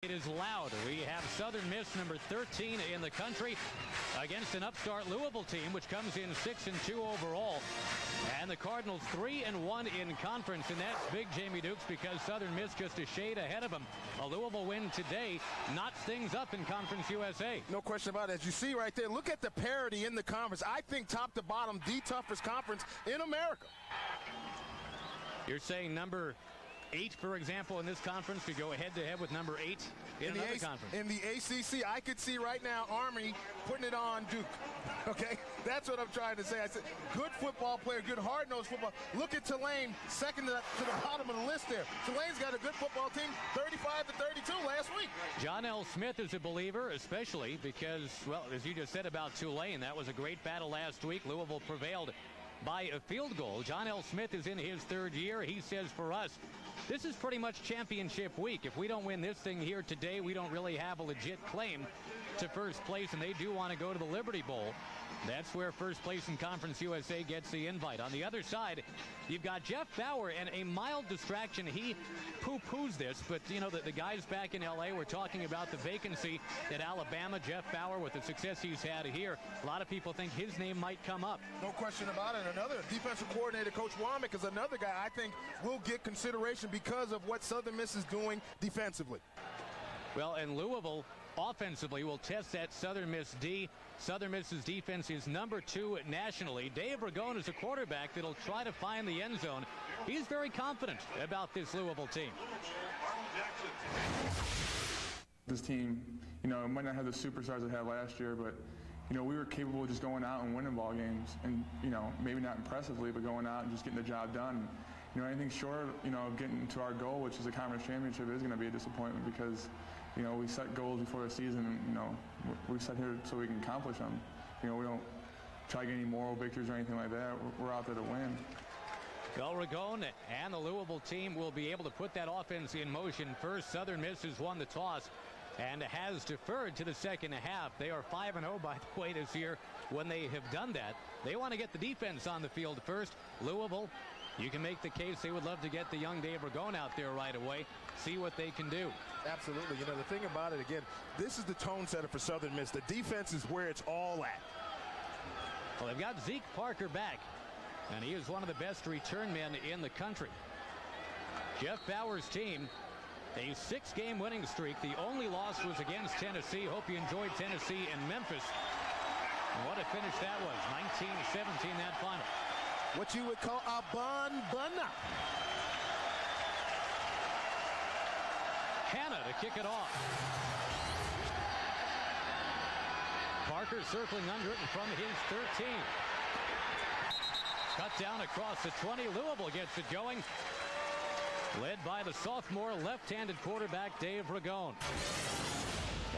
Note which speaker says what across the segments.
Speaker 1: It is loud. We have Southern Miss, number 13 in the country, against an upstart Louisville team, which comes in 6-2 overall. And the Cardinals 3-1 in conference, and that's big, Jamie Dukes, because Southern Miss just a shade ahead of them. A Louisville win today knocks things up in Conference USA.
Speaker 2: No question about it. As you see right there, look at the parity in the conference. I think top to bottom, the toughest conference in America.
Speaker 1: You're saying number 8, for example, in this conference could go head-to-head with number 8 in another conference.
Speaker 2: In the ACC, I could see right now Army putting it on Duke. Okay? That's what I'm trying to say. I said, good football player, good hard-nosed football. Look at Tulane, second to the bottom of the list there. Tulane's got a good football team, 35-32 last week.
Speaker 1: John L. Smith is a believer, especially because, well, as you just said about Tulane, that was a great battle last week. Louisville prevailed by a field goal. John L. Smith is in his third year. He says, for us, this is pretty much championship week. If we don't win this thing here today, we don't really have a legit claim to first place, and they do want to go to the Liberty Bowl. That's where first place in Conference USA gets the invite. On the other side, you've got Jeff Bauer, and a mild distraction. He poo-poos this, but, you know, the guys back in L.A. were talking about the vacancy at Alabama. Jeff Bauer, with the success he's had here, a lot of people think his name might come up.
Speaker 2: No question about it. Another defensive coordinator, Coach Womack, is another guy I think will get consideration because of what Southern Miss is doing defensively.
Speaker 1: Well, and Louisville offensively will test that Southern Miss D. Southern Miss's defense is number 2 nationally. Dave Ragone is a quarterback that'll try to find the end zone. He's very confident about this Louisville team.
Speaker 3: This team, you know, might not have the superstars it had last year, but, you know, we were capable of just going out and winning ball games, and, you know, maybe not impressively, but going out and just getting the job done. You know, anything short, you know, of getting to our goal, which is a conference championship, is going to be a disappointment because, you know, we set goals before the season, and, you know, we set here so we can accomplish them. You know, we don't try to get any moral victories or anything like that. We're out there to win.
Speaker 1: Well, Ragone and the Louisville team will be able to put that offense in motion first. Southern Miss has won the toss and has deferred to the second half. They are 5-0, by the way, this year when they have done that. They want to get the defense on the field first. Louisville, you can make the case they would love to get the young Dave Ragone out there right away, see what they can do.
Speaker 2: Absolutely. You know, the thing about it, again, this is the tone setter for Southern Miss. The defense is where it's all at.
Speaker 1: Well, they've got Zeke Parker back, and he is one of the best return men in the country. Jeff Bauer's team, a 6-game winning streak. The only loss was against Tennessee. Hope you enjoyed Tennessee and Memphis. And what a finish that was. 19-17 that final.
Speaker 2: What you would call a bon-bunna.
Speaker 1: Hanna to kick it off. Parker circling under it from his 13. Cut down across the 20. Louisville gets it going, led by the sophomore left-handed quarterback Dave Ragone.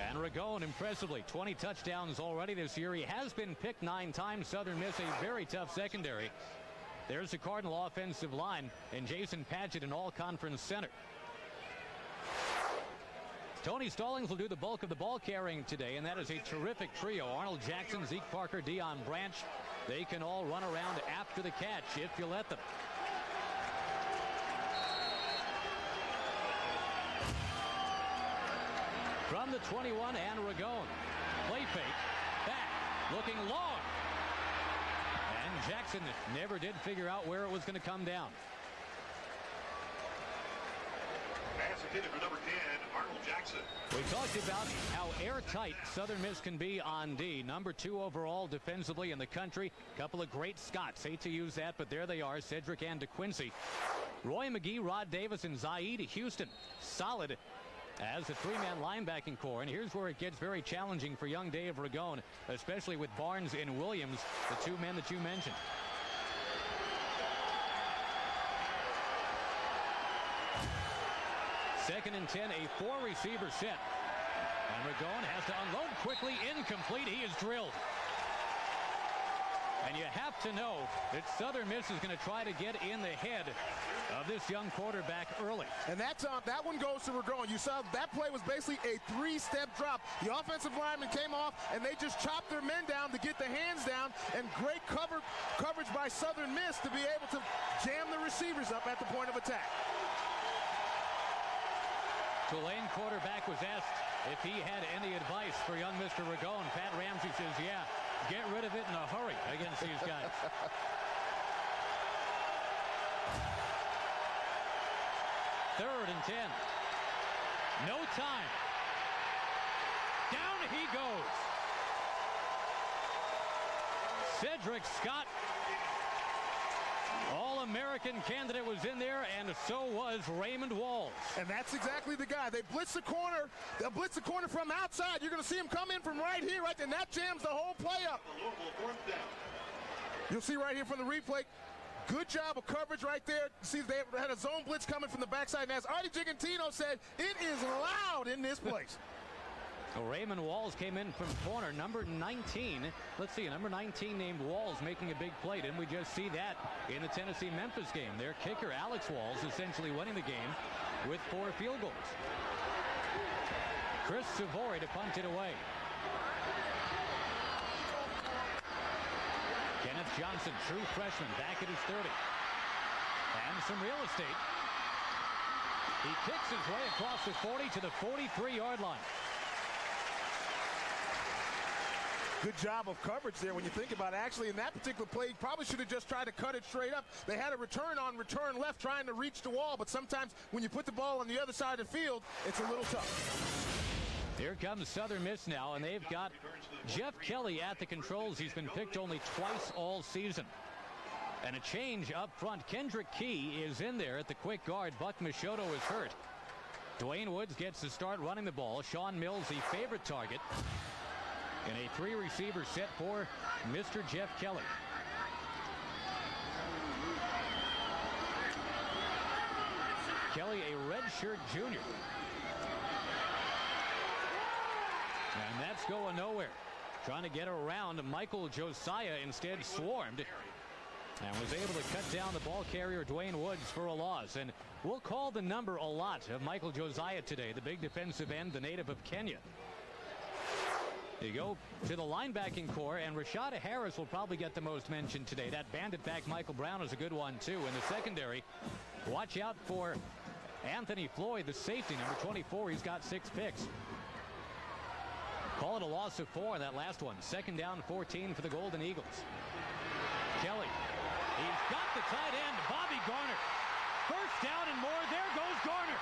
Speaker 1: And Ragone, impressively, 20 touchdowns already this year. He has been picked 9 times. Southern Miss, a very tough secondary. There's the Cardinal offensive line, and Jason Padgett, an all-conference center. Tony Stallings will do the bulk of the ball carrying today, and that is a terrific trio. Arnold Jackson, Zeke Parker, Deion Branch. They can all run around after the catch if you let them. From the 21, and Ragone. Play fake. Back. Looking long. And Jackson never did figure out where it was going to come down.
Speaker 4: Pass intended for number 10, Arnold Jackson.
Speaker 1: We talked about how airtight Southern Miss can be on D. Number 2 overall defensively in the country. Couple of great Scots. Hate to use that, but there they are, Cedric and DeQuincy. Roy McGee, Rod Davis, and Zaid Houston. Solid as a 3-man linebacking core. And here's where it gets very challenging for young Dave Ragone, especially with Barnes and Williams, the 2 men that you mentioned. Second and 10, a 4-receiver set. And Ragone has to unload quickly. Incomplete. He is drilled. And you have to know that Southern Miss is going to try to get in the head of this young quarterback early.
Speaker 2: And that one goes to Ragone. You saw that play was basically a 3-step drop. The offensive lineman came off, and they just chopped their men down to get the hands down, and great coverage by Southern Miss to be able to jam the receivers up at the point of attack.
Speaker 1: Tulane quarterback was asked if he had any advice for young Mr. Ragone. Pat Ramsey says, yeah, get rid of it in a hurry against these guys. Third and 10. No time. Down he goes. Cedric Scott, All-American candidate, was in there, and so was Raymond Walls.
Speaker 2: And that's exactly the guy. They blitz the corner. They'll blitz the corner from outside. You're going to see him come in from right here, right there, and that jams the whole play up. You'll see right here from the replay. Good job of coverage right there. See, they had a zone blitz coming from the backside. And as Artie Gigantino said, it is loud in this place.
Speaker 1: Well, Raymond Walls came in from corner. Number 19. Let's see, number 19 named Walls making a big play. Didn't we just see that in the Tennessee-Memphis game? Their kicker, Alex Walls, essentially winning the game with 4 field goals. Chris Savory to punt it away. Kenneth Johnson, true freshman, back at his 30. And some real estate. He kicks his way across the 40 to the 43-yard line.
Speaker 2: Good job of coverage there when you think about it. Actually, in that particular play, he probably should have just tried to cut it straight up. They had a return on return left trying to reach the wall, but sometimes when you put the ball on the other side of the field, it's a little tough.
Speaker 1: Here comes Southern Miss now, and they've got Jeff Kelly at the controls. He's been picked only twice all season. And a change up front. Kendrick Key is in there at the quick guard. Buck Michoto is hurt. Dwayne Woods gets to start running the ball. Sean Mills, the favorite target. In a 3-receiver set for Mr. Jeff Kelly. Kelly, a redshirt junior. And that's going nowhere. Trying to get around Michael Josiah, instead swarmed and was able to cut down the ball carrier Dwayne Woods for a loss. And we'll call the number a lot of Michael Josiah today, the big defensive end, the native of Kenya. You go to the linebacking core, and Rashada Harris will probably get the most mention today. That bandit back Michael Brown is a good one, too. In the secondary, watch out for Anthony Floyd, the safety, number 24. He's got 6 picks. Call it a loss of 4 in that last one. Second down, 14 for the Golden Eagles. Kelly, he's got the tight end, Bobby Garner. First down and more. There goes Garner.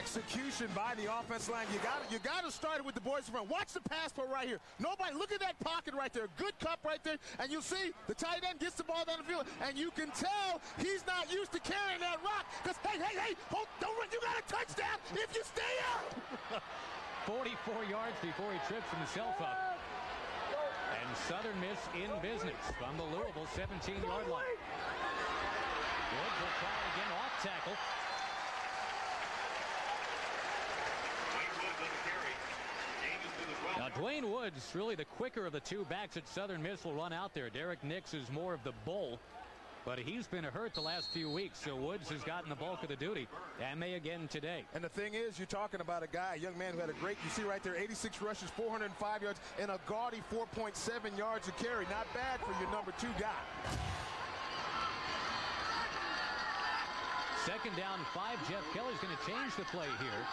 Speaker 2: Execution by the offensive line. You got to start it with the boys in front. Watch the pass play right here. Nobody, look at that pocket right there. Good cup right there. And you'll see the tight end gets the ball down the field. And you can tell he's not used to carrying that rock. Because, hey, don't run. You got a touchdown if you stay out.
Speaker 1: 44 yards before he trips himself up. And Southern Miss in business from the Louisville 17-yard line. Woods will try again off tackle. Now, Dwayne Woods, really the quicker of the two backs at Southern Miss, will run out there. Derek Nix is more of the bull, but he's been hurt the last few weeks, so Woods has gotten the bulk of the duty, and may again today.
Speaker 2: And the thing is, you're talking about a guy, a young man who had a great, you see right there, 86 rushes, 405 yards, and a gaudy 4.7 yards a carry. Not bad for your number 2 guy.
Speaker 1: Second down, 5. Jeff Kelly's going to change the play here.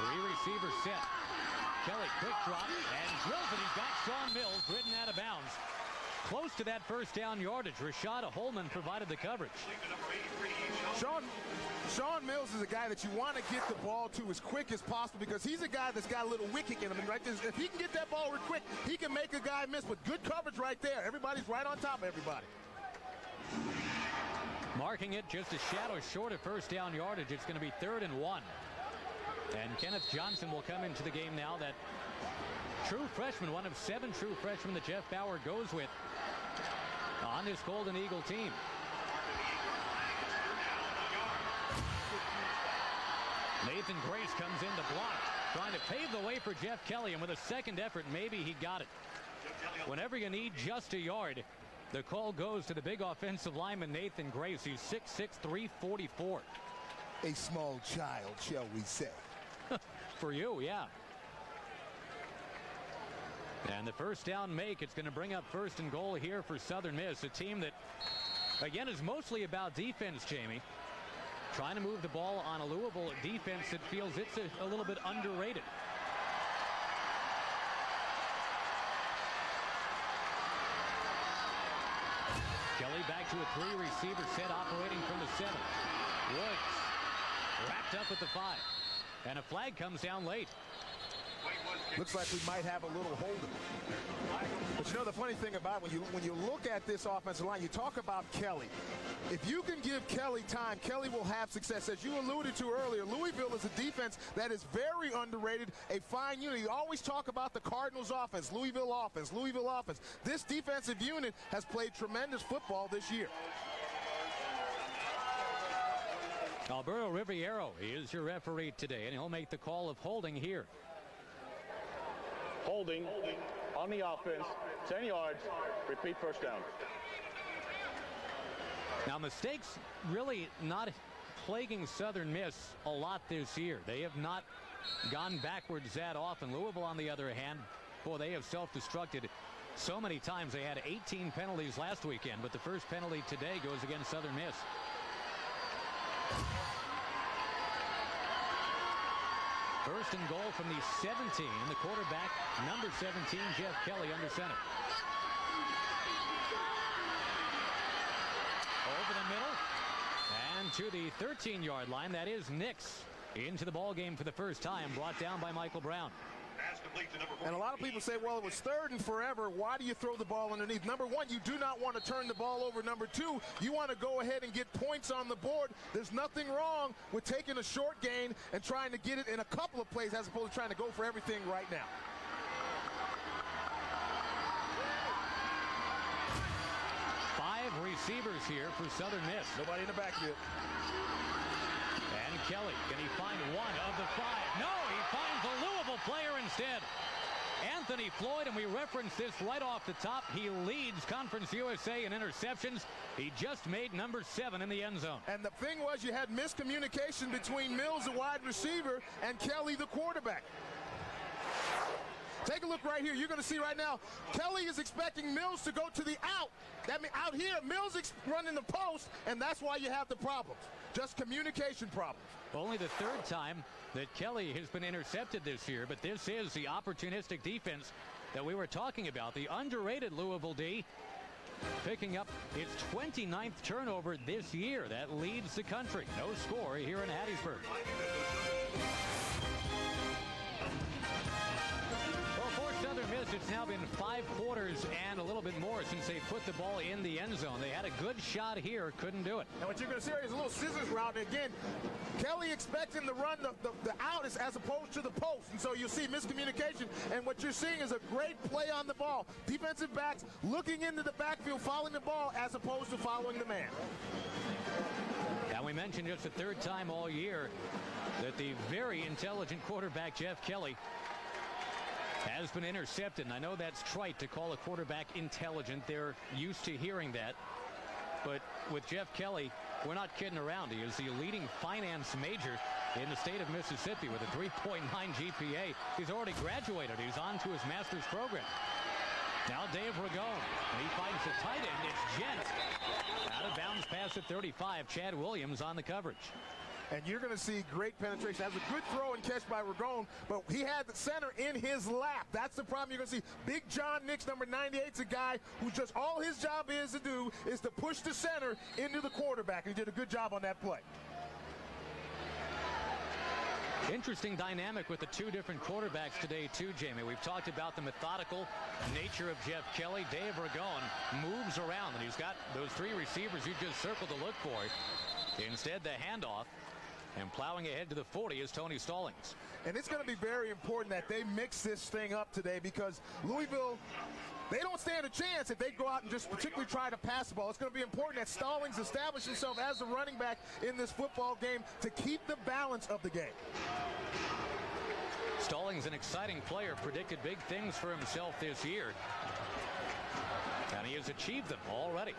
Speaker 1: 3-receiver set. Kelly, quick drop, and drills it. He's got Sean Mills ridden out of bounds. Close to that first down yardage. Rashada Holman provided the coverage.
Speaker 2: Sean Mills is a guy that you want to get the ball to as quick as possible because he's a guy that's got a little wicket in him. And right there, if he can get that ball real quick, he can make a guy miss. But good coverage right there. Everybody's right on top of everybody.
Speaker 1: Marking it just a shadow short of first down yardage. It's going to be 3rd and 1. And Kenneth Johnson will come into the game now. That true freshman, one of 7 true freshmen that Jeff Bauer goes with on this Golden Eagle team. Nathan Grace comes in to block, trying to pave the way for Jeff Kelly, and with a second effort, maybe he got it. Whenever you need just a yard, The call goes to the big offensive lineman, Nathan Grace. He's 6'6", 344.
Speaker 2: A small child, shall we say.
Speaker 1: For you, yeah. And the first down make, it's going to bring up 1st and goal here for Southern Miss, a team that, again, is mostly about defense, Jamie. Trying to move the ball on a Louisville defense that feels it's a little bit underrated. Kelly back to a 3-receiver set operating from the 7. Woods wrapped up at the 5. And a flag comes down late.
Speaker 2: Looks like we might have a little holding. But you know the funny thing about when you look at this offensive line, you talk about Kelly. If you can give Kelly time, Kelly will have success. As you alluded to earlier, Louisville is a defense that is very underrated, a fine unit. You always talk about the Cardinals offense, Louisville offense, Louisville offense. This defensive unit has played tremendous football this year.
Speaker 1: Alberto Riviero is your referee today, and he'll make the call of holding here.
Speaker 5: Holding on the offense, 10 yards, repeat first down.
Speaker 1: Now, mistakes really not plaguing Southern Miss a lot this year. They have not gone backwards that often. Louisville, on the other hand, boy, they have self-destructed so many times. They had 18 penalties last weekend, but the first penalty today goes against Southern Miss. First and goal from the 17. The quarterback, number 17, Jeff Kelly, under center. Over the middle and to the 13-yard line. That is Nix into the ball game for the first time, brought down by Michael Brown.
Speaker 2: And a lot of people say, well, it was 3rd and forever. Why do you throw the ball underneath? Number one, you do not want to turn the ball over. Number two, you want to go ahead and get points on the board. There's nothing wrong with taking a short gain and trying to get it in a couple of plays as opposed to trying to go for everything right now.
Speaker 1: Five receivers here for Southern Miss.
Speaker 2: Nobody in the backfield.
Speaker 1: And Kelly, can he find one of the 5? No, he finds a Louisville player instead. Anthony Floyd, and we referenced this right off the top. He leads Conference USA in interceptions. He just made number 7 in the end zone.
Speaker 2: And the thing was, you had miscommunication between Mills, the wide receiver, and Kelly, the quarterback. Take a look right here. You're going to see right now, Kelly is expecting Mills to go to the out. That means out here, Mills running the post, and that's why you have the problems. Just communication problems.
Speaker 1: Only the 3rd time that Kelly has been intercepted this year, but this is the opportunistic defense that we were talking about. The underrated Louisville D picking up its 29th turnover this year. That leads the country. No score here in Hattiesburg. It's now been 5 quarters and a little bit more since they put the ball in the end zone. They had a good shot here, couldn't do it.
Speaker 2: And what you're going to see is a little scissors route. Again, Kelly expects him to run the out as opposed to the post. And so you'll see miscommunication. And what you're seeing is a great play on the ball. Defensive backs looking into the backfield, following the ball as opposed to following the man.
Speaker 1: And we mentioned just the 3rd time all year that the very intelligent quarterback, Jeff Kelly, has been intercepted. And I know that's trite to call a quarterback intelligent. They're used to hearing that. But with Jeff Kelly, we're not kidding around. He is the leading finance major in the state of Mississippi with a 3.9 GPA. He's already graduated. He's on to his master's program. Now Dave Ragone. He finds the tight end. It's Gent. Out of bounds pass at 35. Chad Williams on the coverage.
Speaker 2: And you're going to see great penetration. That was a good throw and catch by Ragone, but he had the center in his lap. That's the problem. You're going to see Big John Nix, number 98, is a guy who just all his job is to do is to push the center into the quarterback. And he did a good job on that play.
Speaker 1: Interesting dynamic with the 2 different quarterbacks today, too, Jamie. We've talked about the methodical nature of Jeff Kelly. Dave Ragone moves around, and he's got those 3 receivers you just circled to look for. Instead, the handoff. And plowing ahead to the 40 is Tony Stallings.
Speaker 2: And it's going to be very important that they mix this thing up today because Louisville, they don't stand a chance if they go out and just particularly try to pass the ball. It's going to be important that Stallings establish himself as a running back in this football game to keep the balance of the game.
Speaker 1: Stallings, an exciting player, predicted big things for himself this year. And he has achieved them already.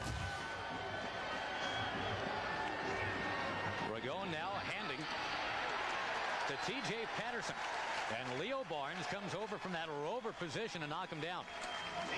Speaker 1: Ragone now handing to T.J. Patterson. And Leo Barnes comes over from that rover position to knock him down.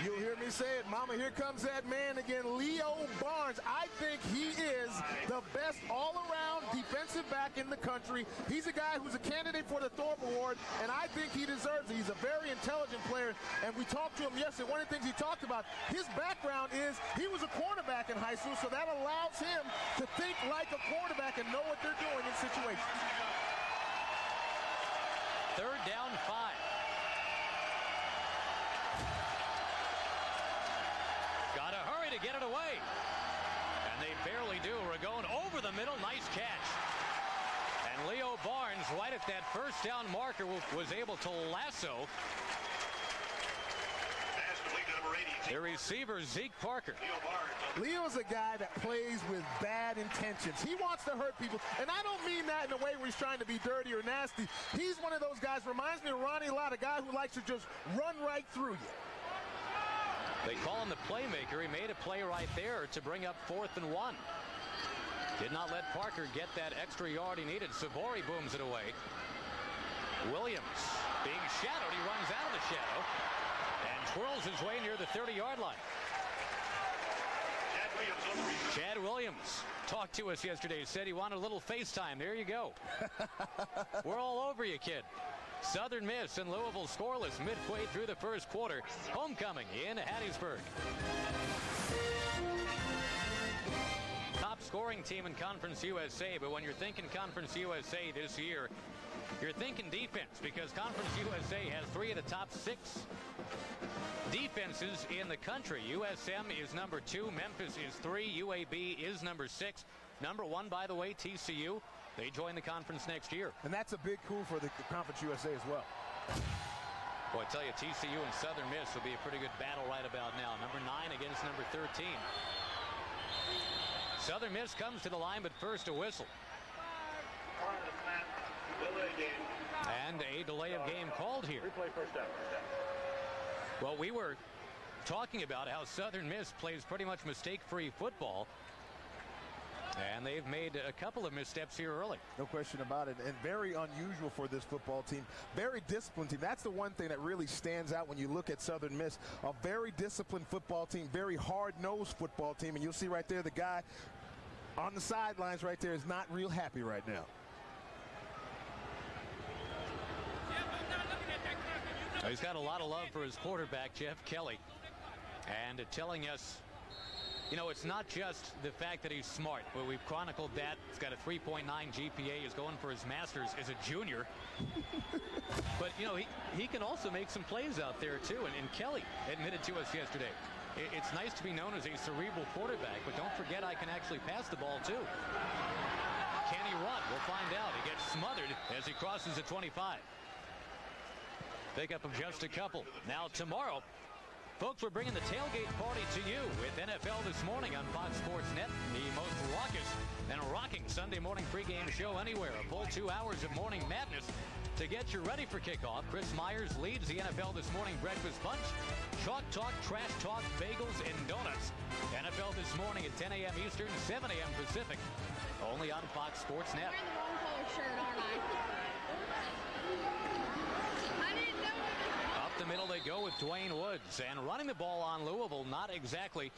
Speaker 2: You'll hear me say it, Mama. Here comes that man again, Leo Barnes. I think he is the best all-around defensive back in the country. He's a guy who's a candidate for the Thorpe Award, and I think he deserves it. He's a very intelligent player, and we talked to him yesterday. One of the things he talked about, his background is he was a quarterback in high school, so that allows him to think like a quarterback and know what they're doing in situations.
Speaker 1: Third down, 5. Got to hurry to get it away. And they barely do. Ragone over the middle. Nice catch. And Leo Barnes, right at that first down marker, was able to lasso the receiver, Zeke Parker.
Speaker 2: Leo's a guy that plays with bad intentions. He wants to hurt people, and I don't mean that in a way where he's trying to be dirty or nasty. He's one of those guys, reminds me of Ronnie Lott, a guy who likes to just run right through you.
Speaker 1: They call him the playmaker. He made a play right there to bring up 4th and 1. Did not let Parker get that extra yard he needed. Savory booms it away. Williams being shadowed. He runs out of the shadow and twirls his way near the 30-yard line. Chad Williams talked to us yesterday. Said he wanted a little FaceTime. There you go. We're all over you, kid. Southern Miss and Louisville scoreless midway through the first quarter. Homecoming in Hattiesburg. Top scoring team in Conference USA, but when you're thinking Conference USA this year, you're thinking defense, because Conference USA has 3 of the top 6 defenses in the country. USM is number 2. Memphis is 3. UAB is number 6. Number 1, by the way, TCU. They join the conference next year.
Speaker 2: And that's a big coup for the Conference USA as well.
Speaker 1: Well, I tell you, TCU and Southern Miss will be a pretty good battle right about now. Number 9 against number 13. Southern Miss comes to the line, but first a whistle. And a delay of game called here.
Speaker 5: Replay first down.
Speaker 1: Well, we were talking about how Southern Miss plays pretty much mistake-free football. And they've made a couple of missteps here early.
Speaker 2: No question about it. And very unusual for this football team. Very disciplined team. That's the one thing that really stands out when you look at Southern Miss. A very disciplined football team. Very hard-nosed football team. And you'll see right there the guy on the sidelines right there is not real happy right now.
Speaker 1: He's got a lot of love for his quarterback, Jeff Kelly. And telling us, you know, it's not just the fact that he's smart, but we've chronicled that. He's got a 3.9 GPA. He's going for his master's as a junior. But, you know, he can also make some plays out there, too. And Kelly admitted to us yesterday, it's nice to be known as a cerebral quarterback, but don't forget I can actually pass the ball, too. Can he run? We'll find out. He gets smothered as he crosses the 25. Pickup of just a couple. Now tomorrow, folks, we're bringing the tailgate party to you with NFL This Morning on Fox Sports Net, the most raucous and rocking Sunday morning pregame show anywhere. A full 2 hours of morning madness to get you ready for kickoff. Chris Myers leads the NFL This Morning breakfast bunch. Chalk talk, trash talk, bagels, and donuts. NFL This Morning at 10 a.m. Eastern, 7 a.m. Pacific. Only on Fox Sports Net.
Speaker 6: I'm wearing the wrong color shirt, aren't I?
Speaker 1: The middle they go with Dwayne Woods, and running the ball on Louisville, not exactly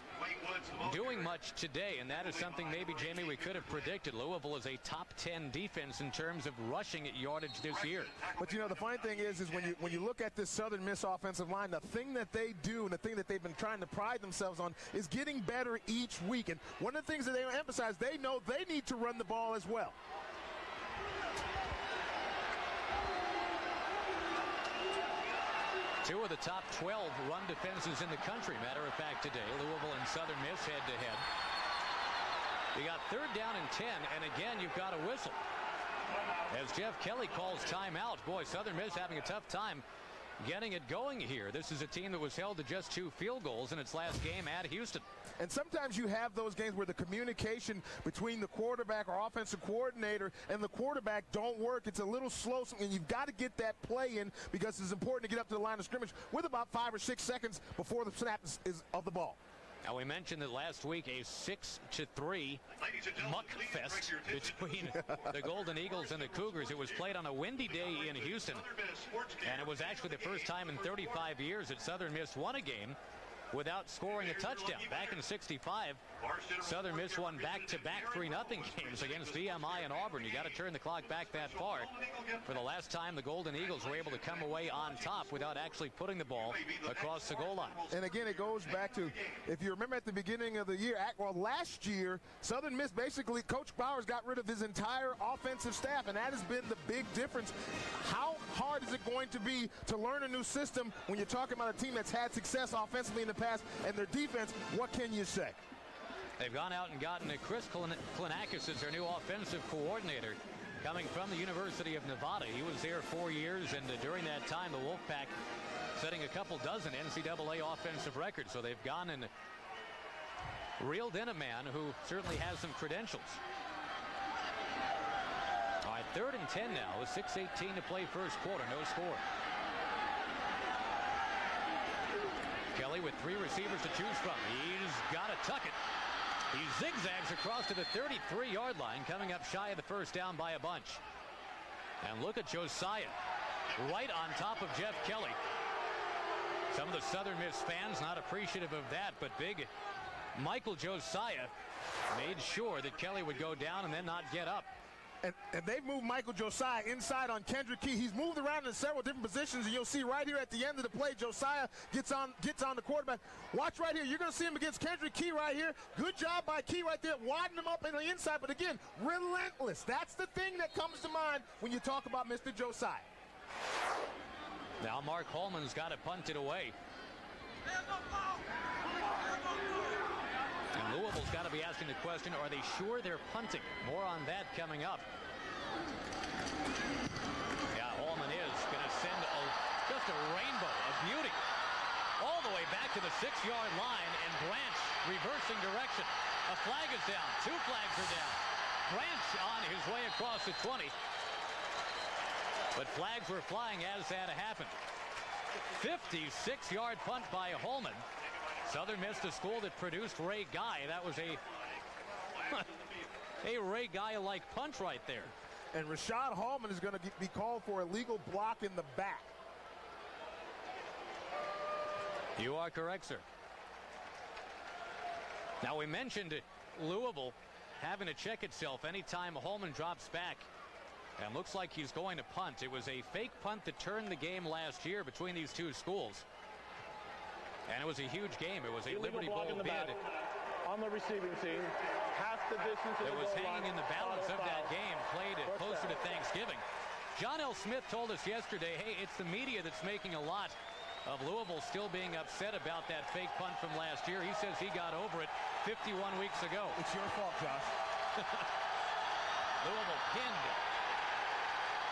Speaker 1: doing much today, and that is something maybe, Jamie, we could have predicted. Louisville is a top 10 defense in terms of rushing yardage this year.
Speaker 2: But you know, the funny thing is when you look at this Southern Miss offensive line, the thing that they do and the thing that they've been trying to pride themselves on is getting better each week. And one of the things that they emphasize, they know they need to run the ball as well.
Speaker 1: Two of the top 12 run defenses in the country, matter of fact, today. Louisville and Southern Miss head-to-head. You got 3rd down and 10, and again, you've got a whistle. As Jeff Kelly calls timeout, boy, Southern Miss having a tough time getting it going here. This is a team that was held to just 2 field goals in its last game at Houston.
Speaker 2: And sometimes you have those games where the communication between the quarterback or offensive coordinator and the quarterback don't work. It's a little slow, and you've got to get that play in because it's important to get up to the line of scrimmage with about 5 or 6 seconds before the snap is of the ball.
Speaker 1: Now, we mentioned that last week a 6-3 muck fest between the Golden Eagles and the Cougars. It was played on a windy day in Houston, and it was actually the first time in 35 years that Southern Miss won a game without scoring a touchdown. Back in '65, Southern Miss won back-to-back 3-0 games against VMI and Auburn. You got to turn the clock back that far for the last time the Golden Eagles were able to come away on top without actually putting the ball across the goal line.
Speaker 2: And again, it goes back to, if you remember at the beginning of the year, last year, Southern Miss basically, Coach Bowers got rid of his entire offensive staff, and that has been the big difference. How hard is it going to be to learn a new system when you're talking about a team that's had success offensively in the past, and their defense? What can you say?
Speaker 1: They've gone out and gotten Chris Klinakis as their new offensive coordinator, coming from the University of Nevada. He was there 4 years, and during that time, the Wolfpack setting a couple dozen NCAA offensive records. So they've gone and reeled in a man who certainly has some credentials. All right, 3rd and 10 now with 6:18 to play first quarter. No score. Kelly with 3 receivers to choose from. He's got to tuck it. He zigzags across to the 33-yard line, coming up shy of the first down by a bunch. And look at Josiah right on top of Jeff Kelly. Some of the Southern Miss fans not appreciative of that, but big Michael Josiah made sure that Kelly would go down and then not get up.
Speaker 2: And they've moved Michael Josiah inside on Kendrick Key. He's moved around in several different positions, and you'll see right here at the end of the play, Josiah gets on the quarterback. Watch right here. You're going to see him against Kendrick Key right here. Good job by Key right there, widening him up in the inside. But again, relentless. That's the thing that comes to mind when you talk about Mr. Josiah.
Speaker 1: Now Mark Holman's got to punt it away. And Louisville's got to be asking the question, are they sure they're punting? More on that coming up. Yeah, Holman is going to send just a rainbow of beauty all the way back to the 6-yard line, and Branch reversing direction. A flag is down. 2 flags are down. Branch on his way across the 20. But flags were flying as that happened. 56-yard punt by Holman. Southern Miss, the school that produced Ray Guy. That was a Ray Guy-like punch right there.
Speaker 2: And Rashad Hallman is going to be called for a legal block in the back.
Speaker 1: You are correct, sir. Now, we mentioned Louisville having to check itself anytime Hallman drops back. And looks like he's going to punt. It was a fake punt that turned the game last year between these two schools. And it was a huge game. It was a Liberty Bowl bid.
Speaker 5: On the receiving team, half the distance.
Speaker 1: It was hanging in the balance of that game, played it closer to Thanksgiving. John L. Smith told us yesterday, hey, it's the media that's making a lot of Louisville still being upset about that fake punt from last year. He says he got over it 51 weeks ago.
Speaker 2: It's your fault, Josh.
Speaker 1: Louisville pinned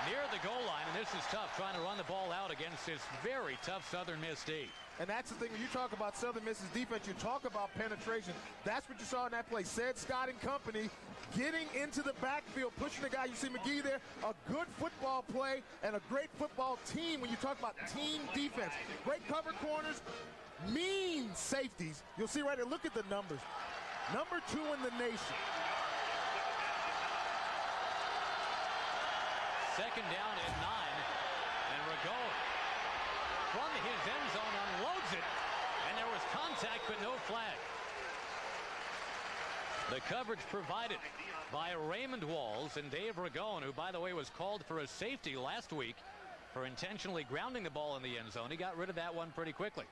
Speaker 1: near the goal line, and this is tough, trying to run the ball out against this very tough Southern Miss D.
Speaker 2: And that's the thing, when you talk about Southern Miss's defense, you talk about penetration. That's what you saw in that play. Said Scott and company getting into the backfield, pushing the guy. You see McGee there. A good football play and a great football team when you talk about team defense. Great cover corners, mean safeties. You'll see right there, look at the numbers. Number 2 in the nation.
Speaker 1: Second down and 9, and Ragon from his end zone unloads it, and there was contact but no flag. The coverage provided by Raymond Walls and Dave Ragon, who, by the way, was called for a safety last week for intentionally grounding the ball in the end zone. He got rid of that one pretty quickly.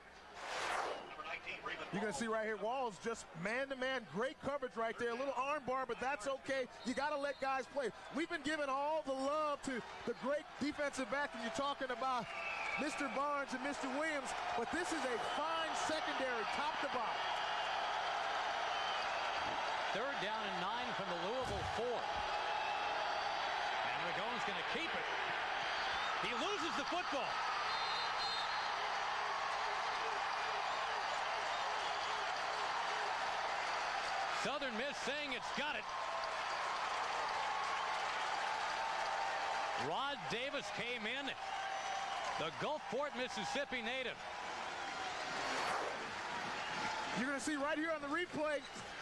Speaker 2: You're going to see right here, Walls just man-to-man, great coverage right there. A little arm bar, but that's okay. You got to let guys play. We've been giving all the love to the great defensive back, and you're talking about Mr. Barnes and Mr. Williams, but this is a fine secondary, top to bottom.
Speaker 1: 3rd down and 9 from the Louisville 4. And Ragon's going to keep it. He loses the football. Southern Miss saying it's got it. Rod Davis came in, the Gulfport, Mississippi native.
Speaker 2: You're going to see right here on the replay,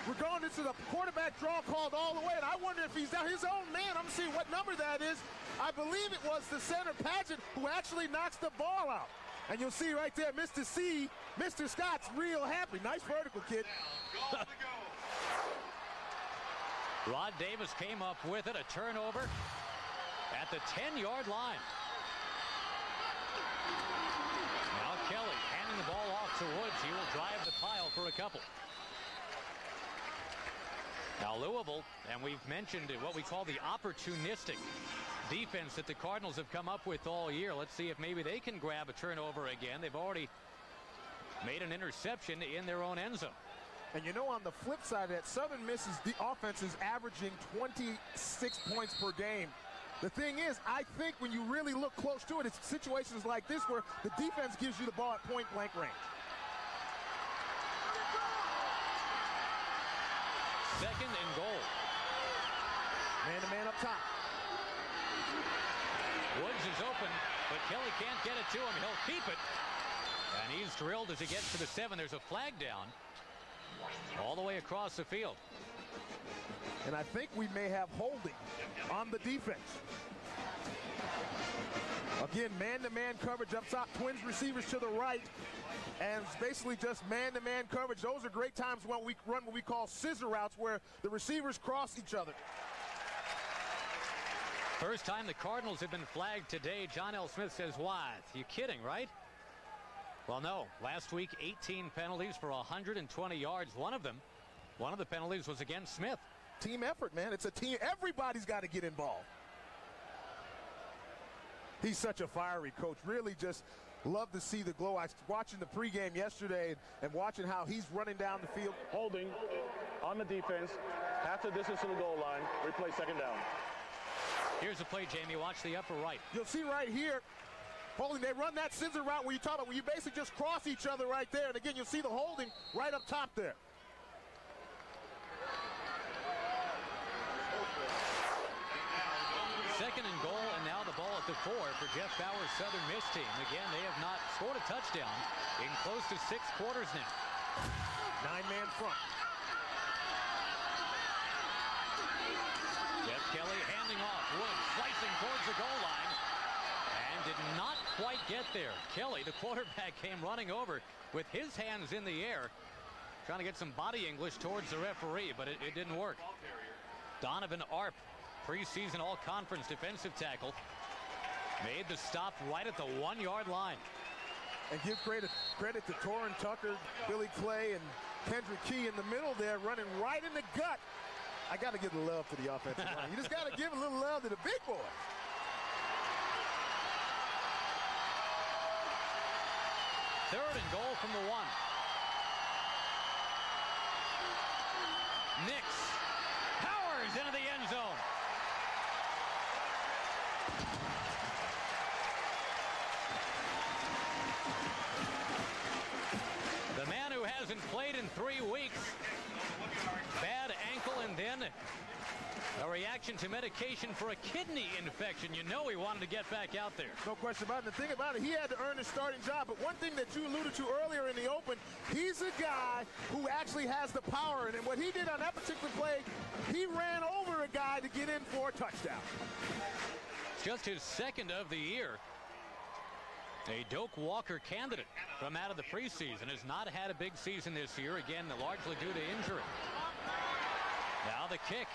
Speaker 2: we're going into the quarterback draw called all the way, and I wonder if he's down his own man. I'm going to see what number that is. I believe it was the center, Paget, who actually knocks the ball out. And you'll see right there, Mr. C, Mr. Scott's real happy. Nice vertical, kid.
Speaker 1: Rod Davis came up with it, a turnover at the 10-yard line. Now Kelly handing the ball off to Woods. He will drive the pile for a couple. Now Louisville, and we've mentioned what we call the opportunistic defense that the Cardinals have come up with all year. Let's see if maybe they can grab a turnover again. They've already made an interception in their own end zone.
Speaker 2: And you know, on the flip side of that, Southern Miss's offense is averaging 26 points per game. The thing is, I think when you really look close to it, it's situations like this where the defense gives you the ball at point-blank range.
Speaker 1: Second and goal.
Speaker 2: Man-to-man up top.
Speaker 1: Woods is open, but Kelly can't get it to him. He'll keep it. And he's drilled as he gets to the 7. There's a flag down all the way across the field.
Speaker 2: And I think we may have holding on the defense. Again, man-to-man coverage up top. Twins receivers to the right. And it's basically just man-to-man coverage. Those are great times when we run what we call scissor routes, where the receivers cross each other.
Speaker 1: First time the Cardinals have been flagged today. John L. Smith says, why? You kidding, right? Well, no. Last week, 18 penalties for 120 yards. One of the penalties was against Smith.
Speaker 2: Team effort, man. It's a team. Everybody's got to get involved. He's such a fiery coach. Really just love to see the glow. I was watching the pregame yesterday and watching how he's running down the field.
Speaker 5: Holding on the defense, half the distance to the goal line. Replay second down.
Speaker 1: Here's the play, Jamie. Watch the upper right.
Speaker 2: You'll see right here, holding, they run that scissor route where you talk about, where you basically just cross each other right there. And again, you'll see the holding right up top there.
Speaker 1: Second and goal, and now the ball at the 4 for Jeff Bauer's Southern Miss team. Again, they have not scored a touchdown in close to 6 quarters now.
Speaker 2: 9-man front.
Speaker 1: Jeff Kelly handing off. Woods slicing towards the goal line and did not quite get there. Kelly, the quarterback, came running over with his hands in the air, trying to get some body English towards the referee, but it didn't work. Donovan Arp, preseason all-conference defensive tackle, made the stop right at the 1-yard line.
Speaker 2: And give credit to Torrin Tucker, Billy Clay, and Kendrick Key in the middle there, running right in the gut. I got to give the love to the offensive line. You just got to give a little love to the big boy.
Speaker 1: Third and goal from the 1. Nix powers into the end zone. The man who hasn't played in 3 weeks. Bad ankle, and then a reaction to medication for a kidney infection. You know he wanted to get back out there.
Speaker 2: No question about it. The thing about it, he had to earn his starting job. But one thing that you alluded to earlier in the open, he's a guy who actually has the power. And what he did on that particular play, he ran over a guy to get in for a touchdown.
Speaker 1: Just his second of the year. A Doak Walker candidate from out of the preseason has not had a big season this year, again, largely due to injury. Now the kick.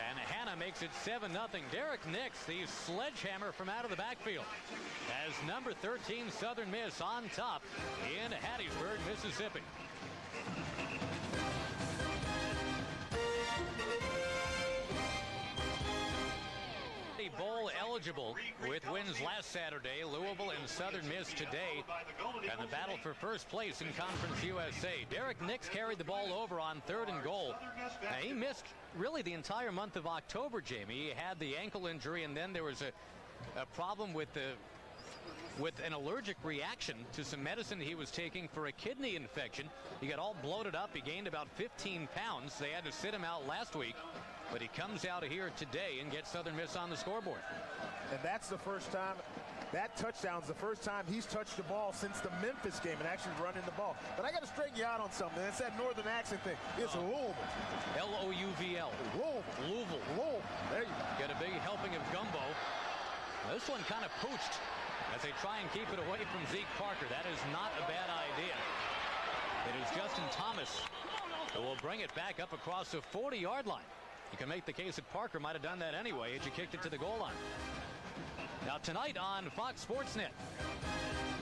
Speaker 1: And Hannah makes it 7-0. Derek Nix, the sledgehammer from out of the backfield, as number 13 Southern Miss on top in Hattiesburg, Mississippi. Bowl eligible with wins last Saturday. Louisville and Southern Miss today, and the battle for first place in Conference USA. Derek Nix carried the ball over on 3rd and goal. Now, he missed really the entire month of October, Jamie. He had the ankle injury, and then there was a problem with an allergic reaction to some medicine he was taking for a kidney infection. He got all bloated up. He gained about 15 pounds. They had to sit him out last week. but he comes out here today and gets Southern Miss on the scoreboard.
Speaker 2: And that's the first time, that touchdown's the first time he's touched the ball since the Memphis game and actually running the ball. But I got to straighten you out on something. It's that northern accent thing. It's Louisville.
Speaker 1: L-O-U-V-L.
Speaker 2: Louisville.
Speaker 1: Louisville.
Speaker 2: There you go.
Speaker 1: Get a big helping of gumbo. This one kind of pooched as they try and keep it away from Zeke Parker. That is not a bad idea. It is Justin Thomas who will bring it back up across the 40-yard line. You can make the case that Parker might have done that anyway as you kicked it to the goal line. Now tonight on Fox Sports Net,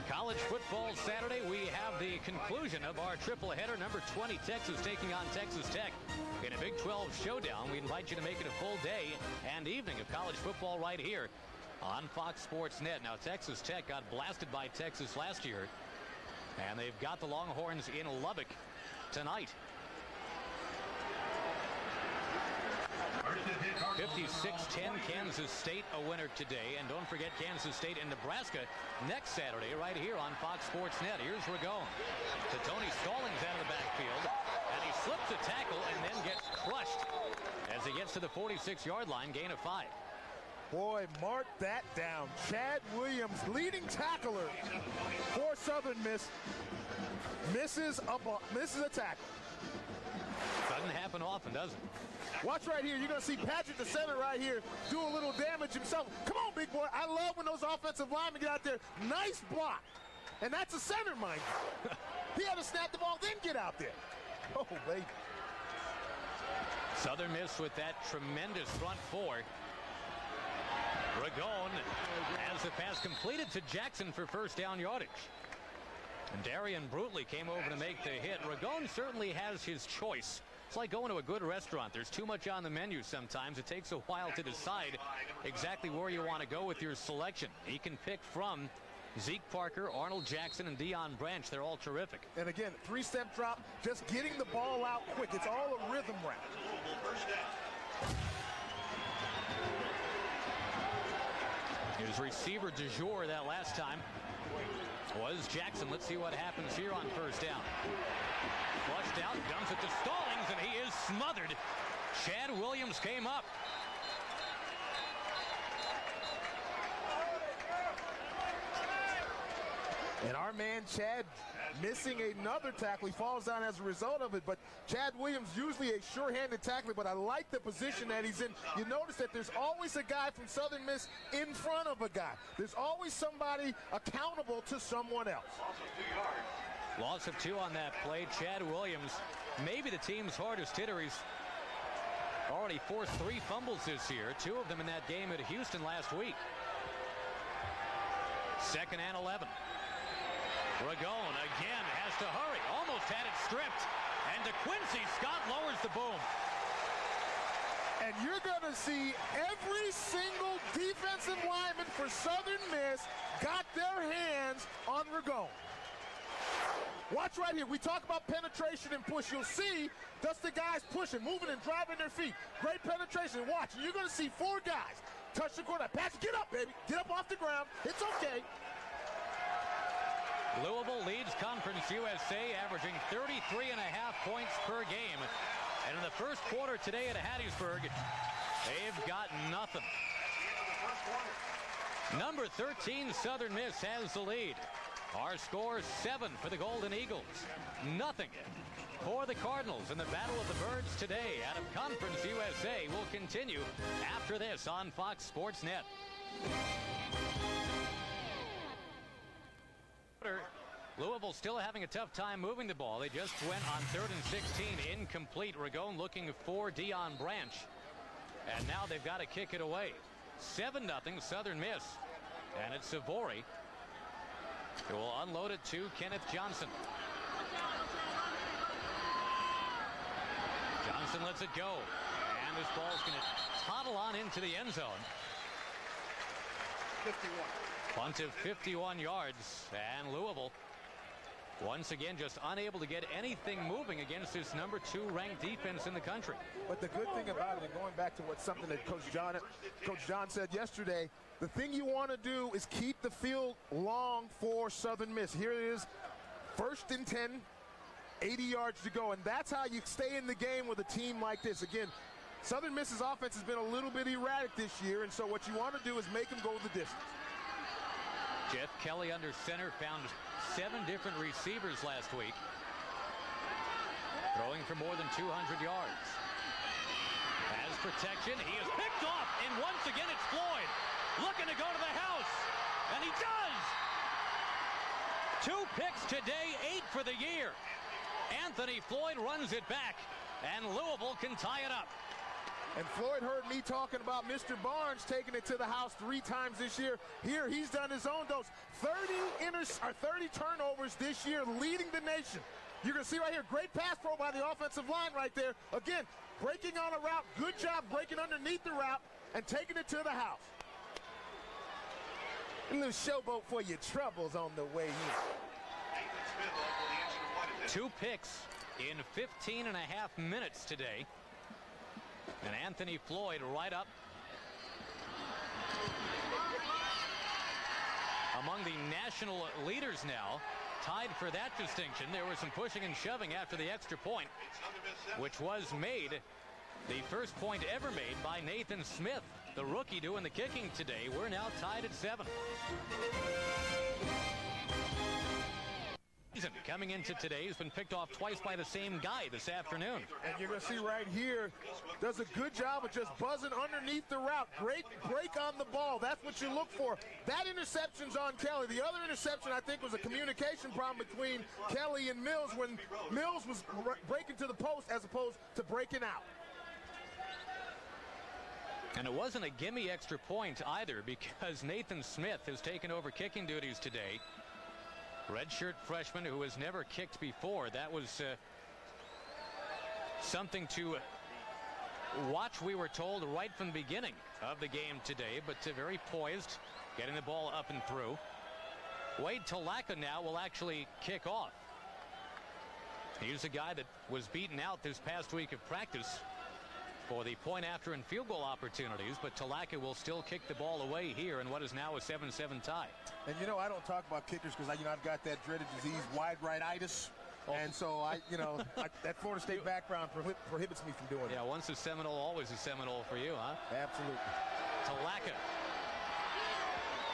Speaker 1: college football Saturday, we have the conclusion of our triple header. Number 20 Texas taking on Texas Tech in a Big 12 showdown. We invite you to make it a full day and evening of college football right here on Fox Sports Net. Now Texas Tech got blasted by Texas last year, and they've got the Longhorns in Lubbock tonight. 56-10 Kansas State a winner today. And don't forget Kansas State and Nebraska next Saturday right here on Fox Sports Net. Here's Ragone to Tony Stallings out of the backfield. And he slips a tackle and then gets crushed as he gets to the 46-yard line, gain of 5.
Speaker 2: Boy, mark that down. Chad Williams, leading tackler for Southern Miss, misses a tackle.
Speaker 1: Doesn't happen often, does it?
Speaker 2: Watch right here. You're going to see Patrick, the center right here, do a little damage himself. Come on, big boy. I love when those offensive linemen get out there. Nice block. And that's a center, mind you. He had to snap the ball, then get out there. Oh, baby.
Speaker 1: Southern Miss with that tremendous front four. Ragone has the pass completed to Jackson for first down yardage. And Darian Brutley came over to make the hit. Ragone certainly has his choice. It's like going to a good restaurant. There's too much on the menu sometimes. It takes a while to decide exactly where you want to go with your selection. He can pick from Zeke Parker, Arnold Jackson, and Deion Branch. They're all terrific.
Speaker 2: And again, three-step drop, just getting the ball out quick. It's all a rhythm route.
Speaker 1: His receiver du jour that last time was Jackson. Let's see what happens here on first down. Flushed out, dumps it to Stallings, and he is smothered. Chad Williams came up.
Speaker 2: And our man Chad missing another tackle. He falls down as a result of it. But Chad Williams, usually a sure-handed tackler, but I like the position that he's in. You notice that there's always a guy from Southern Miss in front of a guy. There's always somebody accountable to someone else.
Speaker 1: Loss of 2 on that play. Chad Williams, maybe the team's hardest hitter. He's already forced 3 fumbles this year, 2 of them in that game at Houston last week. 2nd and 11. Ragone again has to hurry. Almost had it stripped. And DeQuincy Scott lowers the boom.
Speaker 2: And you're going to see every single defensive lineman for Southern Miss got their hands on Ragone. Watch right here. We talk about penetration and push. You'll see that's the guys pushing, moving and driving their feet. Great penetration. Watch. You're going to see 4 guys touch the quarterback. Pass. Get up, baby. Get up off the ground. It's okay.
Speaker 1: Louisville leads Conference USA, averaging 33.5 points per game. And in the first quarter today at Hattiesburg, they've got nothing. Number 13, Southern Miss has the lead. Our score 7 for the Golden Eagles. Nothing for the Cardinals in the Battle of the Birds today out of Conference USA will continue after this on Fox Sports Net. Louisville still having a tough time moving the ball. They just went on 3rd and 16, incomplete. Ragone looking for Deion Branch. And now they've got to kick it away. 7-0 Southern Miss. And it's Savory who will unload it to Kenneth Johnson. Johnson lets it go. And this ball's going to toddle on into the end zone.
Speaker 2: 51.
Speaker 1: Punt of 51 yards. And Louisville once again just unable to get anything moving against this number 2 ranked defense in the country.
Speaker 2: But the good thing about it, and going back to something that Coach John said yesterday, the thing you want to do is keep the field long for Southern Miss. Here it is, 1st and 10, 80 yards to go, and that's how you stay in the game with a team like this. Again, Southern Miss's offense has been a little bit erratic this year, and so what you want to do is make them go the distance.
Speaker 1: Jeff Kelly under center found 7 different receivers last week, throwing for more than 200 yards. Has protection. He is picked off, and once again it's Floyd looking to go to the house, and he does. 2 picks today, 8 for the year. Anthony Floyd runs it back, and Louisville can tie it up.
Speaker 2: And Floyd heard me talking about Mr. Barnes taking it to the house 3 times this year. Here, he's done his own dose. 30 turnovers this year, leading the nation. You're going to see right here, great pass pro by the offensive line right there. Again, breaking on a route. Good job breaking underneath the route and taking it to the house. A little showboat for your troubles on the way here.
Speaker 1: 2 picks in 15 and a half minutes today. And Anthony Floyd right up among the national leaders now, tied for that distinction. There was some pushing and shoving after the extra point, which was made, the first point ever made by Nathan Smith, the rookie doing the kicking today. We're now tied at 7. Coming into today has been picked off twice by the same guy this afternoon.
Speaker 2: And you're going to see right here, does a good job of just buzzing underneath the route. Great break on the ball. That's what you look for. That interception's on Kelly. The other interception, I think, was a communication problem between Kelly and Mills when Mills was breaking to the post as opposed to breaking out.
Speaker 1: And it wasn't a gimme extra point either, because Nathan Smith has taken over kicking duties today. Redshirt freshman who has never kicked before. That was something to watch, we were told, right from the beginning of the game today, but very poised, getting the ball up and through. Wade Talaka now will actually kick off. He's a guy that was beaten out this past week of practice for the point after and field goal opportunities, but Talaka will still kick the ball away here in what is now a 7-7 tie.
Speaker 2: And you know, I don't talk about kickers because I've got that dreaded disease, wide rightitis. Oh. And so that Florida State background prohibits me from doing it.
Speaker 1: Yeah, once a Seminole, always a Seminole for you, huh?
Speaker 2: Absolutely.
Speaker 1: Talaka.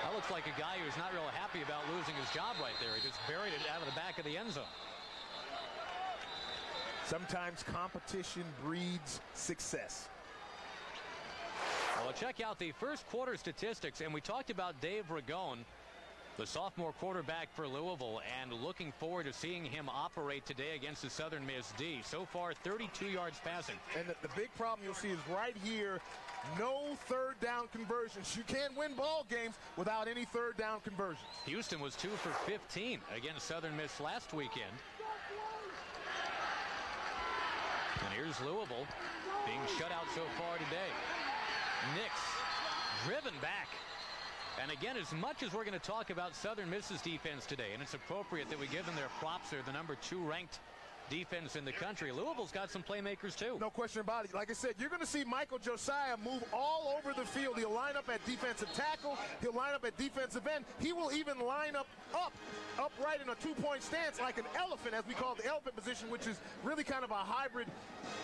Speaker 1: That looks like a guy who's not real happy about losing his job right there. He just buried it out of the back of the end zone.
Speaker 2: Sometimes competition breeds success.
Speaker 1: Well, check out the first quarter statistics, and we talked about Dave Ragone, the sophomore quarterback for Louisville, and looking forward to seeing him operate today against the Southern Miss D. So far, 32 yards passing.
Speaker 2: And the big problem you'll see is right here, no third down conversions. You can't win ball games without any third down conversions.
Speaker 1: Houston was 2 for 15 against Southern Miss last weekend. And here's Louisville being shut out so far today. Nix driven back. And again, as much as we're going to talk about Southern Miss's defense today, and it's appropriate that we give them their props, they're the number 2 ranked defense in the country. Louisville's got some playmakers too.
Speaker 2: No question about it. Like I said, you're going to see Michael Josiah move all over the field. He'll line up at defensive tackle. He'll line up at defensive end. He will even line upright in a 2-point stance like an elephant, as we call the elephant position, which is really kind of a hybrid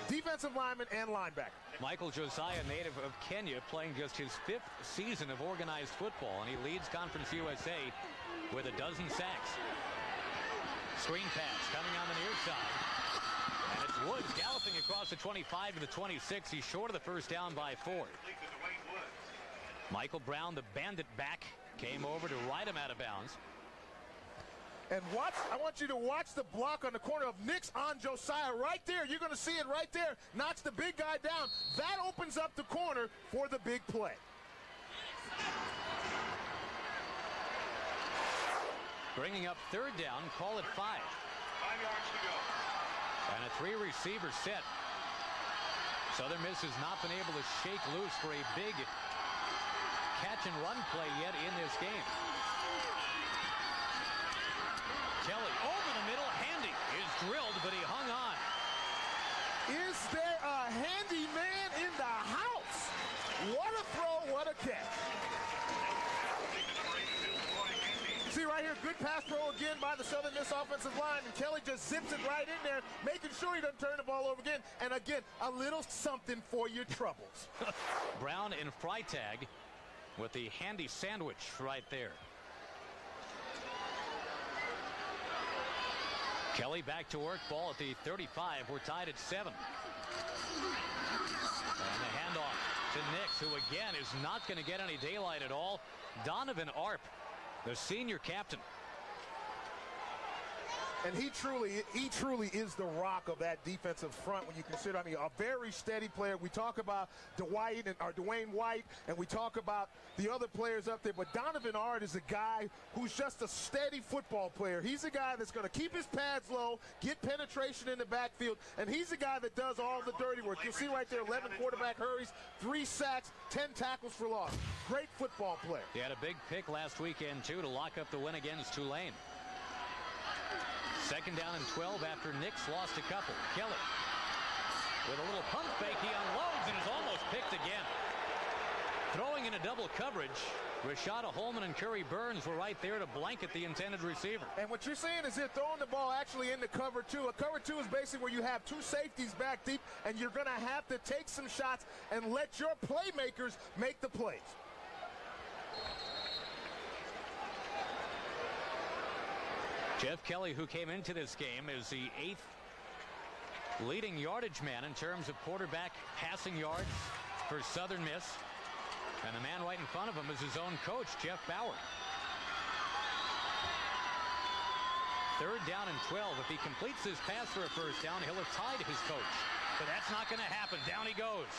Speaker 2: defensive lineman and linebacker.
Speaker 1: Michael Josiah, native of Kenya, playing just his 5th season of organized football, and he leads Conference USA with 12 sacks. Screen pass coming on the near side. And it's Woods galloping across the 25 to the 26. He's short of the first down by 4. Michael Brown, the bandit back, came over to ride him out of bounds.
Speaker 2: And I want you to watch the block on the corner of Nix on Josiah right there. You're going to see it right there. Knocks the big guy down. That opens up the corner for the big play.
Speaker 1: Bringing up third down, call it 5.
Speaker 4: 5 yards to go.
Speaker 1: And a 3-receiver set. Southern Miss has not been able to shake loose for a big catch-and-run play yet in this game. Kelly over the middle. Handy is drilled, but he hung on.
Speaker 2: Is there a handy man in the house? What a throw, what a catch. See right here, good pass throw again by the Southern Miss offensive line, and Kelly just zips it right in there, making sure he doesn't turn the ball over again. And again, a little something for your troubles.
Speaker 1: Brown in Freitag with the handy sandwich right there. Kelly back to work, ball at the 35. We're tied at 7. And the handoff to Nix, who again is not going to get any daylight at all. Donovan Arp, the senior captain.
Speaker 2: And he truly is the rock of that defensive front when you consider, I mean, a very steady player. We talk about Dwayne White, and we talk about the other players up there, but Donovan Art is a guy who's just a steady football player. He's a guy that's going to keep his pads low, get penetration in the backfield, and he's a guy that does all the dirty work. You'll see right there, 11 quarterback hurries, 3 sacks, 10 tackles for loss. Great football player.
Speaker 1: He had a big pick last weekend, too, to lock up the win against Tulane. Second down and 12 after Nix lost a couple. Kelly with a little pump fake. He unloads and is almost picked again. Throwing in a double coverage. Rashada Holman and Curry Burns were right there to blanket the intended receiver.
Speaker 2: And what you're saying is they're throwing the ball actually into cover 2. A cover 2 is basically where you have 2 safeties back deep, and you're going to have to take some shots and let your playmakers make the plays.
Speaker 1: Jeff Kelly, who came into this game, is the 8th leading yardage man in terms of quarterback passing yards for Southern Miss. And the man right in front of him is his own coach, Jeff Bauer. Third down and 12. If he completes his pass for a first down, he'll have tied his coach. But that's not going to happen. Down he goes.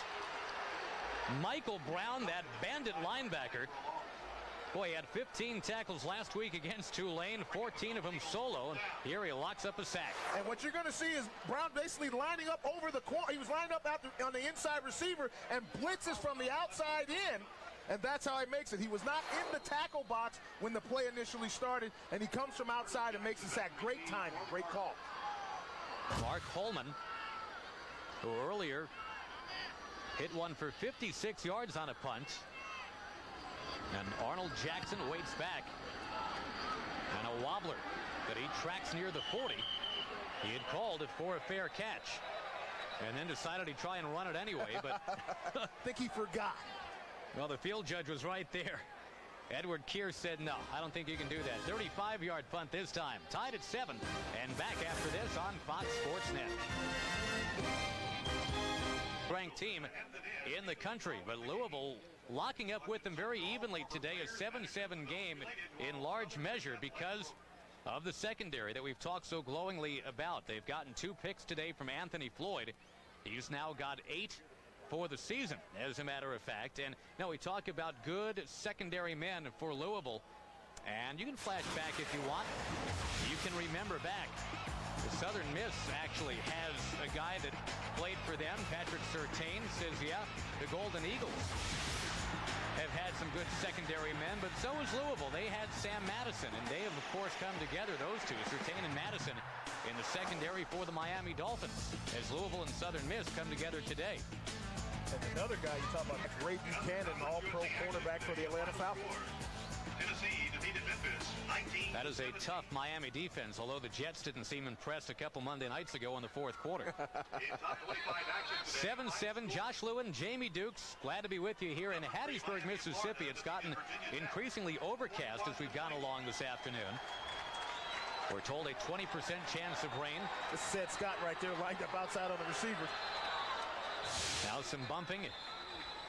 Speaker 1: Michael Brown, that bandit linebacker. Boy, he had 15 tackles last week against Tulane, 14 of them solo, and here he locks up a sack.
Speaker 2: And what you're going to see is Brown basically lining up over the corner. He was lined up out on the inside receiver and blitzes from the outside in, and that's how he makes it. He was not in the tackle box when the play initially started, and he comes from outside and makes the sack. Great timing, great call.
Speaker 1: Mark Holman, who earlier hit one for 56 yards on a punt. And Arnold Jackson waits back. And a wobbler that he tracks near the 40. He had called it for a fair catch. And then decided he'd try and run it anyway, but
Speaker 2: I think he forgot.
Speaker 1: Well, the field judge was right there. Edward Keir said, no, I don't think you can do that. 35-yard punt this time. Tied at 7. And back after this on Fox Sports Net. Ranked team in the country, but Louisville locking up with them very evenly today. A 7-7 game in large measure because of the secondary that we've talked so glowingly about. They've gotten 2 picks today from Anthony Floyd. He's now got 8 for the season, as a matter of fact. And now we talk about good secondary men for Louisville. And you can flash back if you want. You can remember back. The Southern Miss actually has a guy that played for them. Patrick Surtain says, yeah, the Golden Eagles have had some good secondary men, but so has Louisville. They had Sam Madison, and they have, of course, come together, those two, Surtain and Madison, in the secondary for the Miami Dolphins, as Louisville and Southern Miss come together today.
Speaker 2: And another guy you talk about, Ray Buchanan, all-pro cornerback for the Atlanta Falcons.
Speaker 4: Tennessee defeated Memphis 19.
Speaker 1: That is a tough Miami defense, although the Jets didn't seem impressed a couple Monday nights ago in the 4th quarter. 7-7, Josh Lewin, Jamie Dukes, glad to be with you here in Hattiesburg, Mississippi. It's gotten increasingly overcast as we've gone along this afternoon. We're told a 20% chance of rain.
Speaker 2: This is Ed Scott right there lined up outside on the receiver.
Speaker 1: Now some bumping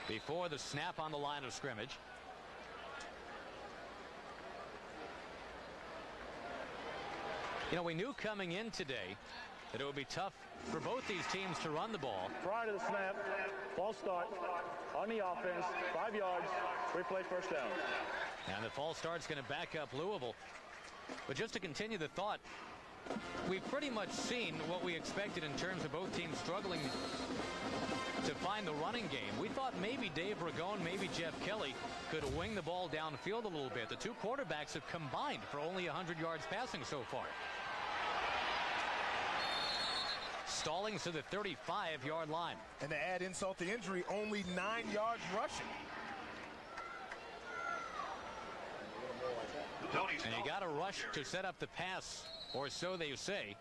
Speaker 1: before the snap on the line of scrimmage. You know, we knew coming in today that it would be tough for both these teams to run the ball.
Speaker 5: Prior to the snap, false start on the offense, 5 yards, replay first down.
Speaker 1: And the false start's going to back up Louisville. But just to continue the thought, we've pretty much seen what we expected in terms of both teams struggling to find the running game. We thought maybe Dave Ragone, maybe Jeff Kelly could wing the ball downfield a little bit. The 2 quarterbacks have combined for only 100 yards passing so far. Stallings to the 35-yard line.
Speaker 2: And to add insult to injury, only 9 yards rushing.
Speaker 1: And you got got to rush to set up the pass, or so they say.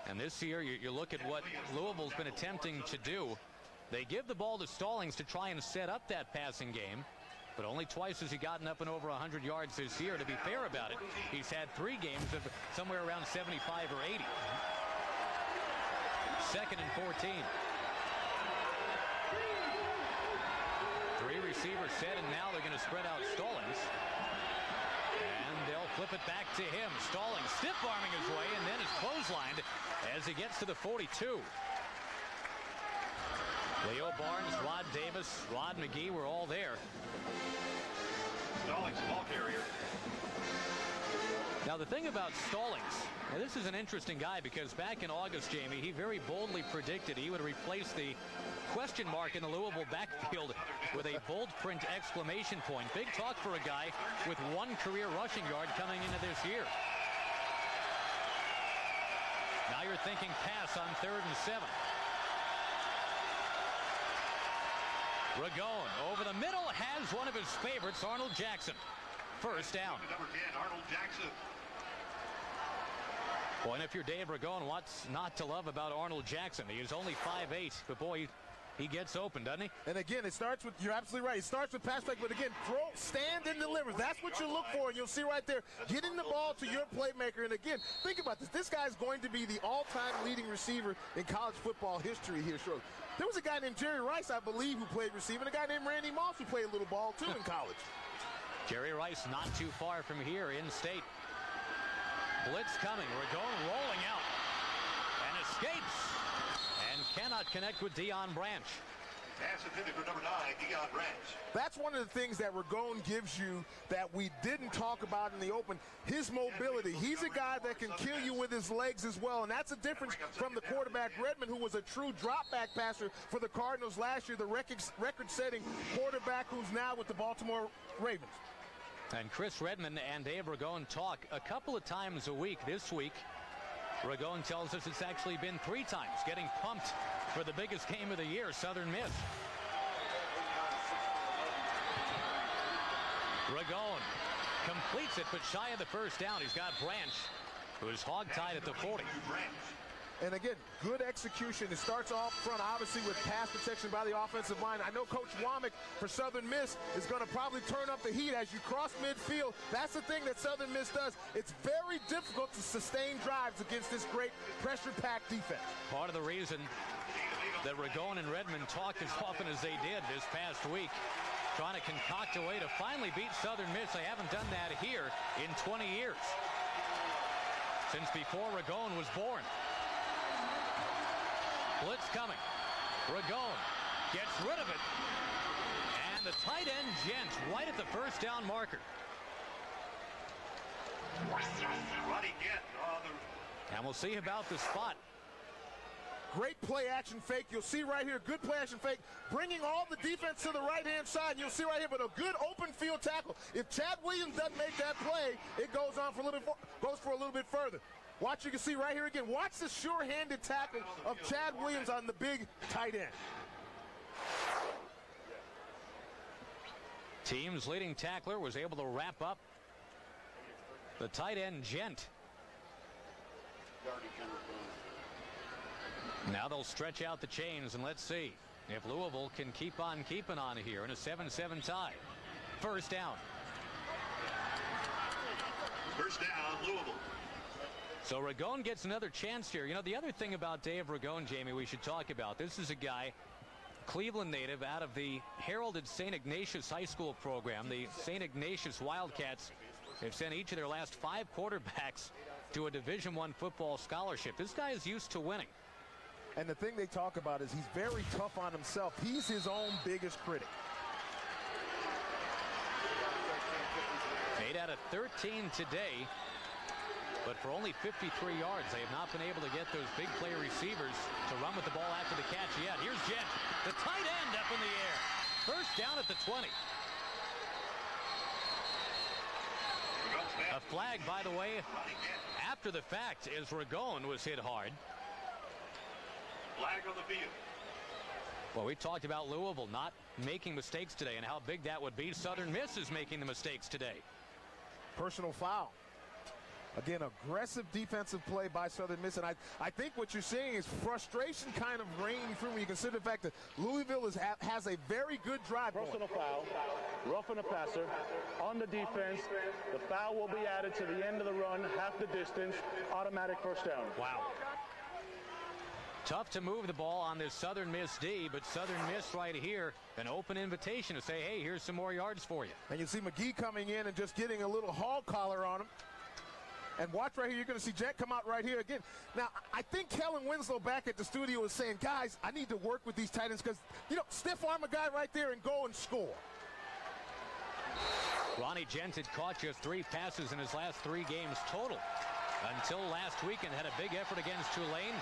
Speaker 1: And this year, you look at what Louisville's been attempting to do. They give the ball to Stallings to try and set up that passing game, but only twice has he gotten up and over 100 yards this year. To be fair about it, he's had 3 games of somewhere around 75 or 80. Second and 14. 3 receivers set, and now they're going to spread out Stallings. And they'll flip it back to him. Stallings stiff-arming his way, and then is clotheslined as he gets to the 42. Leo Barnes, Rod Davis, Rod McGee were all there.
Speaker 4: Stallings, ball carrier.
Speaker 1: Now the thing about Stallings, now this is an interesting guy because back in August, Jamie, he very boldly predicted he would replace the question mark in the Louisville backfield with a bold print exclamation point. Big talk for a guy with 1 career rushing yard coming into this year. Now you're thinking pass on 3rd and 7. Ragone over the middle has one of his favorites, Arnold Jackson. First down.
Speaker 4: Number 10, Arnold Jackson.
Speaker 1: Boy, and if you're Dave Ragone, what's not to love about Arnold Jackson? He is only 5'8", but boy, he gets open, doesn't he?
Speaker 2: And again, it starts with, you're absolutely right, it starts with pass fake, but again, throw, stand, and deliver. That's what you look for, and you'll see right there, getting the ball to your playmaker. And again, think about this. This guy's going to be the all-time leading receiver in college football history here shortly. There was a guy named Jerry Rice, I believe, who played receiver, and a guy named Randy Moss who played a little ball, too, in college.
Speaker 1: Jerry Rice not too far from here in state. Blitz coming. Ragone rolling out and escapes and cannot connect with Deion Branch.
Speaker 4: Pass intended for number 9, Deion Branch.
Speaker 2: That's one of the things that Ragone gives you that we didn't talk about in the open. His mobility. He's a guy that can kill you with his legs as well, and that's a difference from the quarterback Redmond, who was a true drop-back passer for the Cardinals last year, the record-setting quarterback who's now with the Baltimore Ravens.
Speaker 1: And Chris Redmond and Dave Ragone talk a couple of times a week. This week, Ragone tells us it's actually been 3 times, getting pumped for the biggest game of the year, Southern Miss. Ragone completes it, but shy of the first down. He's got Branch, who is hogtied at the 40.
Speaker 2: And again, good execution. It starts off front, obviously, with pass protection by the offensive line. I know Coach Womack for Southern Miss is going to probably turn up the heat as you cross midfield. That's the thing that Southern Miss does. It's very difficult to sustain drives against this great pressure-packed defense. Part of the reason that Ragone and Redmond talked as often as they did this past week, trying to concoct a way to finally beat Southern Miss. They haven't done that here in 20 years, since before Ragone was born. Blitz coming. Ragone gets rid of it. And the tight end, Gent, right at the first down marker.
Speaker 4: Ronnie Gent on the...
Speaker 1: And we'll see about the spot.
Speaker 2: Great play action fake. You'll see right here, good play action fake, bringing all the defense to the right-hand side. You'll see right here, but a good open field tackle. If Chad Williams doesn't make that play, it goes on for a little bit, goes for a little bit further. Watch, you can see right here again. Watch the sure-handed tackle of Chad Williams on the big tight end.
Speaker 1: Team's leading tackler was able to wrap up the tight end, Gent. Now they'll stretch out the chains, and let's see if Louisville can keep on keeping on here in a 7-7 tie. First down.
Speaker 4: First down, Louisville.
Speaker 1: So Ragone gets another chance here. You know, the other thing about Dave Ragone, Jamie, we should talk about. This is a guy, Cleveland native, out of the heralded St. Ignatius High School program. The St. Ignatius Wildcats have sent each of their last 5 quarterbacks to a Division I football scholarship. This guy is used to winning.
Speaker 2: And the thing they talk about is he's very tough on himself. He's his own biggest critic.
Speaker 1: 8 out of 13 today. But for only 53 yards, they have not been able to get those big play receivers to run with the ball after the catch yet. Here's Gent, the tight end up in the air. First down at the 20. A flag, by the way, after the fact, as Ragone was hit hard.
Speaker 4: Flag on the field.
Speaker 1: Well, we talked about Louisville not making mistakes today and how big that would be. Southern Miss is making the mistakes today.
Speaker 2: Personal foul. Again, aggressive defensive play by Southern Miss, and I think what you're seeing is frustration kind of reigning through when you consider the fact that Louisville has a very good drive.
Speaker 5: Personal foul, roughing the passer, on the defense. The foul will be added to the end of the run, half the distance, automatic first down.
Speaker 1: Wow. Tough to move the ball on this Southern Miss D, but Southern Miss right here, an open invitation to say, hey, here's some more yards for you.
Speaker 2: And you see McGee coming in and just getting a little hog collar on him. And watch right here, you're going to see Jet come out right here again. Now, I think Kellen Winslow back at the studio is saying, guys, I need to work with these tight ends because, you know, stiff arm a guy right there and go and score.
Speaker 1: Ronnie Gent had caught just 3 passes in his last 3 games total until last week and had a big effort against Tulane.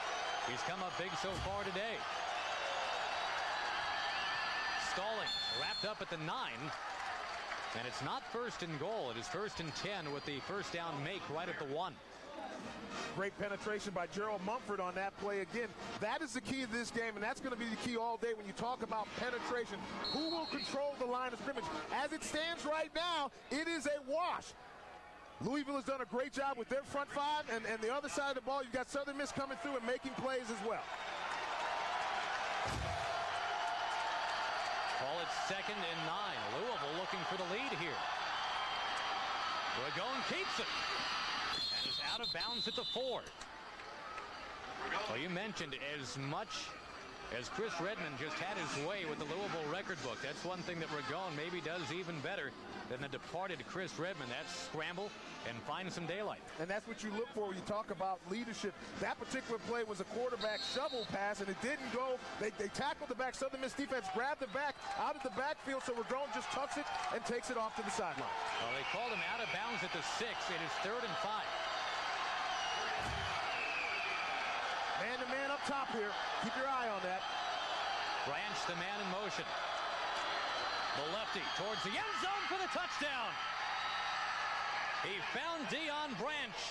Speaker 1: He's come up big so far today. Stallings wrapped up at the 9. And it's not first and goal. It is first and 10 with the first down make right at the 1.
Speaker 2: Great penetration by Gerald Mumford on that play. Again, that is the key of this game, and that's going to be the key all day when you talk about penetration. Who will control the line of scrimmage? As it stands right now, it is a wash. Louisville has done a great job with their front 5, and the other side of the ball, you've got Southern Miss coming through and making plays as well.
Speaker 1: Call it second and 9. Louisville looking for the lead here. Ragone keeps it. And is out of bounds at the 4. Well, you mentioned as much as Chris Redmond just had his way with the Louisville record book. That's one thing that Ragone maybe does even better than the departed Chris Redmond. That's scramble and find some daylight.
Speaker 2: And that's what you look for when you talk about leadership. That particular play was a quarterback shovel pass, and it didn't go. They tackled the back. Southern Miss defense grabbed the back out of the backfield, so Ragone just tucks it and takes it off to the sideline.
Speaker 1: Well, they called him out of bounds at the 6. It is 3rd and 5.
Speaker 2: Man-to-man up top here. Keep your eye on that.
Speaker 1: Branch, the man in motion. The lefty towards the end zone for the touchdown. He found Deion Branch.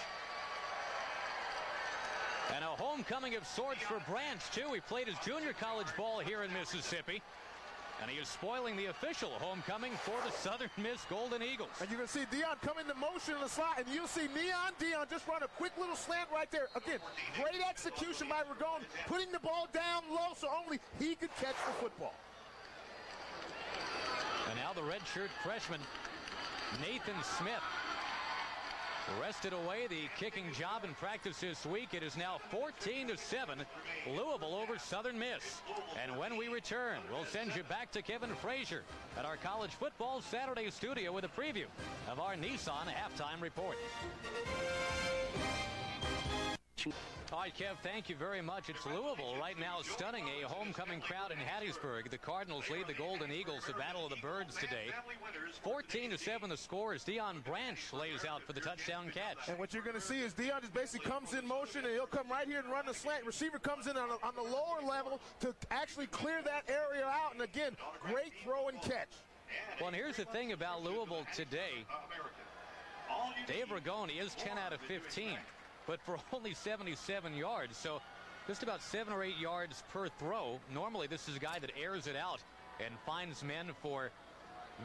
Speaker 1: And a homecoming of sorts for Branch, too. He played his junior college ball here in Mississippi. And he is spoiling the official homecoming for the Southern Miss Golden Eagles.
Speaker 2: And you're going to see Deion come into motion in the slot, and you'll see Deion just run a quick little slant right there. Again, great execution by Ragone, putting the ball down low so only he could catch the football.
Speaker 1: And now the redshirt freshman, Nathan Smith, wrested away the kicking job in practice this week. It is now 14-7, Louisville over Southern Miss. And when we return, we'll send you back to Kevin Frazier at our College Football Saturday studio with a preview of our Nissan halftime report. All right, Kev, thank you very much. It's Louisville right now stunning a homecoming crowd in Hattiesburg. The Cardinals lead the Golden Eagles, the Battle of the Birds today. 14-7 the score as Deion Branch lays out for the touchdown catch.
Speaker 2: And what you're going to see is Deion just basically comes in motion, and he'll come right here and run the slant. Receiver comes in on the lower level to actually clear that area out. And again, great throw and catch.
Speaker 1: Well, and here's the thing about Louisville today. Dave Ragone is 10 out of 15. But for only 77 yards, so just about 7 or 8 yards per throw. Normally, this is a guy that airs it out and finds men for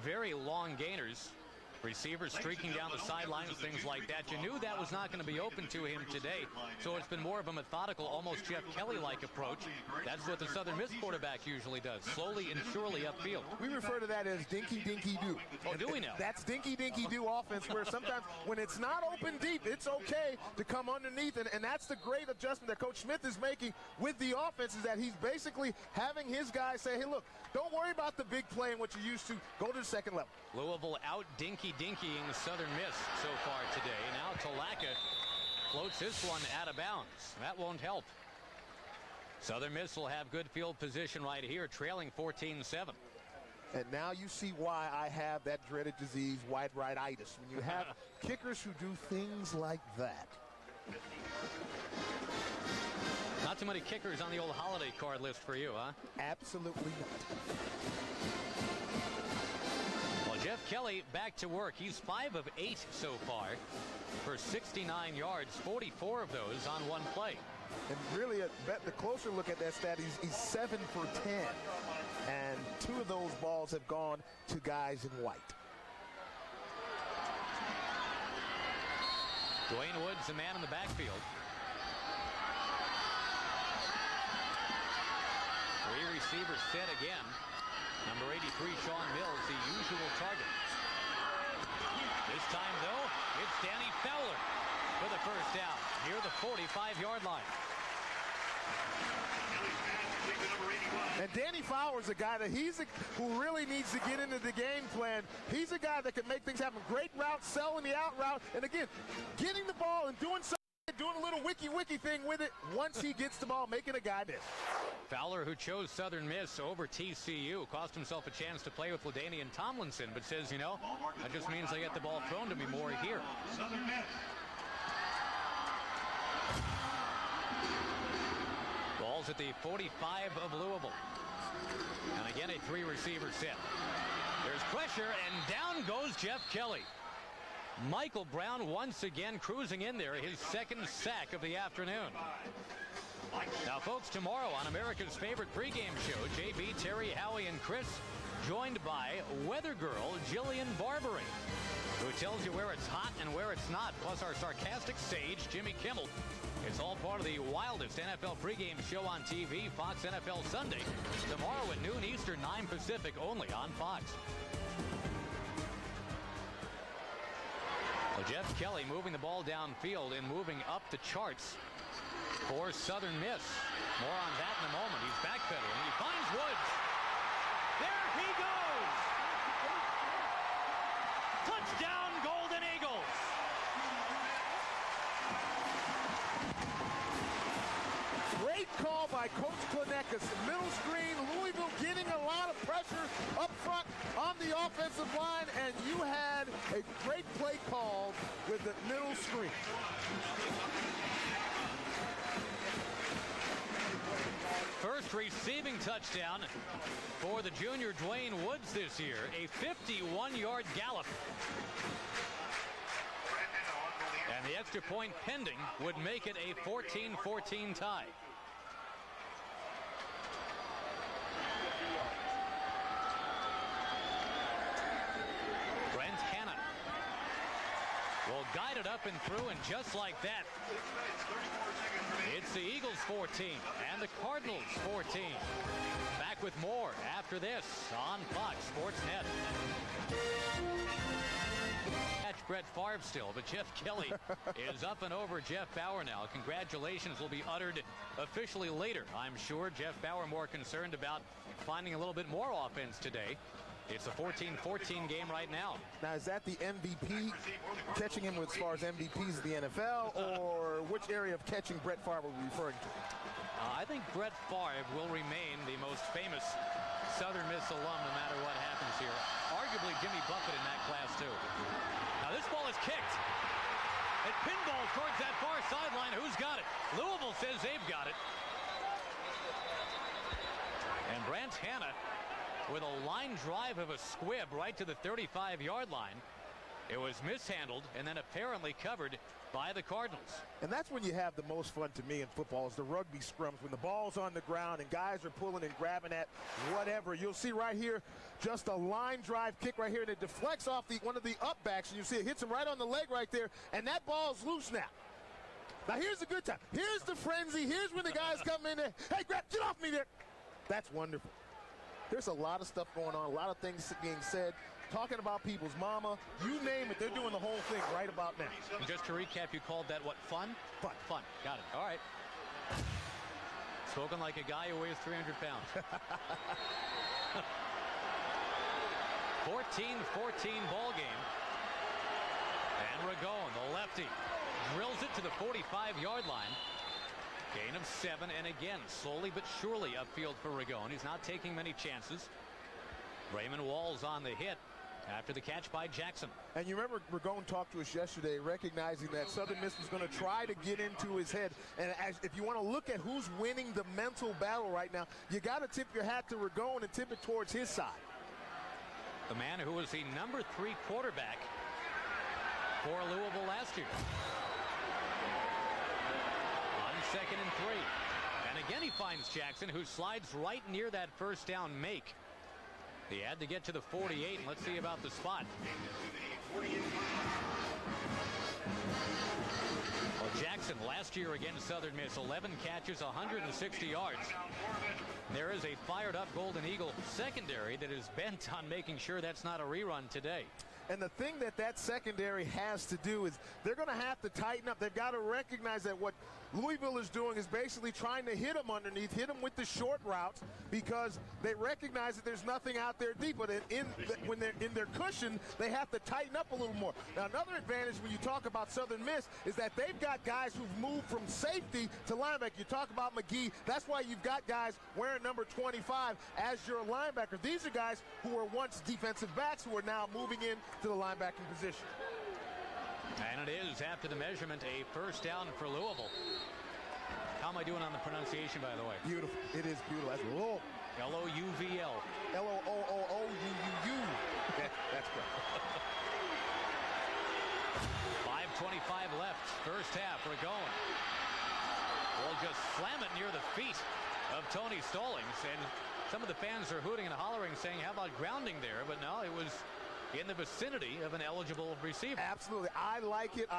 Speaker 1: very long gainers. Receivers streaking down the sidelines, things like that. You knew that was not going to be open to him today, so it's been more of a methodical, almost Jeff Kelly-like approach. That's what the Southern Miss quarterback usually does, slowly and surely upfield.
Speaker 2: We refer to that as dinky-dinky-do.
Speaker 1: Oh, do we now?
Speaker 2: That's dinky-dinky-do offense, where sometimes when it's not open deep, it's okay to come underneath, and that's the great adjustment that Coach Smith is making with the offense, is that he's basically having his guys say, hey, look, don't worry about the big play and what you're used to. Go to the second level.
Speaker 1: Louisville out dinky-dinkying Southern Miss so far today. Now Talaka floats this one out of bounds. That won't help. Southern Miss will have good field position right here, trailing 14-7.
Speaker 2: And now you see why I have that dreaded disease, wide right-itis. When you have kickers who do things like that.
Speaker 1: Not too many kickers on the old holiday card list for you, huh?
Speaker 2: Absolutely not.
Speaker 1: Well, Jeff Kelly back to work. He's 5 of 8 so far for 69 yards, 44 of those on one play.
Speaker 2: And really, the closer look at that stat, he's 7 for 10. And 2 of those balls have gone to guys in white.
Speaker 1: Dwayne Woods, the man in the backfield. 3 receivers set again. Number 83, Sean Mills, the usual target. This time, though, it's Danny Fowler for the first down near the 45-yard line.
Speaker 2: And Danny Fowler's a guy that who really needs to get into the game plan. He's a guy that can make things happen. Great route, selling the out route, and again, getting the ball and doing a little wiki thing with it once he gets the ball, making a guy miss.
Speaker 1: Fowler, who chose Southern Miss over TCU, cost himself a chance to play with LaDainian Tomlinson, but says, you know, that just means I get the ball thrown to me more here.
Speaker 4: Southern Miss.
Speaker 1: Ball's at the 45 of Louisville. And again, a 3-receiver set. There's pressure, and down goes Jeff Kelly. Michael Brown once again cruising in there, his second sack of the afternoon. Now, folks, tomorrow on America's favorite pregame show, JB, Terry, Howie, and Chris, joined by weather girl Jillian Barbary, who tells you where it's hot and where it's not, plus our sarcastic sage, Jimmy Kimmel. It's all part of the wildest NFL pregame show on TV, Fox NFL Sunday, tomorrow at noon Eastern, 9 Pacific, only on Fox. Well, Jeff Kelly moving the ball downfield and moving up the charts for Southern Miss. More on that in a moment. He's backpedaling. He finds Woods. There he goes! Touchdown, Golden Eagles!
Speaker 2: Great call by Coach Klinekas. Middle screen, Louisville getting a lot of pressure up front on the offensive line, and you had a great play call with the middle screen.
Speaker 1: First receiving touchdown for the junior Dwayne Woods this year, a 51-yard gallop. And the extra point pending would make it a 14-14 tie. Brent Hanna will guide it up and through, and just like that, it's the Eagles 14 and the Cardinals 14. Back with more after this on Fox Sports Net. Catch Brett Favre still, but Jeff Kelly is up and over Jeff Bauer now. Congratulations will be uttered officially later, I'm sure. Jeff Bauer more concerned about finding a little bit more offense today. It's a 14-14 game right now.
Speaker 2: Now, is that the MVP, catching him as far as MVPs of the NFL, or which area of catching Brett Favre are we referring to?
Speaker 1: I think Brett Favre will remain the most famous Southern Miss alum no matter what happens here. Arguably Jimmy Buffett in that class, too. Now, this ball is kicked. It pinballs towards that far sideline. Who's got it? Louisville says they've got it. And Brant Hanna with a line drive of a squib right to the 35-yard line. It was mishandled and then apparently covered by the Cardinals.
Speaker 2: And that's when you have the most fun to me in football, is the rugby scrums, when the ball's on the ground and guys are pulling and grabbing at whatever. You'll see right here just a line drive kick right here, and it deflects off one of the upbacks, and you see it hits him right on the leg right there, and that ball's loose now. Now here's the good time. Here's the frenzy. Here's when the guys come in there. Hey, get off me there. That's wonderful. There's a lot of stuff going on, a lot of things being said, talking about people's mama, you name it, they're doing the whole thing right about now.
Speaker 1: And just to recap, you called that what, fun?
Speaker 2: Fun.
Speaker 1: Fun, got it, all right. Spoken like a guy who weighs 300 pounds. 14-14 ball game. And Ragone, the lefty, drills it to the 45-yard line. Gain of 7, and again, slowly but surely upfield for Ragone. He's not taking many chances. Raymond Walls on the hit after the catch by Jackson.
Speaker 2: And you remember Ragone talked to us yesterday, recognizing that Southern Miss was going to try to get into his head. And if you want to look at who's winning the mental battle right now, you got to tip your hat to Ragone and tip it towards his side.
Speaker 1: The man who was the number 3 quarterback for Louisville last year. 2nd and 3. And again he finds Jackson, who slides right near that first down make. He had to get to the 48, and let's see about the spot. Well, Jackson last year against Southern Miss, 11 catches, 160 yards. There is a fired-up Golden Eagle secondary that is bent on making sure that's not a rerun today.
Speaker 2: And the thing that secondary has to do is they're going to have to tighten up. They've got to recognize that what Louisville is doing is basically trying to hit them underneath, hit them with the short routes, because they recognize that there's nothing out there deep. But when they're in their cushion, they have to tighten up a little more. Now, another advantage when you talk about Southern Miss is that they've got guys who've moved from safety to linebacker. You talk about McGee. That's why you've got guys wearing number 25 as your linebacker. These are guys who were once defensive backs who are now moving in to the linebacking position.
Speaker 1: And it is, after the measurement, a first down for Louisville. How am I doing on the pronunciation, by the way?
Speaker 2: Beautiful. It is beautiful. That's Louisville.
Speaker 1: L-O-U-V-L.
Speaker 2: L-O-O-O-O-U-U-U. That's great.
Speaker 1: 5:25 left. First half. We're going. We'll just slam it near the feet of Tony Stallings. And some of the fans are hooting and hollering, saying, how about grounding there? But no, it was in the vicinity of an eligible receiver.
Speaker 2: Absolutely. I like it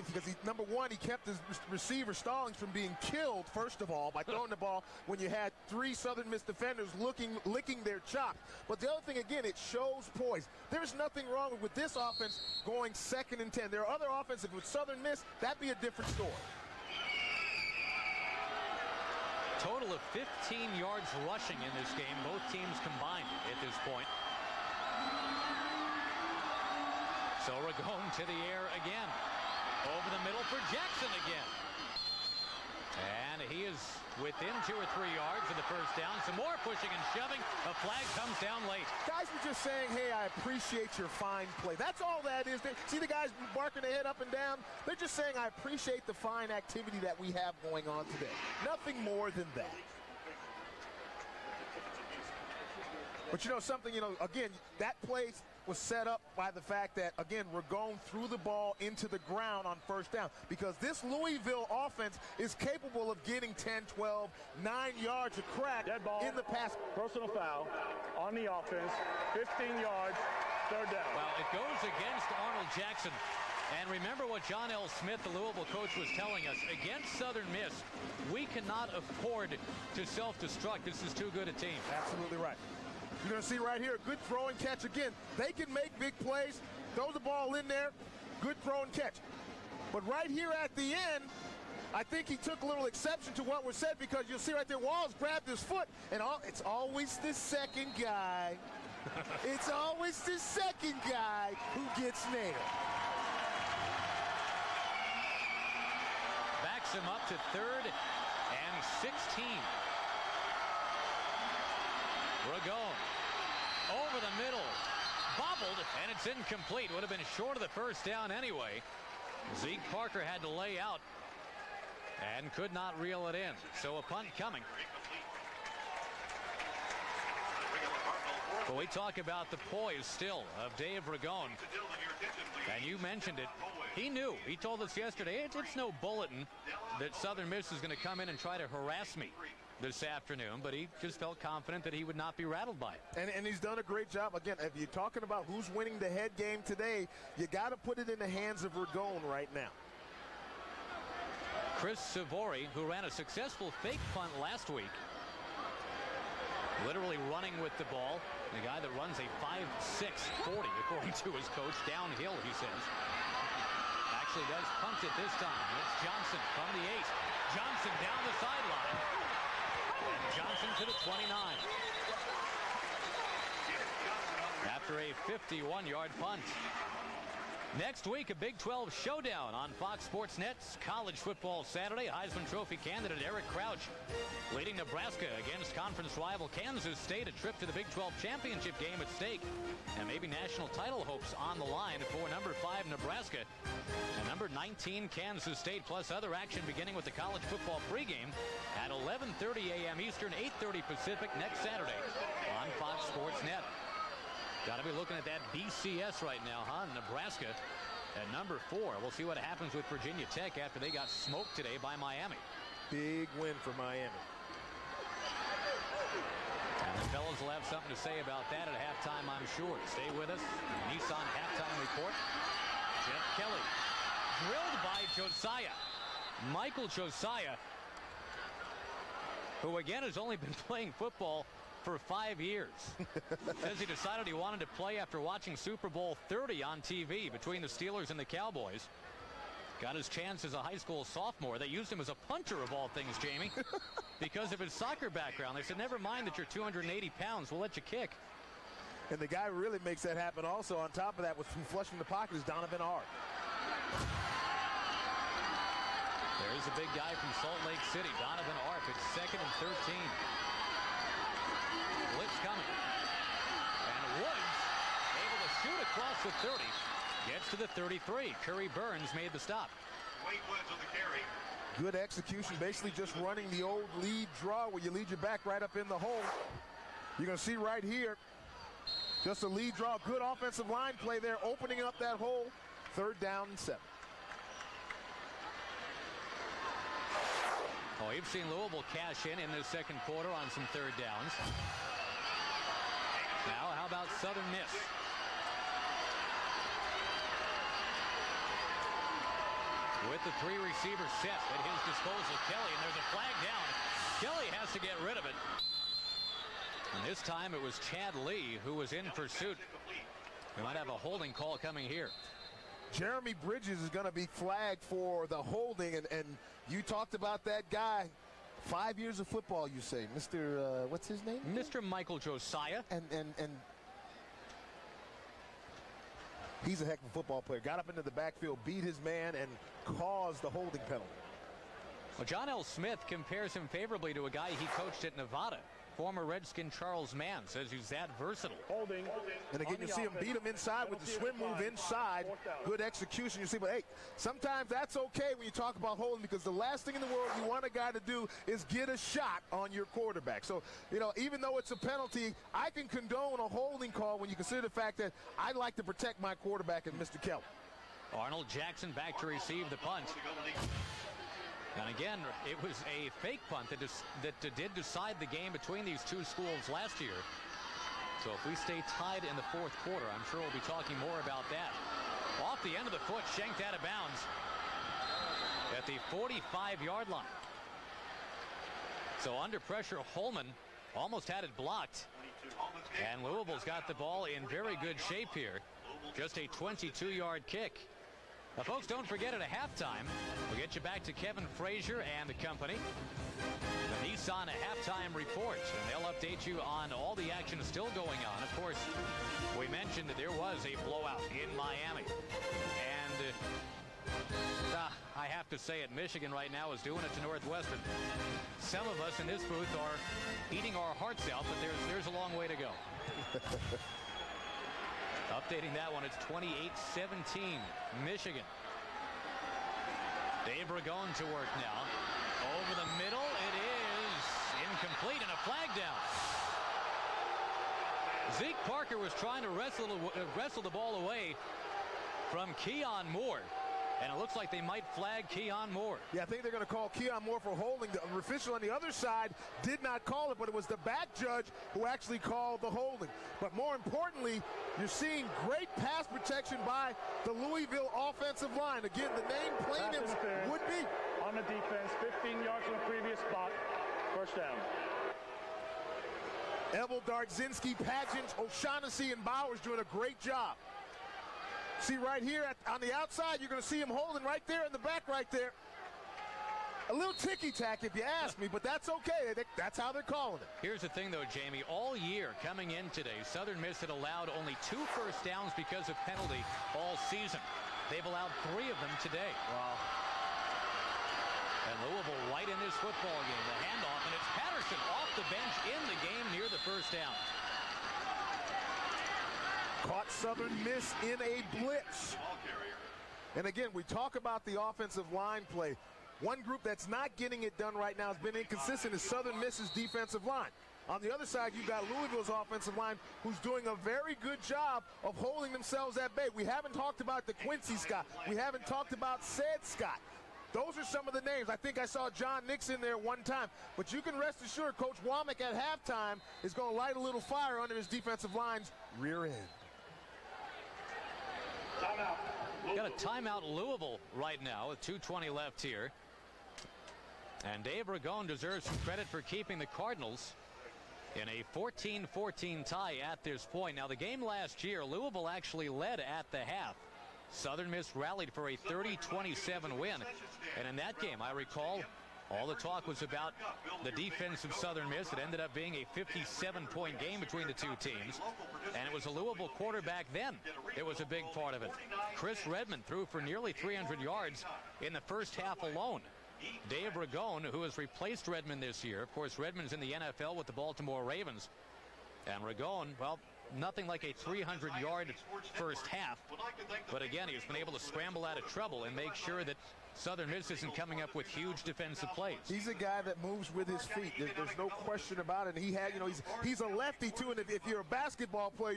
Speaker 2: because number one, he kept his receiver Stallings from being killed, first of all, by throwing the ball when you had three Southern Miss defenders licking their chops. But the other thing, again, it shows poise. There's nothing wrong with this offense going 2nd and 10. There are other offenses with Southern Miss, that'd be a different story.
Speaker 1: Total of 15 yards rushing in this game, both teams combined at this point. So Ragone to the air again. Over the middle for Jackson again. And he is within 2 or 3 yards of the first down. Some more pushing and shoving. A flag comes down late.
Speaker 2: Guys were just saying, hey, I appreciate your fine play. That's all that is. See the guys barking their head up and down? They're just saying, I appreciate the fine activity that we have going on today. Nothing more than that. But you know something, again, that play was set up by the fact that, again, Ragone threw the ball into the ground on first down, because this Louisville offense is capable of getting 10, 12, 9 yards of crack in the pass.
Speaker 5: Personal foul on the offense, 15 yards, third down.
Speaker 1: Well, it goes against Arnold Jackson. And remember what John L. Smith, the Louisville coach, was telling us. Against Southern Miss, we cannot afford to self-destruct. This is too good a team.
Speaker 2: Absolutely right. You're going to see right here, a good throw and catch again. They can make big plays, throw the ball in there, good throw and catch. But right here at the end, I think he took a little exception to what was said, because you'll see right there, Walls grabbed his foot, and it's always the second guy. It's always the second guy who gets nailed.
Speaker 1: Backs him up to 3rd and 16. Ragone over the middle, bobbled, and it's incomplete. Would have been short of the first down anyway. Zeke Parker had to lay out and could not reel it in. So a punt coming. But we talk about the poise still of Dave Ragone. And you mentioned it. He knew. He told us yesterday, it's no bulletin that Southern Miss is going to come in and try to harass me this afternoon, but he just felt confident that he would not be rattled by it.
Speaker 2: And he's done a great job. Again, if you're talking about who's winning the head game today, you got to put it in the hands of Ragone right now.
Speaker 1: Chris Savori, who ran a successful fake punt last week, literally running with the ball. The guy that runs a 5.6 40, according to his coach, downhill, he says. Actually does punt it this time. It's Johnson from the 8. Johnson down the sideline. And Johnson to the 29. After a 51-yard punt. Next week, a Big 12 showdown on Fox Sports Net's College Football Saturday. Heisman Trophy candidate Eric Crouch leading Nebraska against conference rival Kansas State. A trip to the Big 12 championship game at stake. And maybe national title hopes on the line for number 5 Nebraska and number 19 Kansas State, plus other action beginning with the college football pregame at 11:30 a.m. Eastern, 8:30 Pacific next Saturday on Fox Sports Net. Got to be looking at that BCS right now, huh? Nebraska at number 4. We'll see what happens with Virginia Tech after they got smoked today by Miami.
Speaker 2: Big win for Miami.
Speaker 1: And the fellows will have something to say about that at halftime, I'm sure. Stay with us. Nissan halftime report. Jeff Kelly drilled by Josiah. Michael Josiah, who again has only been playing football for 5 years. Says he decided he wanted to play after watching Super Bowl 30 on TV between the Steelers and the Cowboys. Got his chance as a high school sophomore. They used him as a punter of all things, Jamie, because of his soccer background. They said, never mind that you're 280 pounds, we'll let you kick.
Speaker 2: And the guy who really makes that happen also on top of that with flush from the pocket is Donovan Art.
Speaker 1: There's a big guy from Salt Lake City, Donovan Arp. It's 2nd and 13. Blitz coming. And Woods able to shoot across the 30. Gets to the 33. Curry Burns made the stop.
Speaker 4: Wade Woods on the carry.
Speaker 2: Good execution, basically just running the old lead draw where you lead your back right up in the hole. You're going to see right here, just a lead draw. Good offensive line play there, opening up that hole. 3rd down and 7.
Speaker 1: Oh, you've seen Louisville cash in this second quarter on some 3rd downs. Now, how about Southern Miss? With the 3 receivers set at his disposal, Kelly, and there's a flag down. Kelly has to get rid of it. And this time it was Chad Lee who was in pursuit. We might have a holding call coming here.
Speaker 2: Jeremy Bridges is going to be flagged for the holding, and you talked about that guy. 5 years of football, you say. Mr. What's his name?
Speaker 1: Mr. Michael Josiah.
Speaker 2: And he's a heck of a football player. Got up into the backfield, beat his man, and caused the holding penalty.
Speaker 1: Well, John L. Smith compares him favorably to a guy he coached at Nevada. Former Redskin Charles Mann says he's that versatile.
Speaker 5: Holding.
Speaker 2: And again, you see him beat him inside with the swim move inside. Good execution. You see, but hey, sometimes that's okay when you talk about holding, because the last thing in the world you want a guy to do is get a shot on your quarterback. So, you know, even though it's a penalty, I can condone a holding call when you consider the fact that I like to protect my quarterback and Mr. Kelly.
Speaker 1: Arnold Jackson back to receive the punt. And again, it was a fake punt that did decide the game between these two schools last year. So if we stay tied in the 4th quarter, I'm sure we'll be talking more about that. Off the end of the foot, shanked out of bounds at the 45-yard line. So under pressure, Holman almost had it blocked. And Louisville's got the ball in very good shape here. Just a 22-yard kick. Now, folks, don't forget at a halftime, we'll get you back to Kevin Frazier and the company. The Nissan halftime report, and they'll update you on all the action still going on. Of course, we mentioned that there was a blowout in Miami. And I have to say it, Michigan right now is doing it to Northwestern. Some of us in this booth are eating our hearts out, but there's a long way to go. Updating that one, it's 28-17, Michigan. Dave Ragone to work now. Over the middle, it is incomplete, and a flag down. Zeke Parker was trying to wrestle the ball away from Keon Moore. And it looks like they might flag Keon Moore.
Speaker 2: Yeah, I think they're going to call Keon Moore for holding. The official on the other side did not call it, but it was the back judge who actually called the holding. But more importantly, you're seeing great pass protection by the Louisville offensive line. Again, the name plaintiffs would be
Speaker 5: on the defense, 15 yards from the previous spot, 1st down.
Speaker 2: Evel Darzinski, Pageant, O'Shaughnessy, and Bowers doing a great job. See right here on the outside, you're going to see him holding right there in the back right there. A little ticky-tack if you ask me, but that's okay. That's how they're calling it.
Speaker 1: Here's the thing, though, Jamie. All year coming in today, Southern Miss had allowed only 2 first downs because of penalty all season. They've allowed 3 of them today.
Speaker 2: Wow.
Speaker 1: And Louisville right in this football game. The handoff, and it's Patterson off the bench in the game near the 1st down.
Speaker 2: Caught Southern Miss in a blitz. And again, we talk about the offensive line play. One group that's not getting it done right now has been inconsistent is Southern Miss's defensive line. On the other side, you've got Louisville's offensive line, who's doing a very good job of holding themselves at bay. We haven't talked about the Quincy Scott. We haven't talked about Said Scott. Those are some of the names. I think I saw John Nix in there one time. But you can rest assured Coach Womack at halftime is going to light a little fire under his defensive line's rear end.
Speaker 1: Got a timeout Louisville right now with 2:20 left here. And Dave Ragone deserves some credit for keeping the Cardinals in a 14-14 tie at this point. Now, the game last year, Louisville actually led at the half. Southern Miss rallied for a 30-27 win. And in that game, I recall, all the talk was about the defense of Southern Miss. It ended up being a 57-point game between the two teams. And it was a Louisville quarterback then. It was a big part of it. Chris Redmond threw for nearly 300 yards in the first half alone. Dave Ragone, who has replaced Redmond this year. Of course, Redmond's in the NFL with the Baltimore Ravens. And Ragone, well, nothing like a 300-yard first half. But again, he's been able to scramble out of trouble and make sure that Southern Miss isn't coming up with huge defensive plays.
Speaker 2: He's a guy that moves with his feet. There's no question about it. And he had, he's a lefty too. And if you're a basketball player,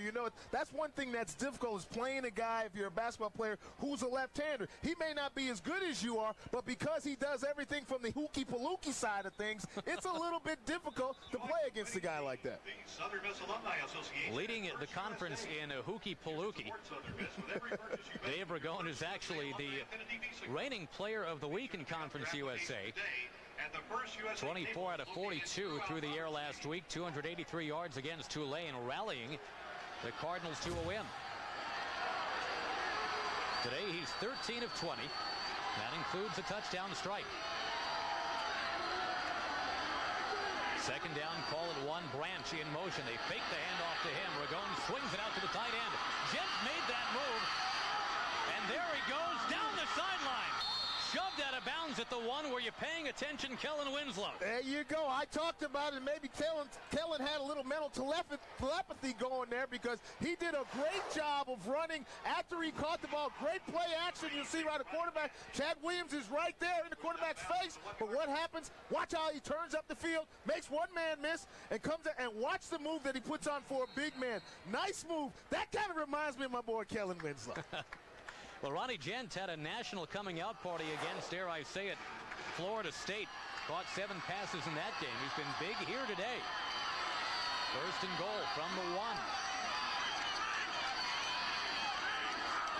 Speaker 2: that's one thing that's difficult is playing a guy, if you're a basketball player, who's a left-hander. He may not be as good as you are, but because he does everything from the hooky-palooky side of things, it's a little bit difficult to play against a guy like that.
Speaker 1: Leading the conference in hooky-palooky, Dave Ragone is actually the reigning player of the week in Conference USA. 24 out of 42 through the air last week. 283 yards against Tulane, rallying the Cardinals to a win. Today he's 13 of 20. That includes a touchdown strike. Second down, call it one. Branch in motion. They fake the handoff to him. Ragone swings it out to the tight end. Gent made that move. And there he goes down the sideline. Shoved out of bounds at the one where you're paying attention, Kellen Winslow.
Speaker 2: There you go. I talked about it. Maybe Kellen had a little mental telepathy going there because he did a great job of running after he caught the ball. Great play action. You'll see right the quarterback. Chad Williams is right there in the quarterback's face. But what happens? Watch how he turns up the field, makes one man miss, and comes in and watch the move that he puts on for a big man. Nice move. That kind of reminds me of my boy Kellen Winslow.
Speaker 1: Well, Ronnie Gent had a national coming out party against, dare I say it, Florida State. Caught 7 passes in that game. He's been big here today. First and goal from the 1.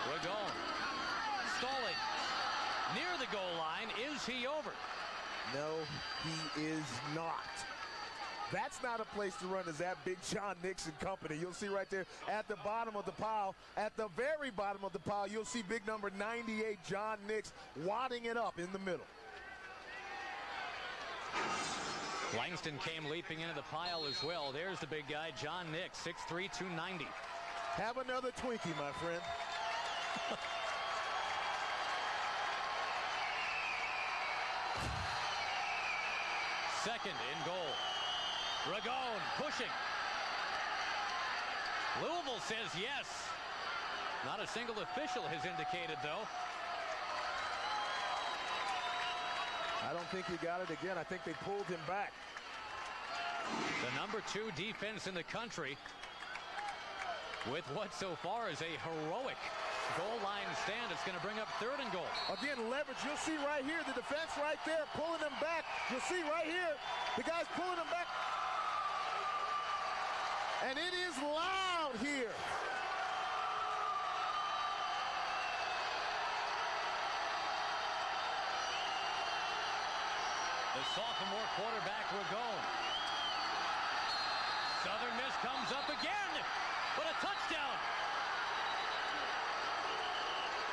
Speaker 1: Ragone stalling near the goal line. Is he over?
Speaker 2: No, he is not. That's not a place to run, is that Big John Nix and company. You'll see right there at the bottom of the pile, at the very bottom of the pile, you'll see big number 98, John Nix, wadding it up in the middle.
Speaker 1: Langston came leaping into the pile as well. There's the big guy, John Nix, 6'3", 290.
Speaker 2: Have another Twinkie, my friend.
Speaker 1: Second and goal. Ragone pushing. Louisville says yes. Not a single official has indicated, though.
Speaker 2: I don't think he got it again. I think they pulled him back.
Speaker 1: The number 2 defense in the country with what so far is a heroic goal line stand. It's going to bring up 3rd and goal.
Speaker 2: Again, leverage. You'll see right here, the defense right there pulling them back. You'll see right here, the guy's pulling them back. And it is loud here.
Speaker 1: The sophomore quarterback, Ragone. Southern Miss comes up again, but a touchdown.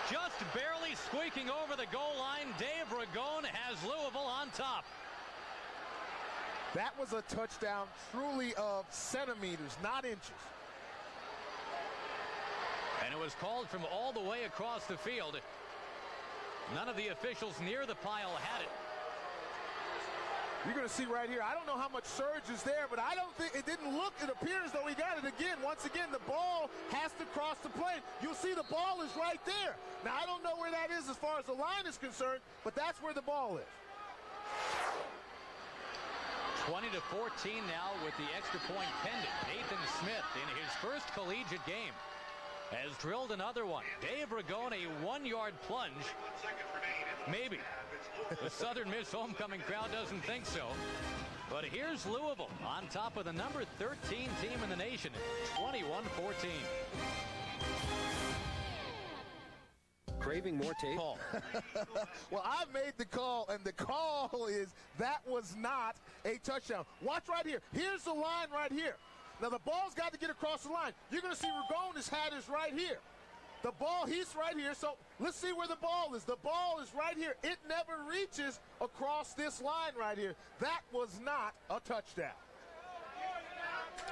Speaker 1: Just barely squeaking over the goal line. Dave Ragone has Louisville on top.
Speaker 2: That was a touchdown truly of centimeters, not inches.
Speaker 1: And it was called from all the way across the field. None of the officials near the pile had it.
Speaker 2: You're going to see right here, I don't know how much surge is there, but I don't think, it didn't look, it appears though he got it again. Once again, the ball has to cross the plane. You'll see the ball is right there. Now, I don't know where that is as far as the line is concerned, but that's where the ball is.
Speaker 1: 20-14 now with the extra point pending. Nathan Smith in his first collegiate game has drilled another one. Dave Ragone, a 1-yard plunge. Maybe. The Southern Miss homecoming crowd doesn't think so. But here's Louisville on top of the number 13 team in the nation, 21-14.
Speaker 7: Craving more tape?
Speaker 2: Well, I made the call, and the call is that was not a touchdown. Watch right here. Here's the line right here. Now, the ball's got to get across the line. You're going to see Ragone's hat is right here. The ball, he's right here. So let's see where the ball is. The ball is right here. It never reaches across this line right here. That was not a touchdown.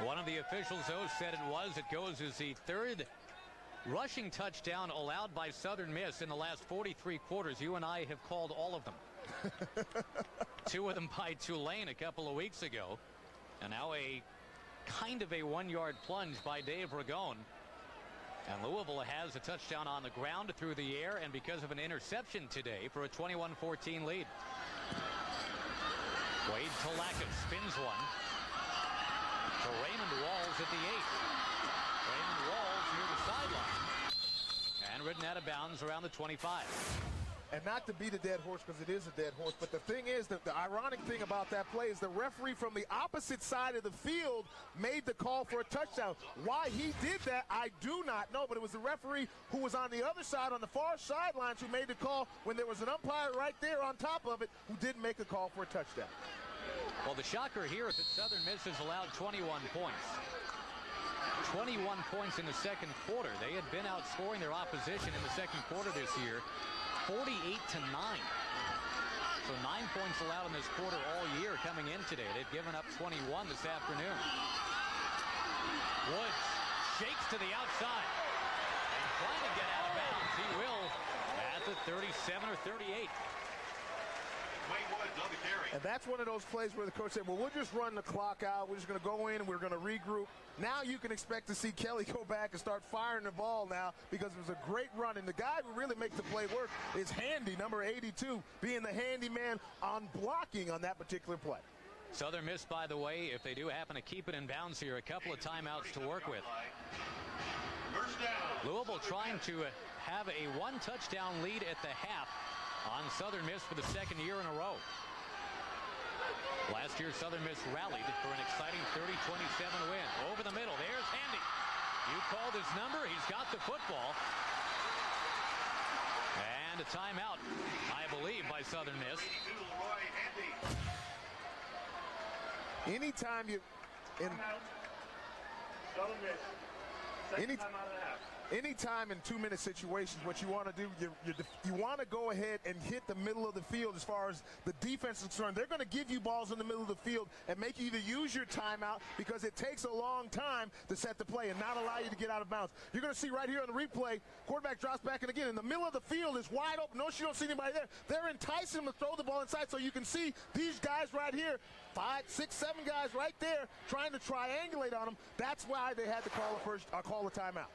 Speaker 1: One of the officials, though, said it was. It goes as the third rushing touchdown allowed by Southern Miss in the last 43 quarters. You and I have called all of them. 2 of them by Tulane a couple of weeks ago. And now a kind of a 1-yard plunge by Dave Ragone. And Louisville has a touchdown on the ground through the air and because of an interception today for a 21-14 lead. Wade Talaka spins one to Raymond Walls at the 8. Raymond Walls near the sideline and ridden out of bounds around the 25.
Speaker 2: And not to beat a dead horse because it is a dead horse, but the thing is that the ironic thing about that play is the referee from the opposite side of the field made the call for a touchdown. Why he did that, I do not know, but it was the referee who was on the other side, on the far sidelines, who made the call when there was an umpire right there on top of it who didn't make a call for a touchdown.
Speaker 1: Well, the shocker here is that Southern Miss has allowed 21 points. 21 points in the second quarter. They had been outscoring their opposition in the second quarter this year, 48-9. So 9 points allowed in this quarter all year coming in today. They've given up 21 this afternoon. Woods shakes to the outside and trying to get out of bounds. He will at the 37 or 38.
Speaker 2: And that's one of those plays where the coach said, well, we'll just run the clock out. We're just going to go in and we're going to regroup. Now you can expect to see Kelly go back and start firing the ball now because it was a great run. And the guy who really makes the play work is Handy, number 82, being the handyman on blocking on that particular play.
Speaker 1: Southern Miss, by the way, if they do happen to keep it in bounds here, a couple of timeouts to work with. Louisville trying to have a 1-touchdown lead at the half on Southern Miss for the second year in a row. Last year, Southern Miss rallied for an exciting 30-27 win. Over the middle, there's Handy. You called his number, he's got the football. And a timeout, I believe, by Southern Miss.
Speaker 2: Anytime you...
Speaker 5: Southern Miss. Second time out of the half.
Speaker 2: Anytime in 2-minute situations, what you want to do, you want to go ahead and hit the middle of the field as far as the defense is concerned. They're going to give you balls in the middle of the field and make you either use your timeout because it takes a long time to set the play and not allow you to get out of bounds. You're going to see right here on the replay, quarterback drops back, and again, in the middle of the field is wide open. Notice you don't see anybody there. They're enticing him to throw the ball inside, so you can see these guys right here, 5, 6, 7 guys right there trying to triangulate on them. That's why they had to call a timeout.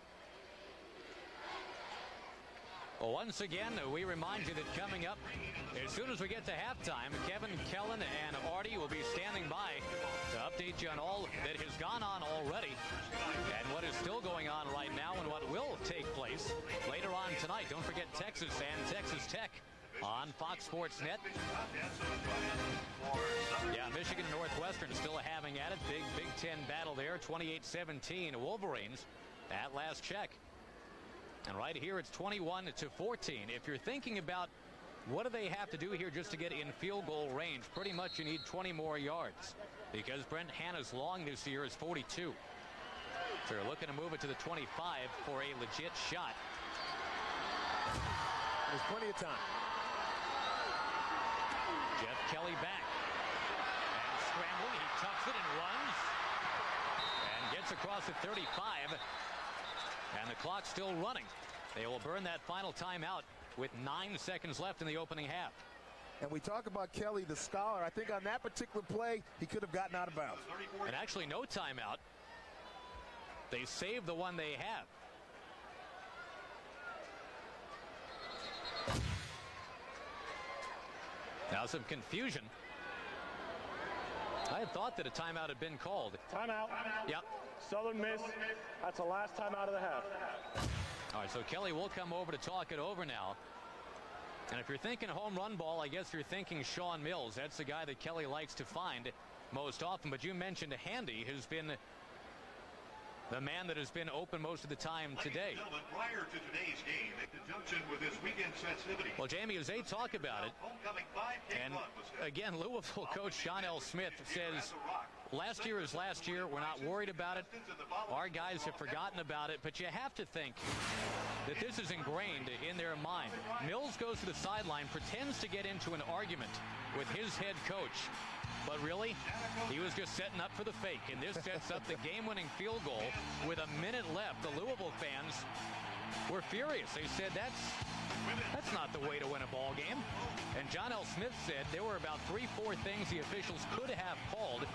Speaker 1: Well, once again, we remind you that coming up, as soon as we get to halftime, Kevin, Kellen, and Artie will be standing by to update you on all that has gone on already and what is still going on right now and what will take place later on tonight. Don't forget Texas and Texas Tech on Fox Sports Net. Yeah, Michigan and Northwestern still having at it. Big Ten battle there, 28-17 Wolverines at last check. And right here it's 21-14. If you're thinking about what do they have to do here just to get in field goal range, pretty much you need 20 more yards because Brent Hanna's long this year is 42. So they're looking to move it to the 25 for a legit shot.
Speaker 2: There's plenty of time.
Speaker 1: Jeff Kelly back. And scrambling, he tucks it and runs. And gets across the 35. And the clock's still running. They will burn that final timeout with 9 seconds left in the opening half.
Speaker 2: And we talk about Kelly, the scholar. I think on that particular play, he could have gotten out of bounds.
Speaker 1: And actually no timeout. They saved the one they have. Now some confusion. I had thought that a timeout had been called.
Speaker 5: Timeout.
Speaker 1: Yep.
Speaker 5: Southern Miss. That's the last time out of the half.
Speaker 1: All right, so Kelly will come over to talk it over now. And if you're thinking home run ball, I guess you're thinking Sean Mills. That's the guy that Kelly likes to find most often. But you mentioned Handy, who's been the man that has been open most of the time today.
Speaker 4: Prior to today's game, in conjunction with this weekend festivity.
Speaker 1: Well, Jamie, as they talk about it, and again, Louisville coach John L. Smith says, last year is last year. We're not worried about it. Our guys have forgotten about it. But you have to think that this is ingrained in their mind. Mills goes to the sideline, pretends to get into an argument with his head coach. But really, he was just setting up for the fake. And this sets up the game-winning field goal with a minute left. The Louisville fans were furious. They said that's not the way to win a ball game. And John L. Smith said there were about 3-4 things the officials could have called,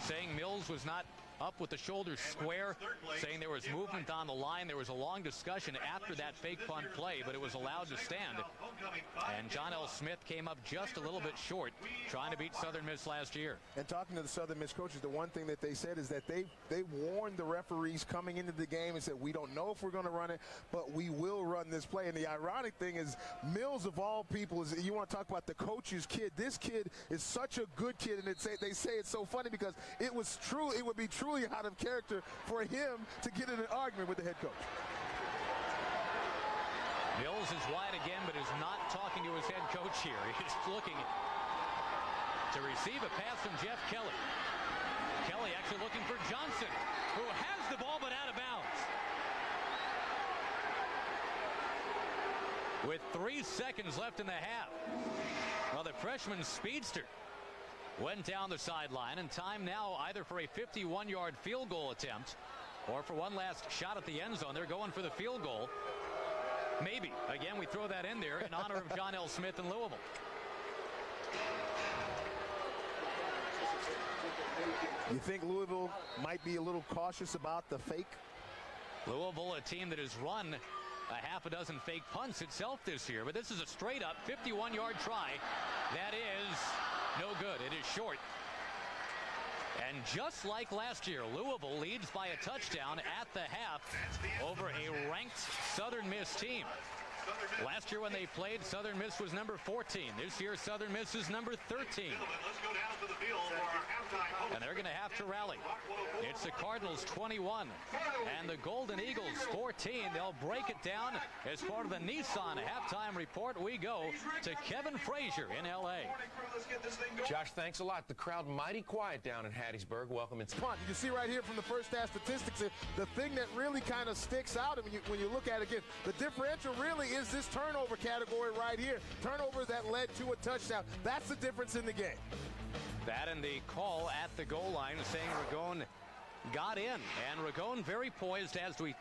Speaker 1: saying Mills was not up with the shoulders square, saying there was movement on the line. There was a long discussion after that fake punt play, but it was allowed to stand. And John L. Smith came up just a little bit short, trying to beat Southern Miss last year.
Speaker 2: And talking to the Southern Miss coaches, the one thing that they said is that they warned the referees coming into the game and said, we don't know if we're going to run it, but we will run this play. And the ironic thing is, Mills of all people, you want to talk about the coach's kid. This kid is such a good kid, and they say it's so funny because it would be truly out of character for him to get in an argument with the head coach.
Speaker 1: Mills is wide again, but is not talking to his head coach here. He's looking to receive a pass from Jeff Kelly. Kelly actually looking for Johnson, who has the ball but out of bounds. With 3 seconds left in the half. Well, the freshman speedster went down the sideline, and time now either for a 51-yard field goal attempt or for one last shot at the end zone. They're going for the field goal. Maybe. Again, we throw that in there in honor of John L. Smith in Louisville.
Speaker 2: You think Louisville might be a little cautious about the fake?
Speaker 1: Louisville, a team that has run a half a dozen fake punts itself this year, but this is a straight-up 51-yard try. That is no good. It is short. And just like last year, Louisville leads by a touchdown at the half over a ranked Southern Miss team. Last year when they played, Southern Miss was number 14. This year, Southern Miss is number 13. And they're going to have to rally. It's the Cardinals 21 and the Golden Eagles 14. They'll break it down as part of the Nissan halftime report. We go to Kevin Frazier in L.A.
Speaker 7: Josh, thanks a lot. The crowd mighty quiet down in Hattiesburg. Welcome. It's
Speaker 2: fun. You can see right here from the first half statistics, the thing that really kind of sticks out when you look at it again, the differential really is this turnover category right here. Turnovers that led to a touchdown. That's the difference in the game.
Speaker 1: That and the call at the goal line saying Ragone got in. And Ragone very poised, as we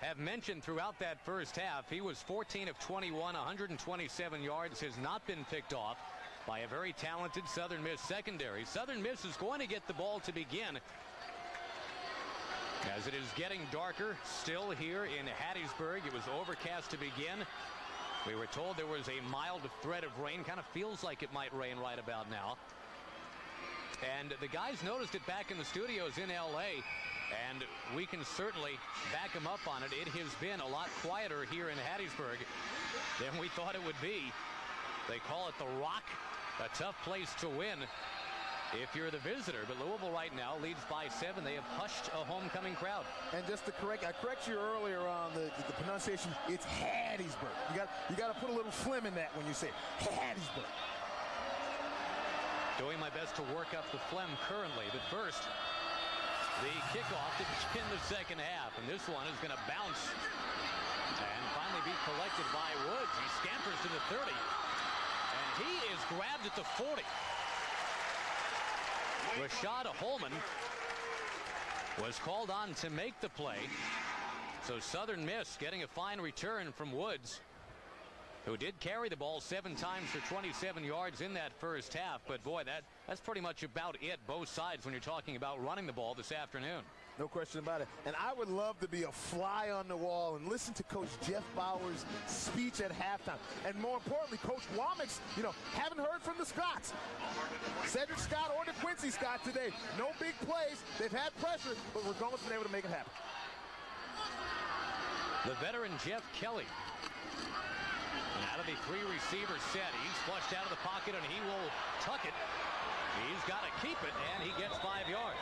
Speaker 1: have mentioned throughout that first half. He was 14 of 21, 127 yards, has not been picked off by a very talented Southern Miss secondary. Southern Miss is going to get the ball to begin as it is getting darker still here in Hattiesburg. It was overcast to begin. We were told there was a mild threat of rain. Kind of feels like it might rain right about now. And the guys noticed it back in the studios in L.A., and we can certainly back them up on it. It has been a lot quieter here in Hattiesburg than we thought it would be. They call it the Rock, a tough place to win if you're the visitor. But Louisville right now leads by 7. They have hushed a homecoming crowd.
Speaker 2: And just to I correct you earlier on the pronunciation. It's Hattiesburg. You got to put a little phlegm in that when you say Hattiesburg.
Speaker 1: Doing my best to work up the phlegm currently, but first, the kickoff to begin the second half, and this one is going to bounce and finally be collected by Woods. He scampers to the 30, and he is grabbed at the 40. Rashad Holman was called on to make the play, so Southern Miss getting a fine return from Woods, who did carry the ball 7 times for 27 yards in that first half. But boy, that's pretty much about it, both sides, when you're talking about running the ball this afternoon.
Speaker 2: No question about it. And I would love to be a fly on the wall and listen to Coach Jeff Bauer's speech at halftime. And more importantly, Coach Womack's, haven't heard from the Scotts. Cedric Scott or DeQuincy Scott today. No big plays. They've had pressure, but Ragone's been able to make it happen.
Speaker 1: the veteran Jeff Kelly. And out of the three-receiver set, he's flushed out of the pocket, and he will tuck it. He's got to keep it, and he gets 5 yards.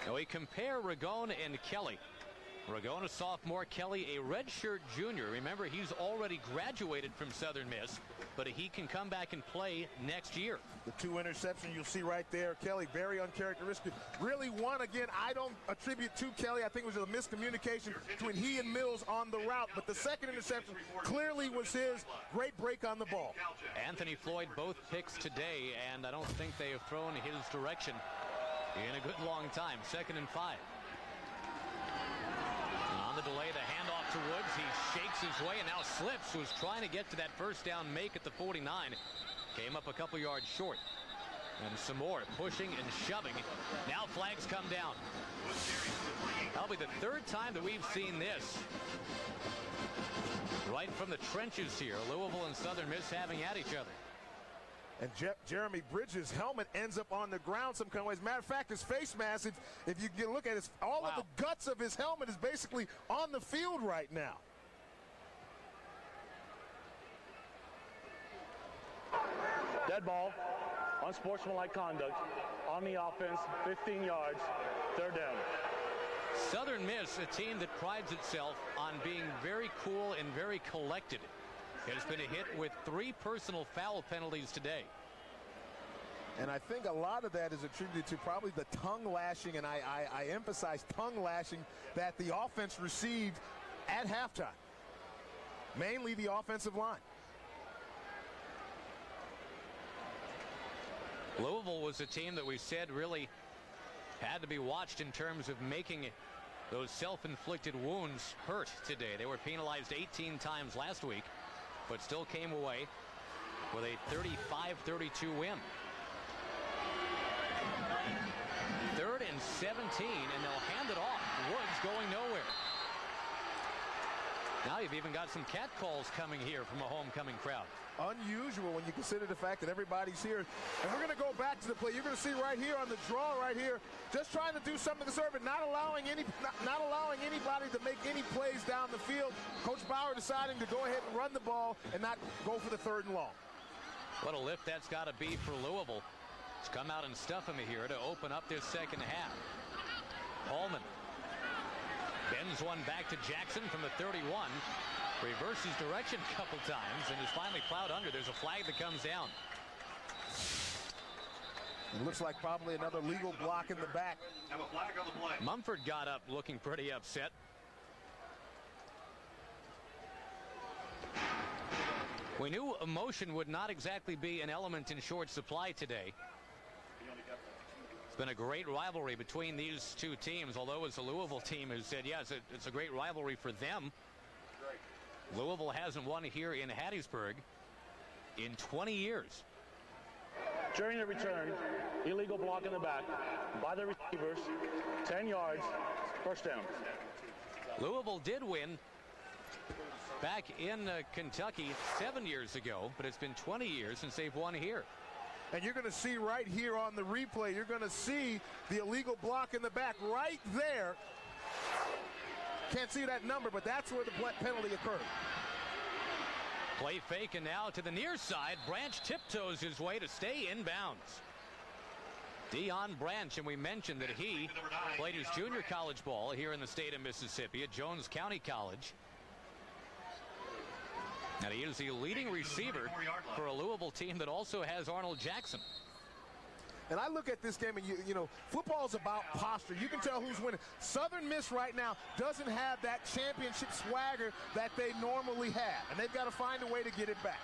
Speaker 1: Now we compare Ragone and Kelly. Ragone, a sophomore, Kelly, a redshirt junior. Remember, he's already graduated from Southern Miss, but he can come back and play next year.
Speaker 2: The 2 interceptions you'll see right there. Kelly, very uncharacteristic. Really one, again, I don't attribute to Kelly. I think it was a miscommunication between he and Mills on the route. But the second interception clearly was his. Great break on the ball.
Speaker 1: Anthony Floyd, both picks today, and I don't think they have thrown his direction in a good long time. 2nd and 5. On the delay, the handoff to Woods. He shakes his way and now slips. Was trying to get to that first down make at the 49. Came up a couple yards short. And some more pushing and shoving. Now flags come down. That'll be the 3rd time that we've seen this. Right from the trenches here. Louisville and Southern Miss having at each other.
Speaker 2: And Jeremy Bridges' helmet ends up on the ground some kind of way. As a matter of fact, his face mask, if you can look at it, all of the guts of his helmet is basically on the field right now.
Speaker 5: Dead ball, unsportsmanlike conduct on the offense, 15 yards, 3rd down.
Speaker 1: Southern Miss, a team that prides itself on being very cool and very collected. It has been a hit with 3 personal foul penalties today.
Speaker 2: And I think a lot of that is attributed to probably the tongue lashing, and I emphasize tongue lashing, that the offense received at halftime. Mainly the offensive line.
Speaker 1: Louisville was a team that we said really had to be watched in terms of making those self-inflicted wounds hurt today. They were penalized 18 times last week, but still came away with a 35-32 win. 3rd and 17, and they'll hand it off. Woods going nowhere. Now you've even got some catcalls coming here from a homecoming crowd.
Speaker 2: Unusual when you consider the fact that everybody's here. And we're going to go back to the play. You're going to see right here on the draw right here, just trying to do something to serve it, not allowing anybody to make any plays down the field. Coach Bauer deciding to go ahead and run the ball and not go for the 3rd and long.
Speaker 1: What a lift that's got to be for Louisville. It's come out and stuff him here to open up this 2nd half. Holman bends one back to Jackson from the 31. Reverses direction a couple times and is finally plowed under. There's a flag that comes down.
Speaker 2: It looks like probably another legal block in the back.
Speaker 4: Have a flag on the play.
Speaker 1: Mumford got up looking pretty upset. We knew emotion would not exactly be an element in short supply today. It's been a great rivalry between these 2 teams, although it's a Louisville team who said, yes, it's a great rivalry for them. Louisville hasn't won here in Hattiesburg in 20 years.
Speaker 5: During the return, illegal block in the back by the receivers, 10 yards, 1st down.
Speaker 1: Louisville did win back in Kentucky 7 years ago, but it's been 20 years since they've won here.
Speaker 2: And you're going to see right here on the replay, you're going to see the illegal block in the back right there. Can't see that number, but that's where the penalty occurred.
Speaker 1: Play fake, and now to the near side. Branch tiptoes his way to stay in bounds. Deion Branch, and we mentioned that he played his junior college ball here in the state of Mississippi at Jones County College. And he is the leading receiver for a Louisville team that also has Arnold Jackson.
Speaker 2: And I look at this game, and you know, football is about posture. You can tell who's winning. Southern Miss right now doesn't have that championship swagger that they normally have, and they've got to find a way to get it back.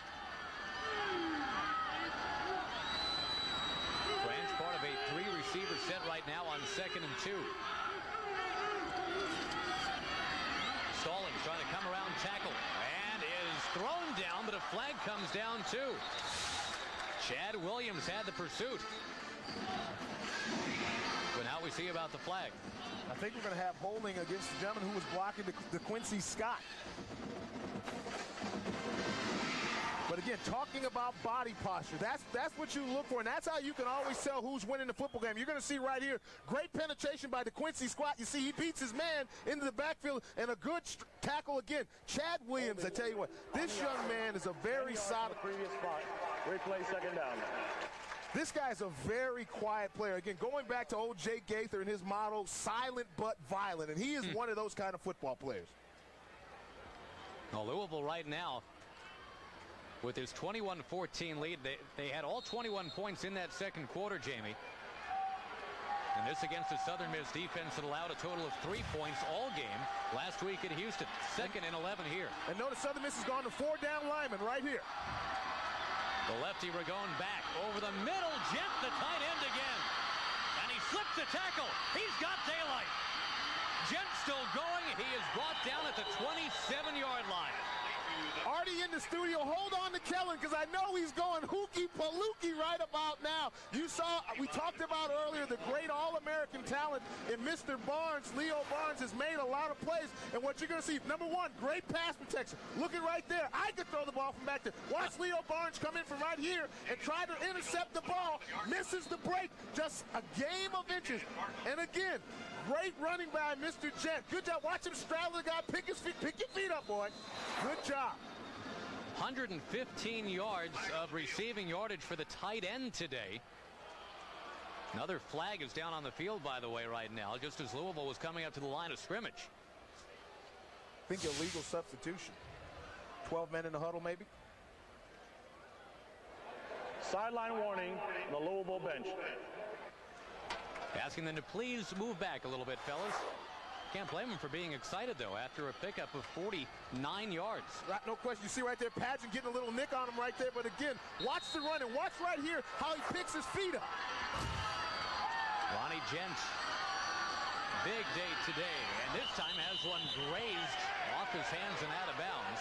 Speaker 1: Branch part of a 3-receiver set right now on 2nd and 2. Stallings trying to come around tackle and is thrown down, but a flag comes down too. Chad Williams had the pursuit. But now we see about the flag.
Speaker 2: I think we're going to have holding against the gentleman who was blocking the Quincy Scott. But But again, talking about body posture, that's what you look for, and that's how you can always tell who's winning the football game. You're going to see right here, great penetration by DeQuincy Squat. You see he beats his man into the backfield, and a good tackle again. Chad Williams, I tell you what, this young man is a very solid.
Speaker 5: Previous spot. Replay second down.
Speaker 2: This guy's a very quiet player. Again, going back to old Jake Gaither and his motto, silent but violent, and he is one of those kind of football players.
Speaker 1: Well, Louisville right now, with his 21-14 lead, they had all 21 points in that second quarter, Jamie. And this against the Southern Miss defense that allowed a total of 3 points all game last week at Houston. Second and 11 here.
Speaker 2: And notice Southern Miss has gone to 4 down linemen right here.
Speaker 1: The lefty Ragone back over the middle. Gent, the tight end again. And he slips the tackle. He's got daylight. Gent still going. He is brought down at the 27-yard line.
Speaker 2: Artie in the studio, hold on to Kellen because I know he's going hooky-palooky right about now. You saw, we talked about earlier, the great All-American talent in Mr. Barnes. Leo Barnes has made a lot of plays, and what you're going to see, number one, great pass protection. Looking right there. I could throw the ball from back there. Watch Leo Barnes come in from right here and try to intercept the ball. Misses the break. Just a game of inches. And again, great running by Mr. Gent. Good job. Watch him straddle the guy. Pick his feet. Pick your feet up, boy. Good job.
Speaker 1: 115 yards of receiving yardage for the tight end today. Another flag is down on the field, by the way, right now, just as Louisville was coming up to the line of scrimmage.
Speaker 2: I think illegal substitution. 12 men in the huddle, maybe.
Speaker 5: Sideline warning, the Louisville bench.
Speaker 1: Asking them to please move back a little bit, fellas. Can't blame him for being excited, though, after a pickup of 49 yards.
Speaker 2: Right, no question. You see right there, Padgett getting a little nick on him right there. But again, watch the run and watch right here how he picks his feet up.
Speaker 1: Ronnie Gent, big day today. And this time has one grazed off his hands and out of bounds.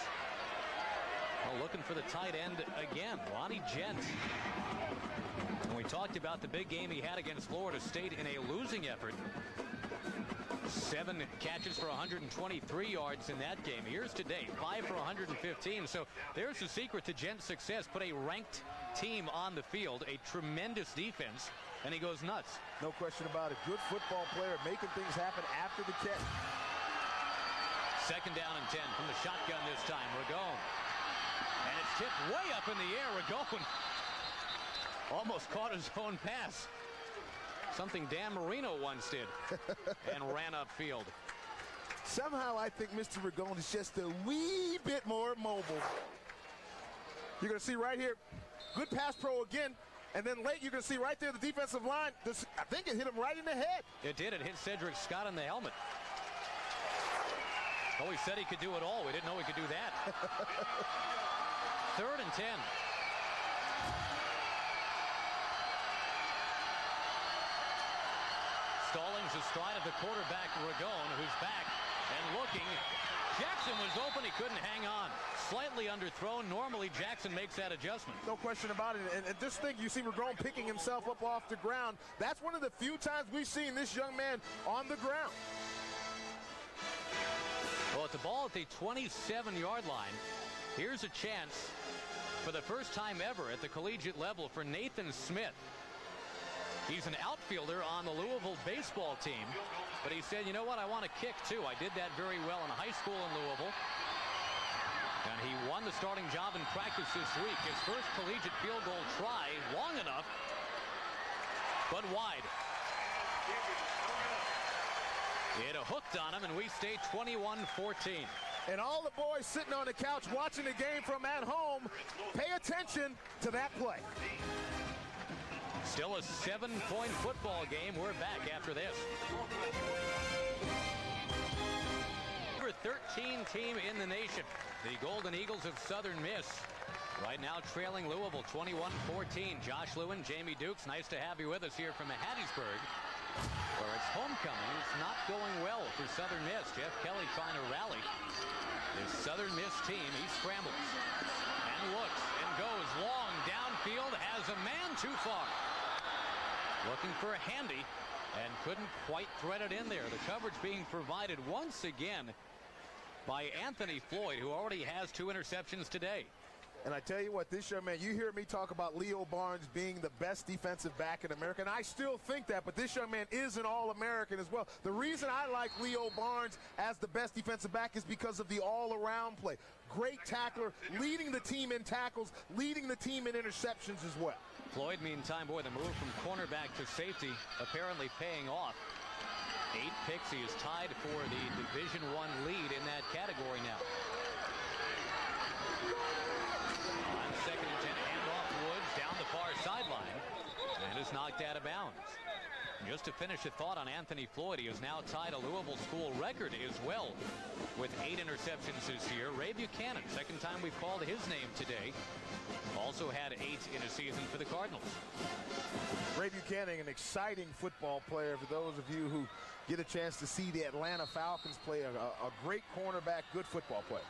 Speaker 1: Well, looking for the tight end again, Ronnie Gent. And we talked about the big game he had against Florida State in a losing effort. 7 catches for 123 yards in that game. Here's today, 5 for 115. So there's the secret to Gent's success. Put a ranked team on the field, a tremendous defense, and he goes nuts.
Speaker 2: No question about it. Good football player, making things happen after the catch.
Speaker 1: Second down and 10 from the shotgun this time. Ragone. And it's tipped way up in the air. Ragone almost caught his own pass. Something Dan Marino once did and ran upfield.
Speaker 2: Somehow I think Mr. Ragone is just a wee bit more mobile. You're going to see right here, good pass pro again, and then late you're going to see right there the defensive line. I think it hit him right in the head.
Speaker 1: It did. It hit Cedric Scott in the helmet. Oh, he said he could do it all. We didn't know he could do that. Third and 10. Stallings astride of the quarterback, Ragone, who's back and looking. Jackson was open. He couldn't hang on. Slightly underthrown. Normally, Jackson makes that adjustment.
Speaker 2: No question about it. And this thing, you see Ragone picking himself up off the ground. That's one of the few times we've seen this young man on the ground.
Speaker 1: Well, at the ball at the 27-yard line, here's a chance for the first time ever at the collegiate level for Nathan Smith. He's an outfielder on the Louisville baseball team, but he said, you know what, I want to kick too. I did that very well in high school in Louisville. And he won the starting job in practice this week. His first collegiate field goal try, long enough, but wide. It hooked on him, and we stay 21-14.
Speaker 2: And all the boys sitting on the couch watching the game from at home, pay attention to that play.
Speaker 1: Still a 7-point football game. We're back after this. Number 13 team in the nation, the Golden Eagles of Southern Miss. Right now trailing Louisville 21-14. Josh Lewin, Jamie Dukes, nice to have you with us here from Hattiesburg, where it's homecoming. It's not going well for Southern Miss. Jeff Kelly trying to rally this Southern Miss team. He scrambles and looks and goes long downfield, has a man too far. Looking for a handy and couldn't quite thread it in there. The coverage being provided once again by Anthony Floyd, who already has 2 interceptions today.
Speaker 2: And I tell you what, this young man, you hear me talk about Leo Barnes being the best defensive back in America, and I still think that, but this young man is an All-American as well. The reason I like Leo Barnes as the best defensive back is because of the all-around play. Great tackler, leading the team in tackles, leading the team in interceptions as well.
Speaker 1: Floyd, meantime, boy, the move from cornerback to safety apparently paying off. 8 picks. He is tied for the Division I lead in that category now. On 2nd and 10, handoff Woods down the far sideline, and is knocked out of bounds. Just to finish a thought on Anthony Floyd, he has now tied a Louisville school record as well with 8 interceptions this year. Ray Buchanan, second time we've called his name today, also had 8 in a season for the Cardinals.
Speaker 2: Ray Buchanan, an exciting football player. For those of you who get a chance to see the Atlanta Falcons play, a great cornerback, good football player.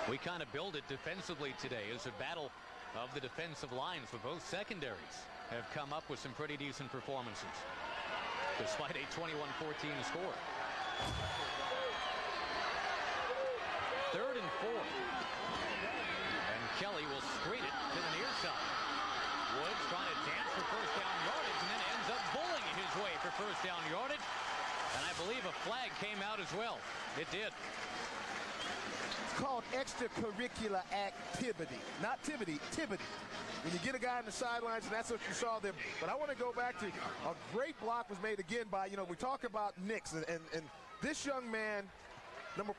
Speaker 1: We kind of build it defensively today as a battle of the defensive lines, for both secondaries have come up with some pretty decent performances despite a 21-14 score. 3rd and 4. And Kelly will screen it to the near side. Woods trying to dance for first down yardage and then ends up bullying his way for first down yardage. And I believe a flag came out as well. It did.
Speaker 2: It's called extracurricular activity. Not tibity, tibity. When you get a guy on the sidelines, and that's what you saw there. But I want to go back to a great block was made again by, we talk about Nix, and this young man, number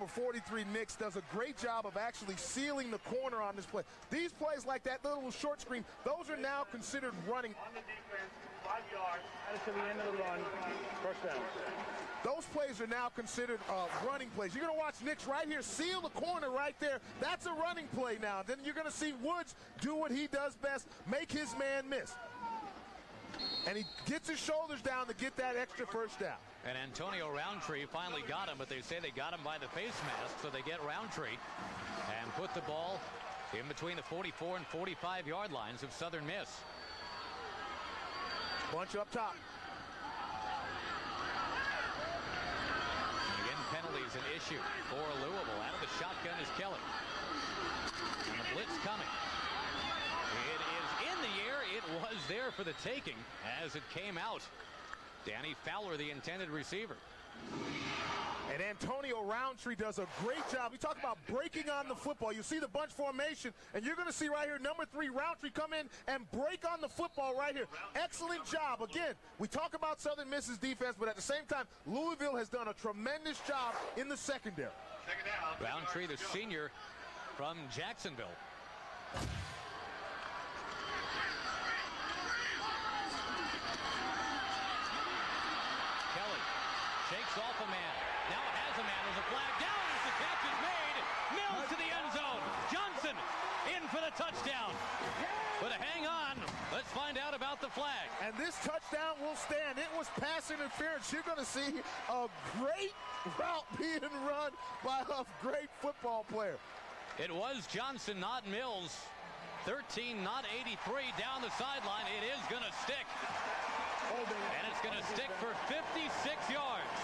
Speaker 2: 43, Nix, does a great job of actually sealing the corner on this play. These plays like that little short screen, those are now considered running.
Speaker 5: On the defense, 5 yards, added to the end of the run, first down.
Speaker 2: Those plays are now considered running plays. You're going to watch Nix right here seal the corner right there. That's a running play now. Then you're going to see Woods do what he does best, make his man miss. And he gets his shoulders down to get that extra first down.
Speaker 1: And Antonio Roundtree finally got him, but they say they got him by the face mask, so they get Roundtree and put the ball in between the 44 and 45-yard lines of Southern Miss.
Speaker 2: Bunch up top.
Speaker 1: And again, penalties an issue for Louisville. Out of the shotgun is Kelly. And the blitz coming. It is in the air. It was there for the taking as it came out. Danny Fowler, the intended receiver.
Speaker 2: And Antonio Roundtree does a great job. We talk about breaking on the football. You see the bunch formation, and you're going to see right here, number 3, Roundtree come in and break on the football right here. Excellent job. Again, we talk about Southern Miss's defense, but at the same time, Louisville has done a tremendous job in the secondary.
Speaker 1: Roundtree, the senior from Jacksonville. Kelly shakes off a man. Now it has a man. There's a flag down as the catch is made. Mills to the end zone. Johnson in for the touchdown. But hang on. Let's find out about the flag.
Speaker 2: And this touchdown will stand. It was pass interference. You're going to see a great route being run by a great football player.
Speaker 1: It was Johnson, not Mills. 13, not 83 down the sideline. It is going to stick. And it's going to stick for 56 yards.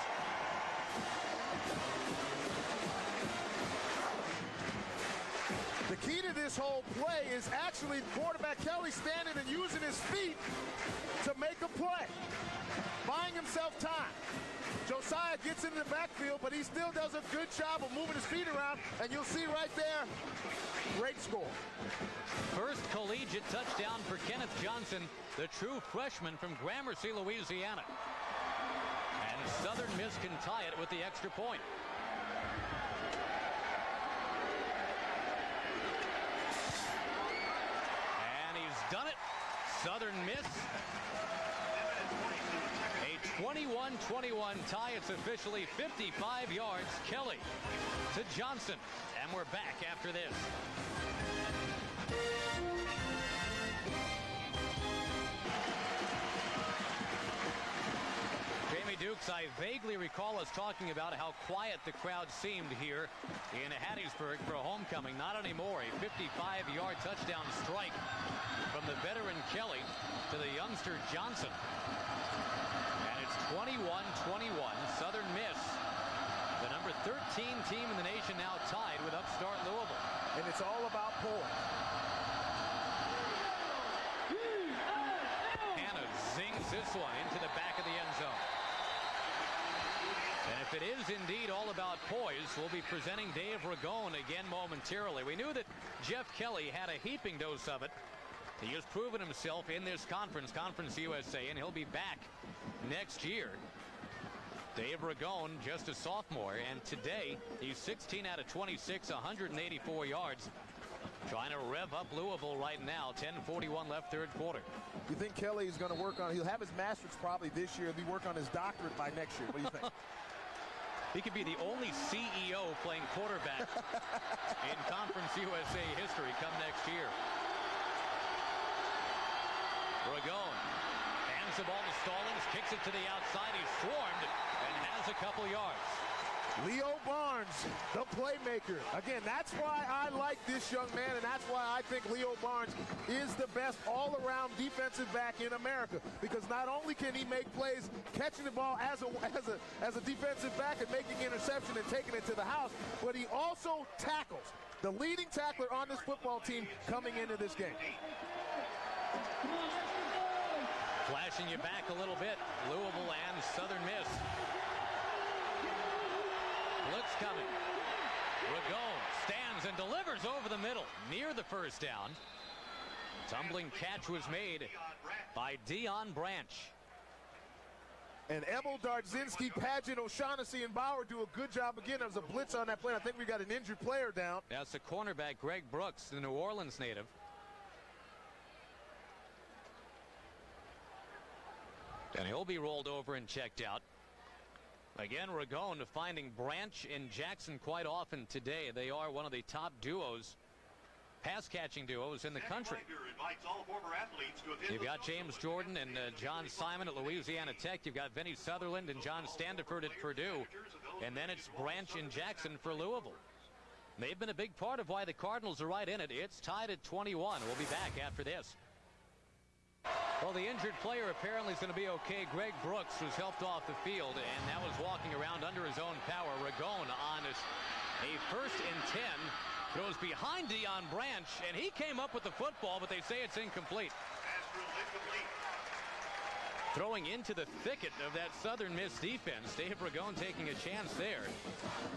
Speaker 2: The key to this whole play is actually quarterback Kelly standing and using his feet to make a play, buying himself time. Josiah gets into the backfield, but he still does a good job of moving his feet around, and you'll see right there, great score.
Speaker 1: First collegiate touchdown for Kenneth Johnson, the true freshman from Gramercy, Louisiana. And Southern Miss can tie it with the extra point. And he's done it. Southern Miss. A 21-21 tie. It's officially 55 yards. Kelly to Johnson. And we're back after this. Jamie Dukes, I vaguely recall us talking about how quiet the crowd seemed here in Hattiesburg for a homecoming. Not anymore. A 55-yard touchdown strike from the veteran Kelly to the youngster Johnson. And it's 21-21. Southern Miss, the number 13 team in the nation now tied with upstart Louisville.
Speaker 2: And it's all about poise.
Speaker 1: Hannah zings this one into the back of the end zone. And if it is indeed all about poise, we'll be presenting Dave Ragone again momentarily. We knew that Jeff Kelly had a heaping dose of it. He has proven himself in this conference, Conference USA, and he'll be back next year. Dave Ragone, just a sophomore, and today he's 16 out of 26, 184 yards. Trying to rev up Louisville right now. 10:41 left, third quarter.
Speaker 2: You think Kelly is going to work on, he'll have his master's probably this year. He'll be working on his doctorate by next year. What do you think?
Speaker 1: He could be the only CEO playing quarterback in Conference USA history come next year. Ragone hands the ball to Stallings, kicks it to the outside. He's swarmed and has a couple yards.
Speaker 2: Leo Barnes, the playmaker. Again, that's why I like this young man, and that's why I think Leo Barnes is the best all-around defensive back in America. Because not only can he make plays catching the ball as a defensive back and making interception and taking it to the house, but he also tackles. The leading tackler on this football team coming into this game.
Speaker 1: Flashing you back a little bit, Louisville and Southern Miss. Blitz coming. Ragone stands and delivers over the middle near the first down. Tumbling catch was made by Dion Branch.
Speaker 2: And Emil Dardzinski, Paget, O'Shaughnessy, and Bauer do a good job again. There was a blitz on that play. I think we got an injured player down.
Speaker 1: That's the cornerback, Greg Brooks, the New Orleans native. And he'll be rolled over and checked out. Again, Ragone finding Branch and Jackson quite often today. They are one of the top duos, pass-catching duos in the country. You've got James Jordan and John Simon at Louisiana Tech. You've got Vinny Sutherland and John Standiford at Purdue. And then it's Branch and Jackson for Louisville. They've been a big part of why the Cardinals are right in it. It's tied at 21. We'll be back after this. Well, the injured player apparently is going to be okay. Greg Brooks was helped off the field, and now is walking around under his own power. Ragone on a 1st and 10. Throws behind Dion Branch, and he came up with the football, but they say it's incomplete. Throwing into the thicket of that Southern Miss defense. Dave Ragone taking a chance there.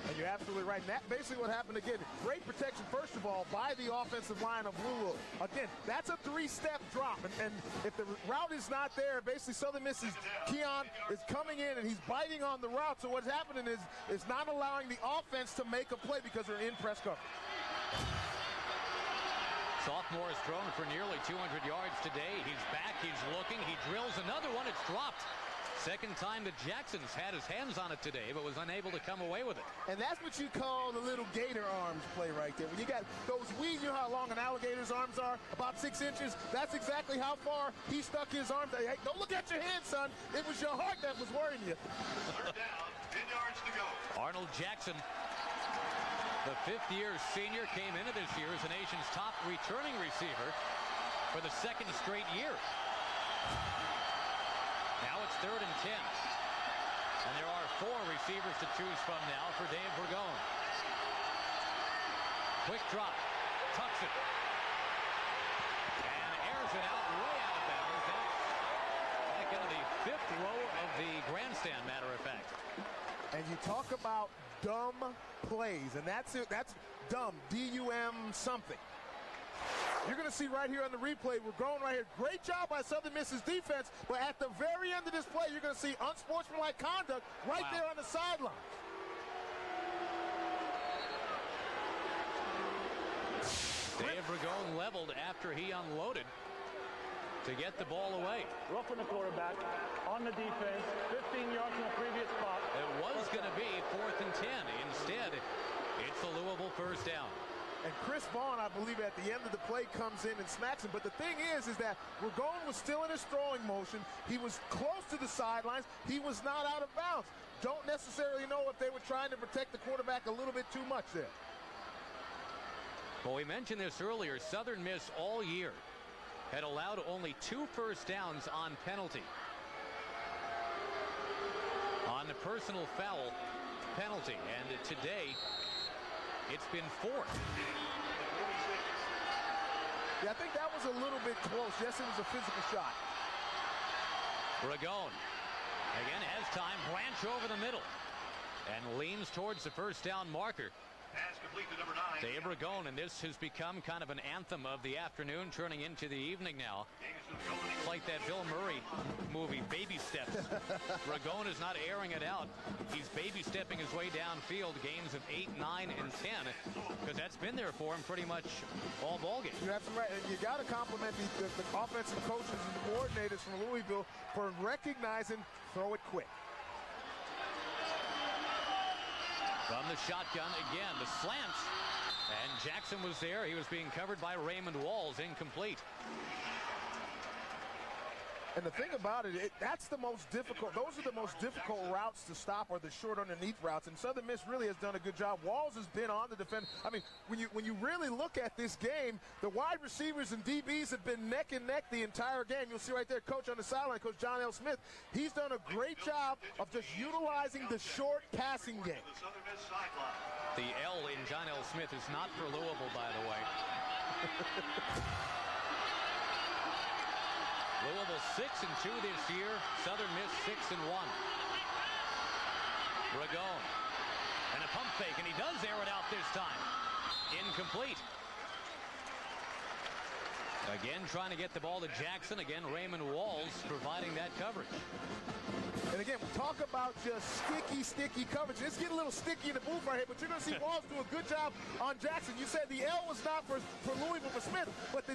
Speaker 2: And you're absolutely right. And that's basically what happened again. Great protection, first of all, by the offensive line of Louisville. Again, that's a 3-step drop. And if the route is not there, basically Southern Miss's Keon is coming in and he's biting on the route. So what's happening is not allowing the offense to make a play because they're in press coverage.
Speaker 1: Sophomore has thrown for nearly 200 yards today. He's back. He's looking. He drills another one. It's dropped. Second time that Jackson's had his hands on it today, but was unable to come away with it.
Speaker 2: And that's what you call the little gator arms play right there. When you got those weeds, you know how long an alligator's arms are? About 6 inches. That's exactly how far he stuck his arms. Hey, don't look at your hand, son. It was your heart that was worrying you.
Speaker 4: Third down, 10 yards to go.
Speaker 1: Arnold Jackson, the fifth-year senior, came into this year as the nation's top returning receiver for the second straight year. Now it's 3rd and 10. And there are 4 receivers to choose from now for Dave Ragone. Quick drop. Tucks it. And airs it out way out of bounds. That's back into the 5th row of the grandstand, matter of fact.
Speaker 2: And you talk about dumb plays, and that's it. That's dumb. D-U-M something. You're going to see right here on the replay, we're going right here. Great job by Southern Miss's defense, but at the very end of this play, you're going to see unsportsmanlike conduct right there on the sideline.
Speaker 1: Dave Ragone leveled after he unloaded to get the ball away.
Speaker 5: Roughing the quarterback on the defense, 15 yards from the previous spot.
Speaker 1: It was going to be 4th and 10. Instead, it's the Louisville first down.
Speaker 2: And Chris Vaughn, I believe, at the end of the play comes in and smacks him. But the thing is that Ragone was still in his throwing motion. He was close to the sidelines. He was not out of bounds. Don't necessarily know if they were trying to protect the quarterback a little bit too much there.
Speaker 1: Well, we mentioned this earlier. Southern Miss all year had allowed only 2 first downs on penalty. On the personal foul, penalty, and today it's been 4.
Speaker 2: Yeah, I think that was a little bit close. Yes, it was a physical shot.
Speaker 1: Ragone again has time. Branch over the middle and leans towards the first down marker.
Speaker 4: Pass complete to number 9.
Speaker 1: Dave Ragone, and this has become kind of an anthem of the afternoon, turning into the evening now. It's like that Bill Murray movie, Baby Steps. Ragone is not airing it out. He's baby stepping his way downfield, gains of 8, 9, and 10, because that's been there for him pretty much all ballgame.
Speaker 2: You're absolutely right. And you got to compliment the offensive coaches and the coordinators from Louisville for recognizing throw it quick.
Speaker 1: From the shotgun again, the slants, and Jackson was there. He was being covered by Raymond Walls, incomplete.
Speaker 2: And the thing about it, that's the most difficult. Those are the most difficult routes to stop, or the short underneath routes. And Southern Miss really has done a good job. Walls has been on the defense. I mean, when you really look at this game, the wide receivers and DBs have been neck and neck the entire game. You'll see right there, Coach on the sideline, Coach John L. Smith. He's done a great job of just utilizing the short passing game.
Speaker 1: The L in John L. Smith is not for Louisville, by the way. Louisville 6-2 this year. Southern Miss 6-1. Ragone. And a pump fake, and he does air it out this time. Incomplete. Again, trying to get the ball to Jackson. Again, Raymond Walls providing that coverage.
Speaker 2: And again, we talk about just sticky coverage. Let's get a little sticky in the booth right here, but you're going to see Walls do a good job on Jackson. You said the L was not for Louisville, for Smith, but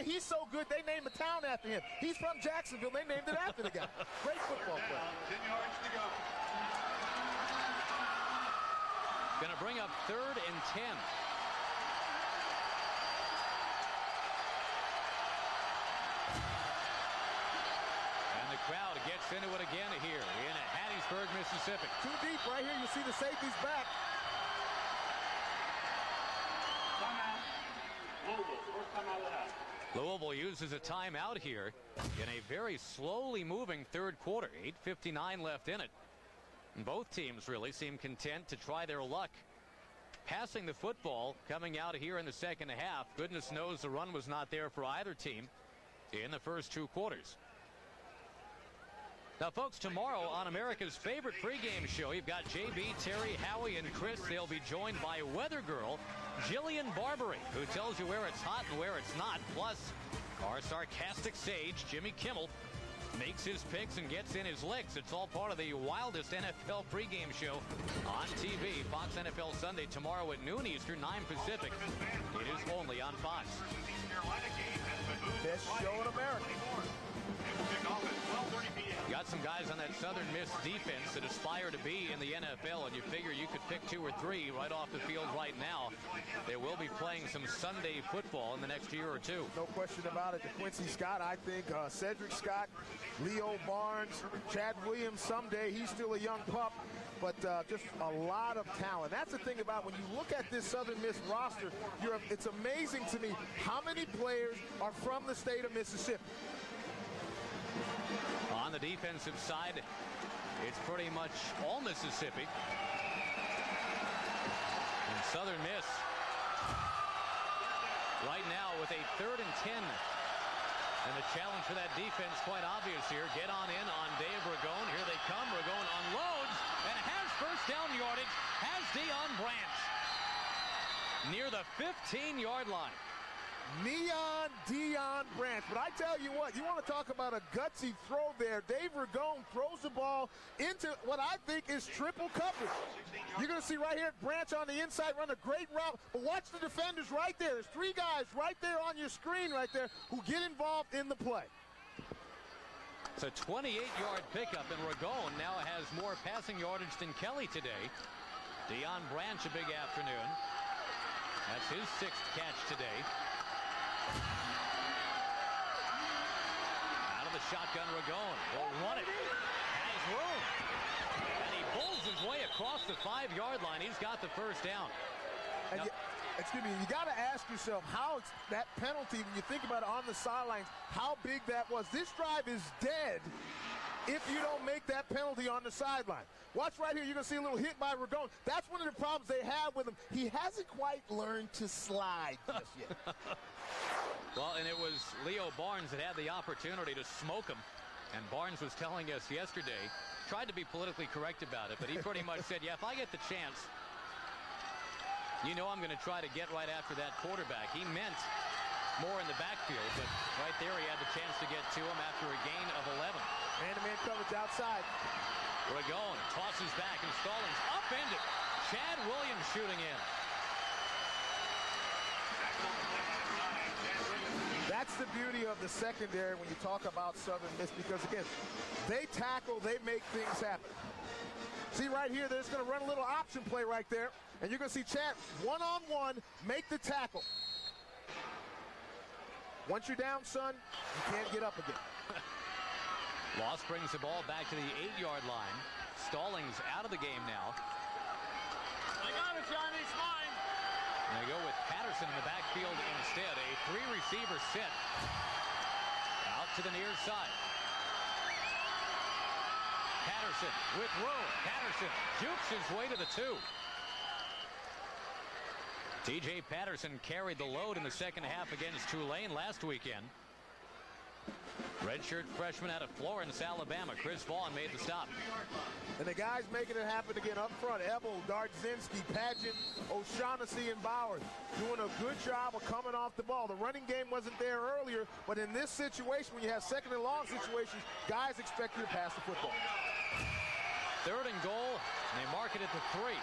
Speaker 2: he's so good, they named a town after him. He's from Jacksonville. They named it after the guy. Great football player.
Speaker 4: 10 yards to go.
Speaker 1: Going to bring up 3rd and 10. Crowd gets into it again here in Hattiesburg, Mississippi.
Speaker 2: Too deep right here. You see the safeties back.
Speaker 1: Louisville uses a timeout here in a very slowly moving third quarter. 8:59 left in it. And both teams really seem content to try their luck passing the football coming out here in the second half. Goodness knows the run was not there for either team in the first 2 quarters. Now, folks, tomorrow on America's favorite pregame show, you've got JB, Terry, Howie, and Chris. They'll be joined by weather girl Jillian Barbary, who tells you where it's hot and where it's not. Plus, our sarcastic sage, Jimmy Kimmel, makes his picks and gets in his licks. It's all part of the wildest NFL pregame show on TV. Fox NFL Sunday tomorrow at noon Eastern, 9 Pacific. It is only on Fox.
Speaker 2: Best show in America.
Speaker 1: Got some guys on that Southern Miss defense that aspire to be in the NFL, and you figure you could pick 2 or 3 right off the field right now. They will be playing some Sunday football in the next year or 2.
Speaker 2: No question about it. DeQuincy Scott, I think, Cedric Scott, Leo Barnes, Chad Williams. Someday he's still a young pup, but just a lot of talent. That's the thing about when you look at this Southern Miss roster, it's amazing to me how many players are from the state of Mississippi.
Speaker 1: On the defensive side, it's pretty much all Mississippi. And Southern Miss right now with a 3rd and 10. And the challenge for that defense quite obvious here. Get on in on Dave Ragone. Here they come. Ragone unloads and has first down yardage. Has Deion Branch near the 15-yard line.
Speaker 2: Deion Branch. But I tell you what, you want to talk about a gutsy throw there. Dave Ragone throws the ball into what I think is triple coverage. You're going to see right here Branch on the inside run a great route. But watch the defenders right there. There's 3 guys right there on your screen right there who get involved in the play.
Speaker 1: It's a 28-yard pickup, and Ragone now has more passing yardage than Kelly today. Deion Branch, a big afternoon. That's his 6th catch today. Out of the shotgun, Ragone will run it. Has room. And he pulls his way across the 5-yard line. He's got the first down.
Speaker 2: And you got to ask yourself how that penalty, when you think about it on the sidelines, how big that was. This drive is dead if you don't make that penalty on the sideline. Watch right here. You're going to see a little hit by Ragone. That's one of the problems they have with him. He hasn't quite learned to slide just yet.
Speaker 1: Well, and it was Leo Barnes that had the opportunity to smoke him. And Barnes was telling us yesterday, tried to be politically correct about it, but he pretty much said, yeah, if I get the chance, you know I'm going to try to get right after that quarterback. He meant more in the backfield, but right there he had the chance to get to him after a gain of 11.
Speaker 2: Man-to-man coverage outside.
Speaker 1: Ragone tosses back, and Stallings upended. Chad Williams shooting in.
Speaker 2: That's the beauty of the secondary when you talk about Southern Miss, because, again, they tackle, they make things happen. See right here, they're just going to run a little option play right there, and you're going to see Chad one-on-one make the tackle. Once you're down, son, you can't get up again.
Speaker 1: Loss brings the ball back to the 8-yard line. Stallings out of the game now.
Speaker 8: I got it, Johnny. It's mine.
Speaker 1: And they go with Patterson in the backfield instead. A 3-receiver set. Out to the near side. Patterson with room. Patterson jukes his way to the 2. T.J. Patterson carried the load in the second half against Tulane last weekend. Redshirt freshman out of Florence, Alabama. Chris Vaughn made the stop.
Speaker 2: And the guys making it happen again up front. Ebel, Dardzinski, Padgett, O'Shaughnessy, and Bowers doing a good job of coming off the ball. The running game wasn't there earlier, but in this situation, when you have second and long situations, guys expect you to pass the football.
Speaker 1: 3rd and goal, and they mark it at the 3.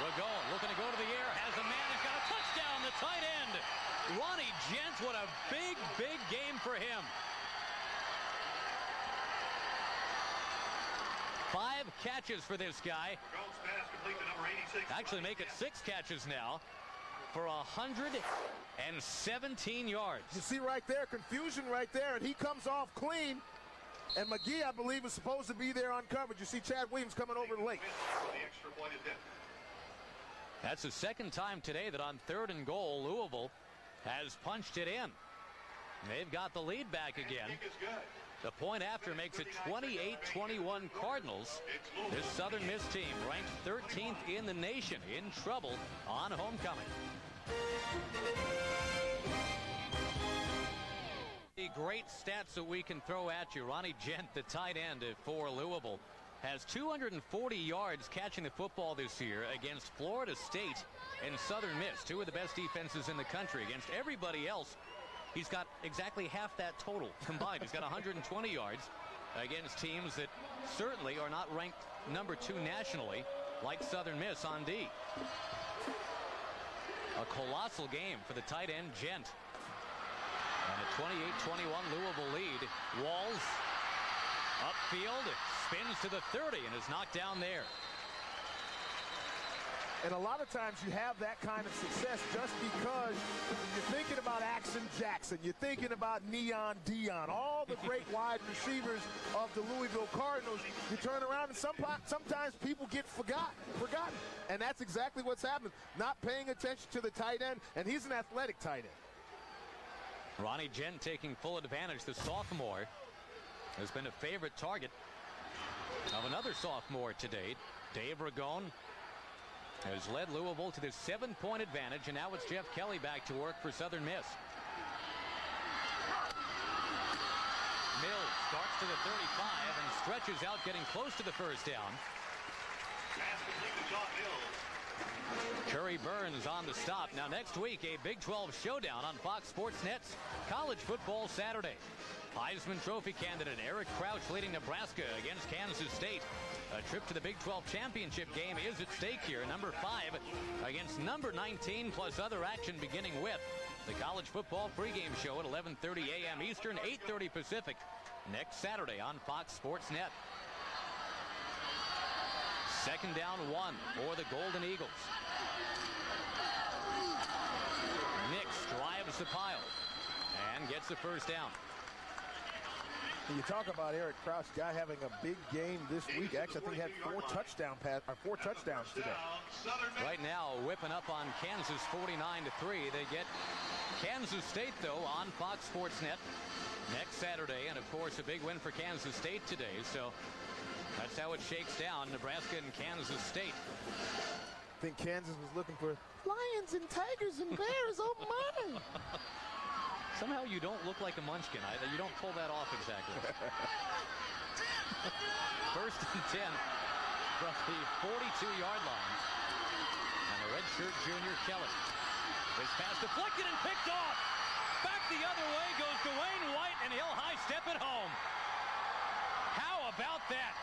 Speaker 1: Ragone looking to go to the air, has a man who's got a touchdown, the tight end. Ronnie Gent, what a big, big game for him. 5 catches for this guy. Actually make it 6 catches now for 117 yards.
Speaker 2: You see right there, confusion right there, and he comes off clean. And McGee, I believe, is supposed to be there on coverage. You see Chad Williams coming over the lake.
Speaker 1: That's the second time today that on 3rd and goal, Louisville has punched it in. They've got the lead back again. The point after makes it 28-21 Cardinals. This Southern Miss team ranked 13th in the nation, in trouble on homecoming. The great stats that we can throw at you. Ronnie Gent, the tight end for Louisville, has 240 yards catching the football this year against Florida State and Southern Miss, 2 of the best defenses in the country. Against everybody else, he's got exactly half that total combined. He's got 120 yards against teams that certainly are not ranked number 2 nationally, like Southern Miss on D. A colossal game for the tight end, Gent. And a 28-21 Louisville lead. Walls upfield, spins to the 30 and is knocked down there.
Speaker 2: And a lot of times you have that kind of success just because you're thinking about Axon Jackson, you're thinking about Neon Dion, all the great wide receivers of the Louisville Cardinals. You turn around and sometimes people get forgotten. And that's exactly what's happened. Not paying attention to the tight end, and he's an athletic tight end.
Speaker 1: Ronnie Gent taking full advantage. The sophomore has been a favorite target of another sophomore to date. Dave Ragone has led Louisville to this 7-point advantage, and now it's Jeff Kelly back to work for Southern Miss. Mills starts to the 35 and stretches out, getting close to the first down. Curry Burns on the stop. Now next week, a Big 12 showdown on Fox Sports Net's College Football Saturday. Heisman Trophy candidate Eric Crouch leading Nebraska against Kansas State. A trip to the Big 12 championship game is at stake here. Number 5 against number 19, plus other action beginning with the college football pregame show at 11:30 a.m. Eastern, 8:30 Pacific, next Saturday on Fox Sports Net. 2nd down 1 for the Golden Eagles. Nix drives the pile and gets the first down.
Speaker 2: And you talk about Eric Crouch, guy having a big game this week. Actually, I think he had four touchdowns today.
Speaker 1: Right now, whipping up on Kansas 49-3. They get Kansas State, though, on Fox Sports Net next Saturday. And, of course, a big win for Kansas State today. So that's how it shakes down, Nebraska and Kansas State.
Speaker 2: I think Kansas was looking for lions and tigers and bears. Oh, my.
Speaker 1: Somehow you don't look like a munchkin. You don't pull that off exactly. First and 10 from the 42-yard line. And the redshirt junior Kelly. His pass deflected and picked off. Back the other way goes Dwayne White, and he'll high step it home. How about that?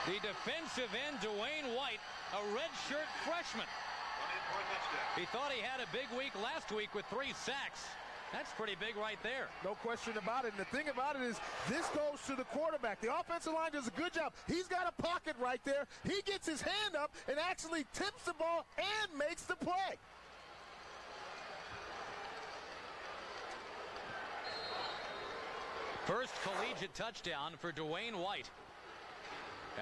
Speaker 1: The defensive end, Dwayne White, a redshirt freshman. He thought he had a big week last week with 3 sacks. That's pretty big right there.
Speaker 2: No question about it. And the thing about it is this goes to the quarterback. The offensive line does a good job. He's got a pocket right there. He gets his hand up and actually tips the ball and makes the play.
Speaker 1: First collegiate touchdown for Dwayne White.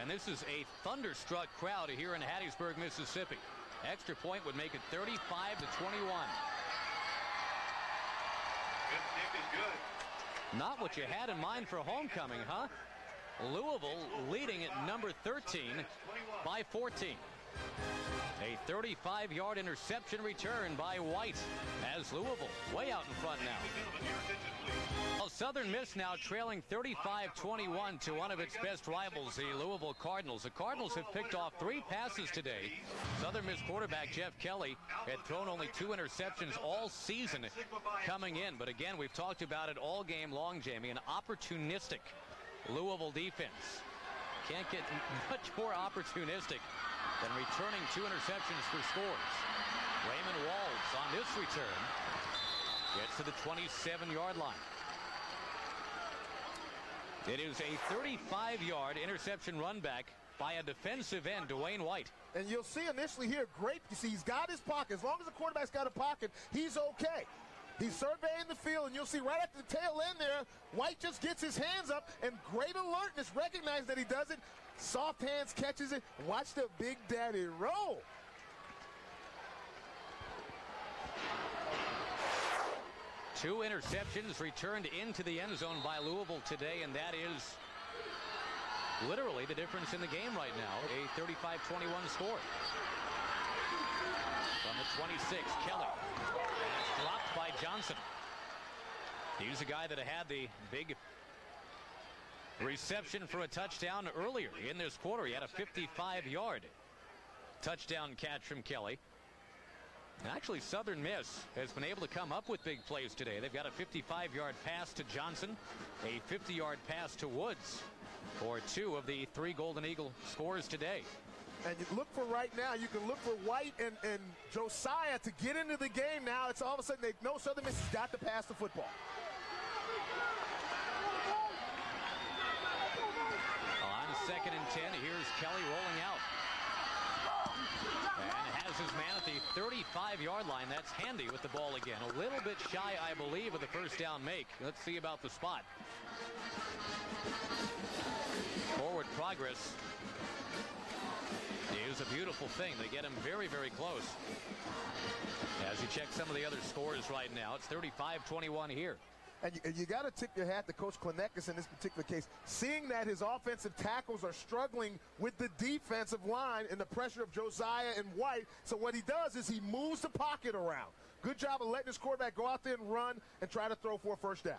Speaker 1: And this is a thunderstruck crowd here in Hattiesburg, Mississippi. Extra point would make it 35-21. Not what you had in mind for homecoming, huh? Louisville leading at number 13 by 14. A 35-yard interception return by White as Louisville way out in front now. Well, Southern Miss now trailing 35-21 to one of its best rivals, the Louisville Cardinals. The Cardinals have picked off 3 passes today. Southern Miss quarterback Jeff Kelly had thrown only 2 interceptions all season coming in. But again, we've talked about it all game long, Jamie, an opportunistic Louisville defense. Can't get much more opportunistic than returning 2 interceptions for scores. Raymond Walls on this return gets to the 27-yard line. It is a 35-yard interception run back by a defensive end, Dwayne White.
Speaker 2: And you'll see initially here, great. You see, he's got his pocket. As long as the quarterback's got a pocket, he's okay. He's surveying the field, and you'll see right at the tail end there, White just gets his hands up, and great alertness, recognize that he does it. Soft hands catches it. Watch the Big Daddy roll.
Speaker 1: Two interceptions returned into the end zone by Louisville today, and that is literally the difference in the game right now. A 35-21 score. From the 26, Kelly. And it's blocked by Johnson. He's a guy that had the big reception for a touchdown earlier in this quarter. He had a 55-yard touchdown catch from Kelly. And actually, Southern Miss has been able to come up with big plays today. They've got a 55-yard pass to Johnson, a 50-yard pass to Woods for 2 of the 3 Golden Eagle scores today.
Speaker 2: And you look for right now, you can look for White and Josiah to get into the game now. It's all of a sudden they know Southern Miss has got to pass the football.
Speaker 1: On 2nd and 10, here's Kelly rolling out. And has his man at the 35-yard line. That's handy with the ball again. A little bit shy, I believe, of the first down make. Let's see about the spot. Forward progress is a beautiful thing. They get him very, very close. As you check some of the other scores right now, it's 35-21 here.
Speaker 2: And you got to tip your hat to Coach Klenekis in this particular case, seeing that his offensive tackles are struggling with the defensive line and the pressure of Josiah and White. So what he does is he moves the pocket around. Good job of letting his quarterback go out there and run and try to throw for a first down.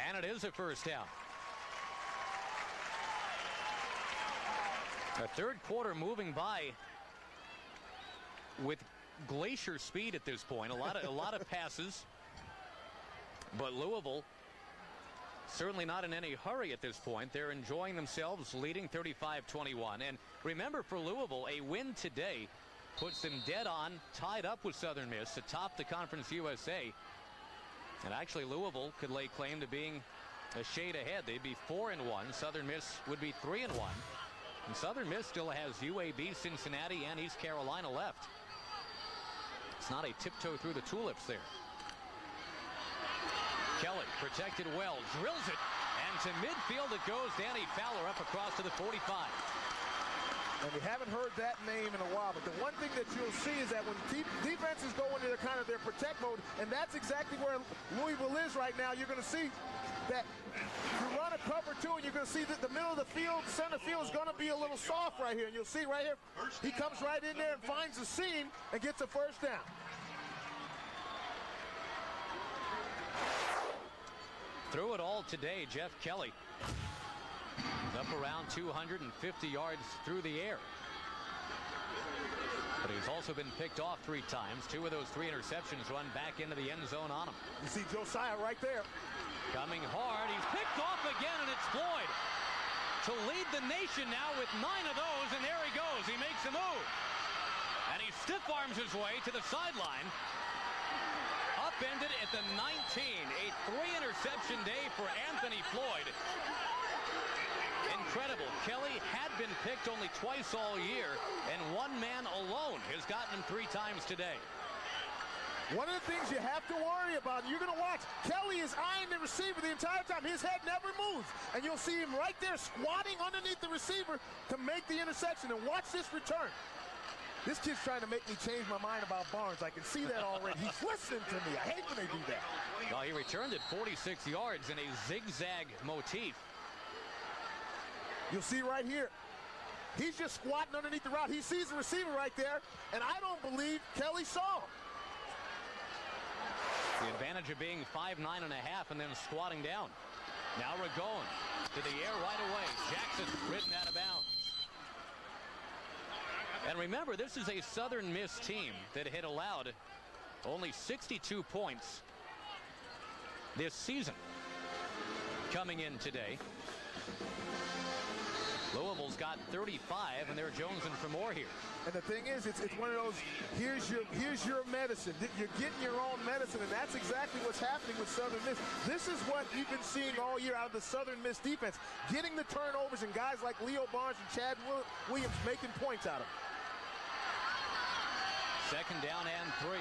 Speaker 1: And it is a first down. A third quarter moving by with glacier speed at this point. A lot of passes, but Louisville certainly not in any hurry at this point. They're enjoying themselves, leading 35-21. And remember, for Louisville, a win today puts them dead on, tied up with Southern Miss atop the Conference USA. And actually, Louisville could lay claim to being a shade ahead. They'd be 4-1. Southern Miss would be 3-1. And Southern Miss still has UAB, Cincinnati, and East Carolina left. It's not a tiptoe through the tulips there. Kelly protected well, drills it, and to midfield it goes. Danny Fowler up across to the 45.
Speaker 2: And we haven't heard that name in a while, but the one thing that you'll see is that when defenses go into their protect mode, and that's exactly where Louisville is right now, you're going to see that you run a cover two, and you're going to see that the middle of the field, center field is going to be a little soft right here. And you'll see right here, he comes right in there and finds the seam and gets a first down.
Speaker 1: Through it all today, Jeff Kelly. Up around 250 yards through the air. But he's also been picked off 3 times. 2 of those 3 interceptions run back into the end zone on him.
Speaker 2: You see Josiah right there.
Speaker 1: Coming hard. He's picked off again, and it's Floyd to lead the nation now with 9 of those, and there he goes. He makes a move. And he stiff arms his way to the sideline. Upended at the 19. A 3-interception day for Anthony Floyd. Incredible. Kelly had been picked only twice all year, and one man alone has gotten him 3 times today.
Speaker 2: One of the things you have to worry about, you're going to watch, Kelly is eyeing the receiver the entire time. His head never moves, and you'll see him right there squatting underneath the receiver to make the interception. And watch this return. This kid's trying to make me change my mind about Barnes. I can see that already. He's listening to me. I hate when they do that.
Speaker 1: Well, he returned it 46 yards in a zigzag motif.
Speaker 2: You'll see right here. He's just squatting underneath the route. He sees the receiver right there, and I don't believe Kelly saw him.
Speaker 1: The advantage of being 5'9 and a half and then squatting down. Now Ragon to the air right away. Jackson ridden out of bounds. And remember, this is a Southern Miss team that had allowed only 62 points this season. Coming in today, Louisville's got 35, and they're jonesing for more here.
Speaker 2: And the thing is, it's one of those, here's your medicine. You're getting your own medicine, and that's exactly what's happening with Southern Miss. This is what you've been seeing all year out of the Southern Miss defense. Getting the turnovers, and guys like Leo Barnes and Chad Williams making points out of it.
Speaker 1: 2nd down and 3.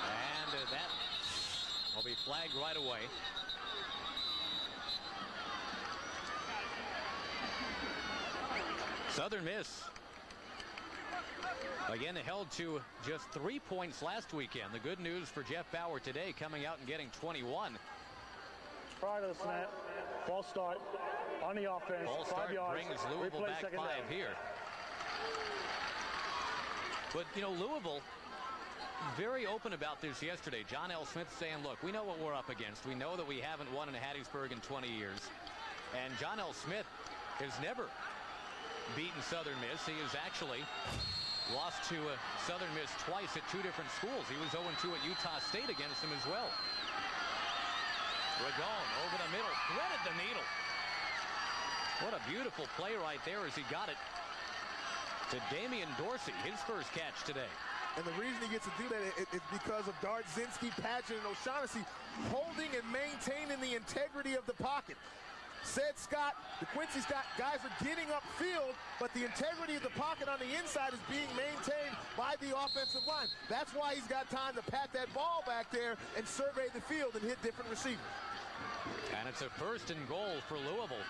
Speaker 1: And that will be flagged right away. Southern Miss, again, held to just 3 points last weekend. The good news for Jeff Bauer today, coming out and getting 21.
Speaker 5: Prior to the snap, false start on the offense.
Speaker 1: False
Speaker 5: 5
Speaker 1: start
Speaker 5: yards.
Speaker 1: brings Louisville back 5 here. But, you know, Louisville, very open about this yesterday. John L. Smith saying, look, we know what we're up against. We know that we haven't won in Hattiesburg in 20 years. And John L. Smith has never beaten Southern Miss. He has actually lost to Southern Miss twice at 2 different schools. He was 0-2 at Utah State against them as well. Ragon over the middle, threaded the needle. What a beautiful play right there as he got it to Damian Dorsey, his first catch today.
Speaker 2: And the reason he gets to do that is because of Dardzinski, Padgett, and O'Shaughnessy holding and maintaining the integrity of the pocket. Said Scott, DeQuincy Scott, guys are getting upfield, but the integrity of the pocket on the inside is being maintained by the offensive line. That's why he's got time to pat that ball back there and survey the field and hit different receivers.
Speaker 1: And it's a 1st and goal for Louisville.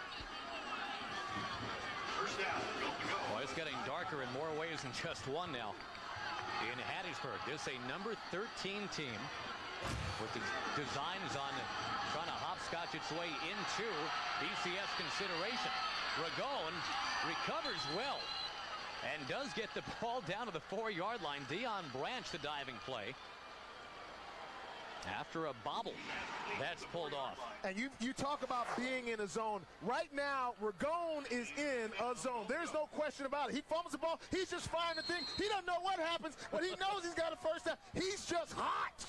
Speaker 1: Well, it's getting darker in more ways than just one now. In Hattiesburg, this is a number 13 team with the designs on trying to hopscotch its way into BCS consideration. Ragon recovers well and does get the ball down to the 4-yard line. Deion Branch, the diving play. After a bobble, that's pulled off.
Speaker 2: And you talk about being in a zone. Right now, Ragon is in a zone. There's no question about it. He fumbles the ball. He's just firing the thing. He doesn't know what happens, but he knows he's got a first down. He's just hot.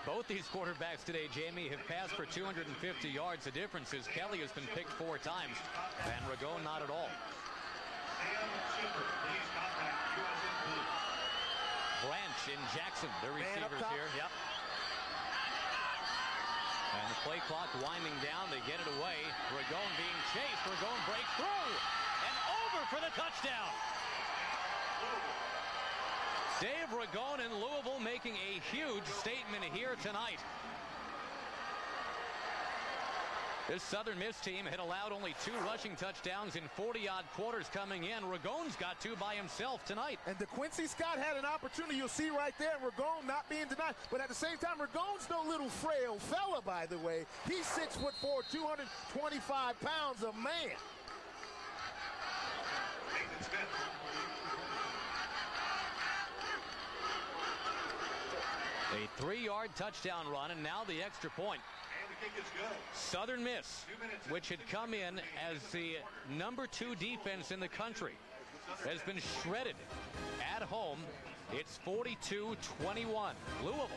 Speaker 1: Both these quarterbacks today, Jamie, have passed for 250 yards. The difference is Kelly has been picked 4 times, and Ragon not at all. Branch and Jackson, the receivers here. Yep. And the play clock winding down. They get it away. Ragon being chased. Ragon breaks through and over for the touchdown. Dave Ragone and Louisville making a huge statement here tonight. This Southern Miss team had allowed only 2 rushing touchdowns in 40-odd quarters coming in. Ragone's got 2 by himself tonight.
Speaker 2: And DeQuincy Scott had an opportunity, you'll see right there, Ragone not being denied. But at the same time, Ragone's no little frail fella, by the way. He's 6'4", 225 pounds, a man.
Speaker 1: A 3-yard touchdown run, and now the extra point. Southern Miss, which had come in as the number 2 defense in the country, has been shredded at home. It's 42-21. Louisville.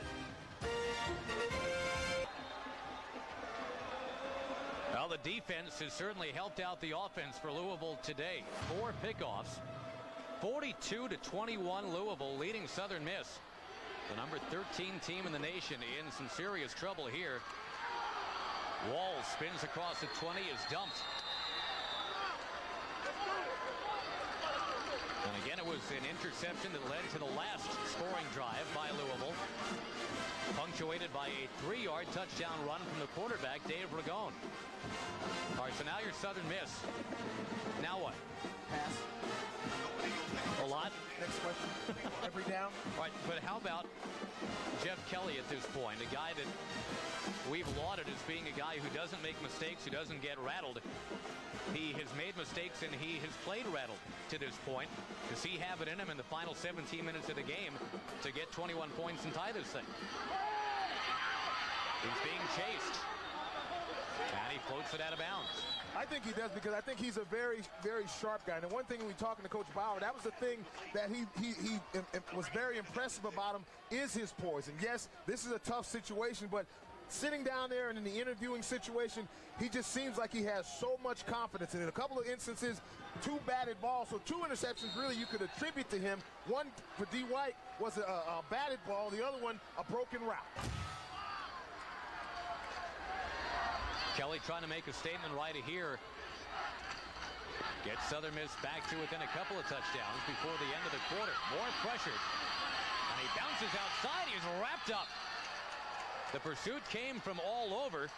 Speaker 1: Well, the defense has certainly helped out the offense for Louisville today. 4 pickoffs. 42-21 Louisville leading Southern Miss. The number 13 team in the nation in some serious trouble here. Wall spins across the 20, is dumped. And again, it was an interception that led to the last scoring drive by Louisville, punctuated by a 3-yard touchdown run from the quarterback, Dave Ragone. All right, so now you're Southern Miss. Now what?
Speaker 2: Pass.
Speaker 1: A lot.
Speaker 2: Next question. Every down.
Speaker 1: All right, but how about Jeff Kelly at this point, a guy that we've lauded as being a guy who doesn't make mistakes, who doesn't get rattled. He has made mistakes and he has played rattled to this point. Does he have it in him in the final 17 minutes of the game to get 21 points and tie this thing? He's being chased. And he floats it out of bounds.
Speaker 2: I think he does, because I think he's a very, very sharp guy. And the one thing when we talking to Coach Bauer, that was the thing that he was very impressive about him, is his poise. And yes, this is a tough situation, but sitting down there and in the interviewing situation, he just seems like he has so much confidence. And in a couple of instances, 2 batted balls, so 2 interceptions really you could attribute to him. One for D. White was a batted ball, the other one a broken route.
Speaker 1: Kelly trying to make a statement right here. Gets Southern Miss back to within a couple of touchdowns before the end of the quarter. More pressured. And he bounces outside. He's wrapped up. The pursuit came from all over.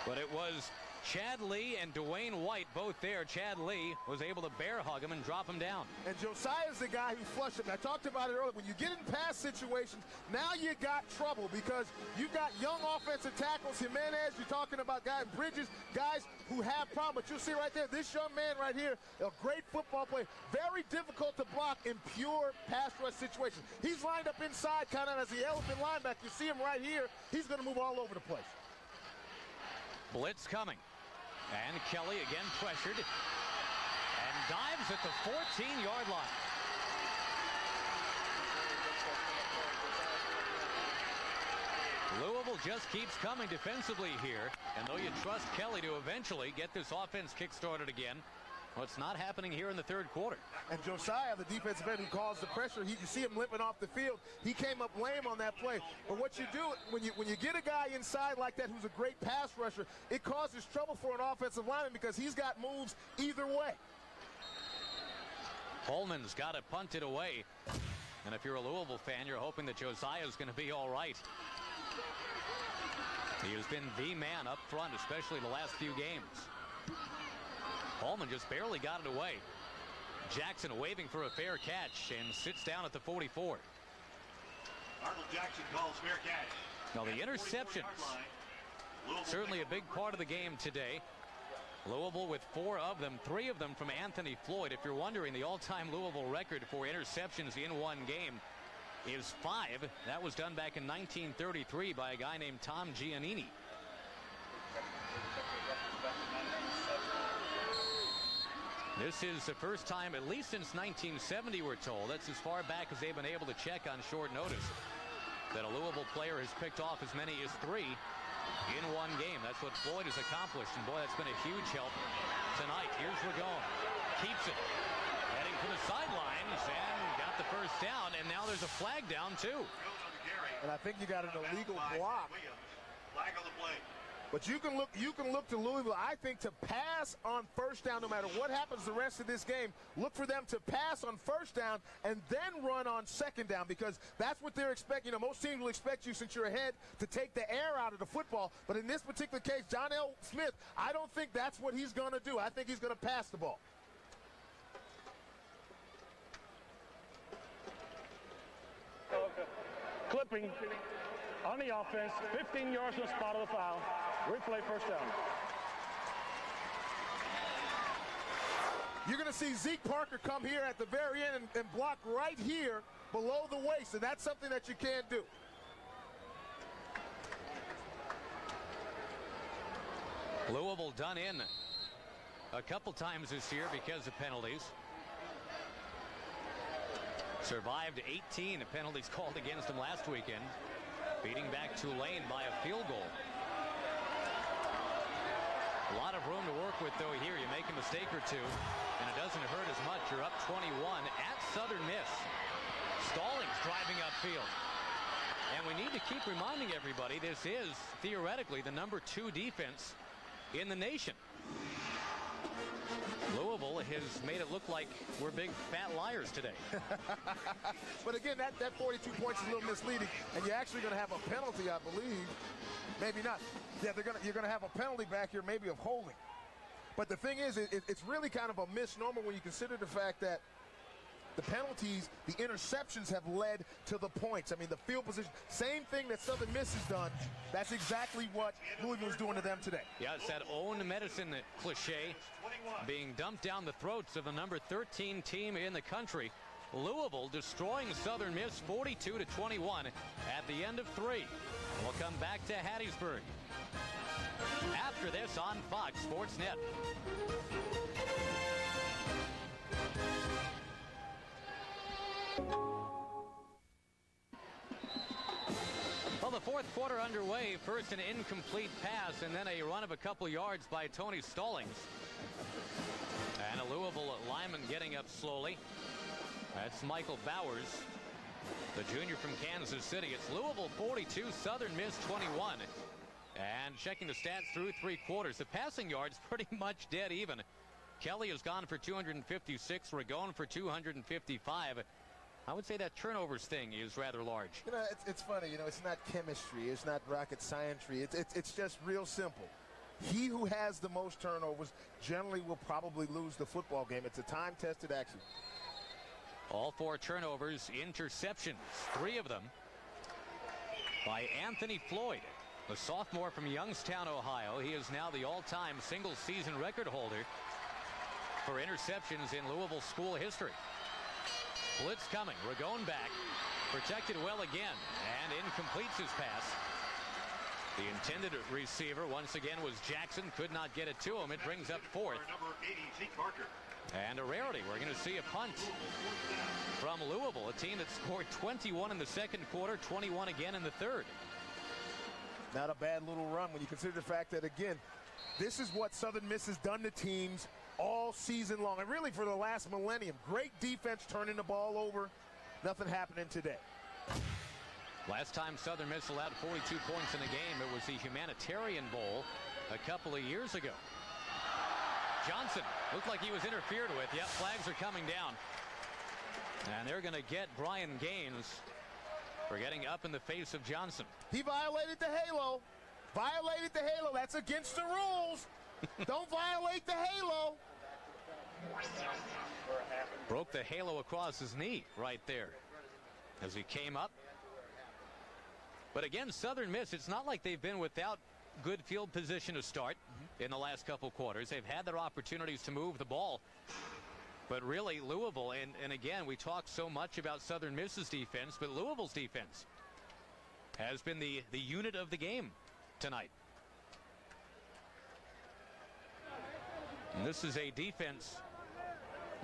Speaker 1: But it was Chad Lee and Dwayne White both there. Chad Lee was able to bear hug him and drop him down.
Speaker 2: And Josiah's the guy who flushed him. I talked about it earlier. When you get in pass situations, now you got trouble, because you got young offensive tackles, Jimenez, you're talking about guys, Bridges, guys who have problems. But you'll see right there, this young man right here, a great football player, very difficult to block in pure pass rush situations. He's lined up inside kind of as the elephant linebacker. You see him right here. He's going to move all over the place.
Speaker 1: Blitz coming. And Kelly again pressured and dives at the 14-yard line. Louisville just keeps coming defensively here, and though you trust Kelly to eventually get this offense kick-started again, well, it's not happening here in the 3rd quarter.
Speaker 2: And Josiah, the defensive end who caused the pressure, you see him limping off the field. He came up lame on that play. But what you do, when you get a guy inside like that who's a great pass rusher, it causes trouble for an offensive lineman, because he's got moves either way.
Speaker 1: Holman's got it punted away. And if you're a Louisville fan, you're hoping that Josiah's going to be all right. He has been the man up front, especially the last few games. Holman just barely got it away. Jackson waving for a fair catch and sits down at the 44.
Speaker 4: Arnold Jackson calls fair catch.
Speaker 1: Now the interceptions, certainly a big part of the game today. Louisville with 4 of them, 3 of them from Anthony Floyd. If you're wondering, the all-time Louisville record for interceptions in one game is 5. That was done back in 1933 by a guy named Tom Giannini. This is the first time, at least since 1970, we're told, that's as far back as they've been able to check on short notice, that a Louisville player has picked off as many as 3 in one game. That's what Floyd has accomplished, and boy, that's been a huge help tonight. Here's Ragone. Keeps it. Heading for the sidelines, and got the first down, and now there's a flag down, too.
Speaker 2: And I think you got an illegal block.
Speaker 4: Flag on the play.
Speaker 2: But you can look to Louisville, I think, to pass on first down no matter what happens the rest of this game. Look for them to pass on first down and then run on second down, because that's what they're expecting. You know, most teams will expect you, since you're ahead, to take the air out of the football. But in this particular case, John L. Smith, I don't think that's what he's going to do. I think he's going to pass the ball.
Speaker 5: Clipping on the offense, 15 yards from the spot of the foul. Replay, first down.
Speaker 2: You're going to see Zeke Parker come here at the very end and block right here below the waist, and that's something that you can't do.
Speaker 1: Louisville done in a couple times this year because of penalties. Survived 18 penalties called against them last weekend, beating back Tulane by a field goal. A lot of room to work with, though, here. You make a mistake or two, and it doesn't hurt as much. You're up 21 at Southern Miss. Stallings driving upfield. And we need to keep reminding everybody this is, theoretically, the #2 defense in the nation. Louisville has made it look like we're big fat liars today.
Speaker 2: But again, that 42 points is a little misleading, and you're actually going to have a penalty, I believe. Maybe not. Yeah, you're going to have a penalty back here, maybe of holding. But the thing is, it's really kind of a misnomer when you consider the fact that the penalties, the interceptions have led to the points. I mean, the field position, same thing that Southern Miss has done. That's exactly what Louisville is doing to them today.
Speaker 1: Yeah, it's that own medicine cliche being dumped down the throats of the #13 team in the country. Louisville destroying Southern Miss 42-21 at the end of 3. We'll come back to Hattiesburg after this on Fox Sports Net. Well, the fourth quarter underway. First an incomplete pass and then a run of a couple yards by Tony Stallings. And a Louisville lineman getting up slowly. That's Michael Bowers, the junior from Kansas City. It's Louisville 42, Southern Miss 21. And checking the stats through 3 quarters, the passing yards pretty much dead even. Kelly has gone for 256, Ragone for 255. I would say that turnovers thing is rather large.
Speaker 2: You know, it's funny. You know, it's not chemistry. It's not rocket science. It's just real simple. He who has the most turnovers generally will probably lose the football game. It's a time-tested action.
Speaker 1: All 4 turnovers, interceptions, 3 of them by Anthony Floyd, a sophomore from Youngstown, Ohio. He is now the all-time single-season record holder for interceptions in Louisville school history. Blitz coming, Ragone back, protected well again, and incompletes his pass. The intended receiver once again was Jackson, could not get it to him. It brings up 4th. And a rarity, we're going to see a punt from Louisville, a team that scored 21 in the second quarter, 21 again in the third.
Speaker 2: Not a bad little run when you consider the fact that, again, this is what Southern Miss has done to teams all season long, and really for the last millennium. Great defense turning the ball over. Nothing happening today.
Speaker 1: Last time Southern Miss allowed 42 points in a game, it was the Humanitarian Bowl a couple of years ago. Johnson looked like he was interfered with. Yep, flags are coming down. And they're going to get Brian Gaines for getting up in the face of Johnson.
Speaker 2: He violated the halo. Violated the halo. That's against the rules. Don't violate the halo.
Speaker 1: Broke the halo across his knee right there as he came up. But again, Southern Miss, it's not like they've been without good field position to start in the last couple quarters. They've had their opportunities to move the ball. But really, Louisville, and again, we talk so much about Southern Miss's defense, but Louisville's defense has been the unit of the game tonight. And this is a defense.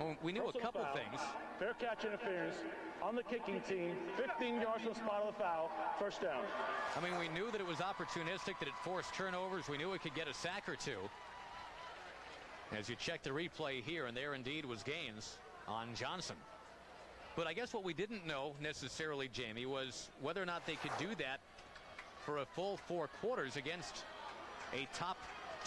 Speaker 1: Well, we knew a couple things.
Speaker 5: Fair catch interference on the kicking team. 15 yards from the spot of the foul. First down.
Speaker 1: I mean, we knew that it was opportunistic, that it forced turnovers. We knew it could get a sack or two. As you check the replay here, and there indeed was Gaines on Johnson. But I guess what we didn't know necessarily, Jamie, was whether or not they could do that for a full 4 quarters against a top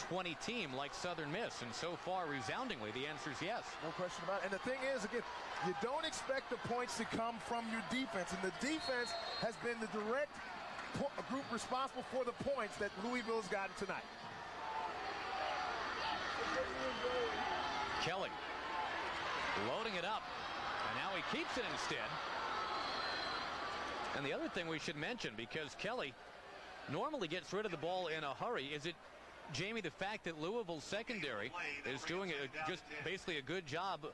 Speaker 1: 20 team like Southern Miss? And so far, resoundingly, the answer is yes.
Speaker 2: No question about it. And the thing is, again, you don't expect the points to come from your defense. And the defense has been the direct group responsible for the points that Louisville's gotten tonight.
Speaker 1: Kelly loading it up, and now he keeps it instead. And the other thing we should mention, because Kelly normally gets rid of the ball in a hurry, is it, Jamie, the fact that Louisville's secondary is doing just basically a good job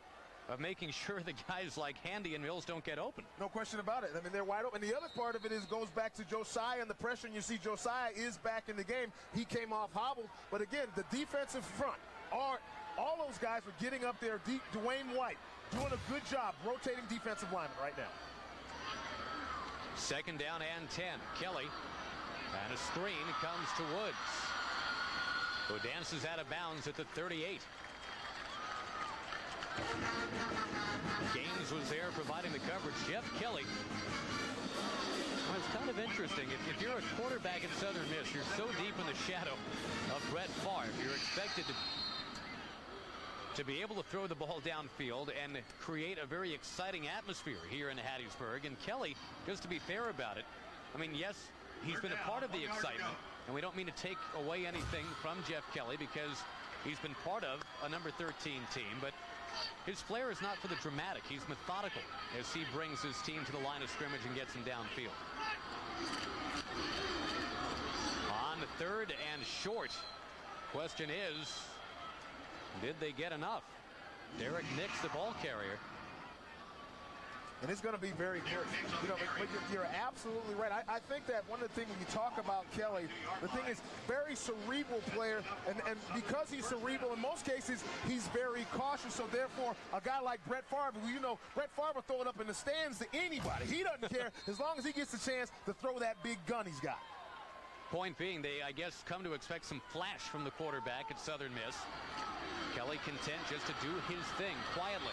Speaker 1: of making sure the guys like Handy and Mills don't get open.
Speaker 2: No question about it. I mean, they're wide open. And the other part of it goes back to Josiah and the pressure. And you see Josiah is back in the game. He came off hobbled. But again, the defensive front, all those guys are getting up there. Dwayne White doing a good job rotating defensive linemen right now.
Speaker 1: Second down and 10. Kelly, and a screen comes to Woods, who dances out of bounds at the 38. Gaines was there providing the coverage. Jeff Kelly. Well, it's kind of interesting. If you're a quarterback at Southern Miss, you're so deep in the shadow of Brett Favre. You're expected to be able to throw the ball downfield and create a very exciting atmosphere here in Hattiesburg. And Kelly, just to be fair about it, I mean, yes, he's been a part of the excitement, and we don't mean to take away anything from Jeff Kelly because he's been part of a number 13 team, but his flair is not for the dramatic. He's methodical as he brings his team to the line of scrimmage and gets them downfield. On the third and short, question is, did they get enough? Derek Nix, the ball carrier.
Speaker 2: And it's going to be very good. You know, but you're absolutely right. I think that one of the things when you talk about Kelly, the thing is, very cerebral player, and because he's cerebral, in most cases, he's very cautious. So therefore, a guy like Brett Favre, who, you know, Brett Favre will throw it up in the stands to anybody. He doesn't care as long as he gets the chance to throw that big gun he's got.
Speaker 1: Point being, they, I guess, come to expect some flash from the quarterback at Southern Miss. Kelly content just to do his thing quietly.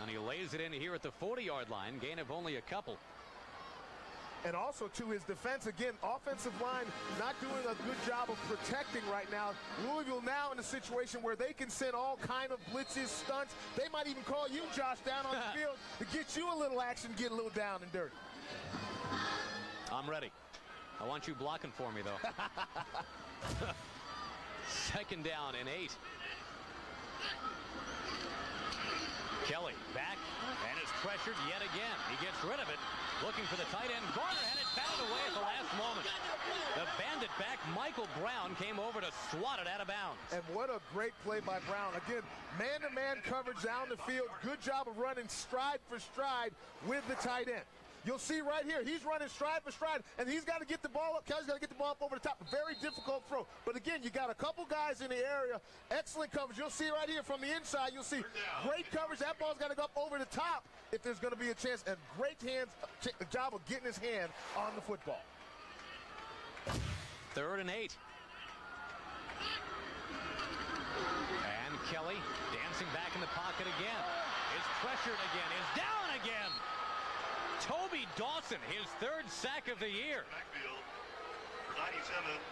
Speaker 1: And he lays it in here at the 40-yard line, gain of only a couple.
Speaker 2: And also to his defense, again, offensive line not doing a good job of protecting right now. Louisville now in a situation where they can send all kind of blitzes, stunts. They might even call you, Josh, down on the field to get you a little action, get a little down and dirty.
Speaker 1: I'm ready. I want you blocking for me, though. Second down and 8. Kelly back and is pressured yet again. He gets rid of it, looking for the tight end. Garner had it batted away at the last moment. The bandit back, Michael Brown, came over to swat it out of bounds.
Speaker 2: And what a great play by Brown. Again, man-to-man coverage down the field. Good job of running stride for stride with the tight end. You'll see right here, he's running stride for stride, and he's got to get the ball up. Kelly's got to get the ball up over the top. Very difficult throw. But again, you got a couple guys in the area. Excellent coverage. You'll see right here from the inside, you'll see great coverage. That ball's got to go up over the top if there's going to be a chance. And great job of getting his hand on the football.
Speaker 1: Third and 8. And Kelly dancing back in the pocket again. Is pressured again. Is down again. Toby Dawson, his third sack of the year.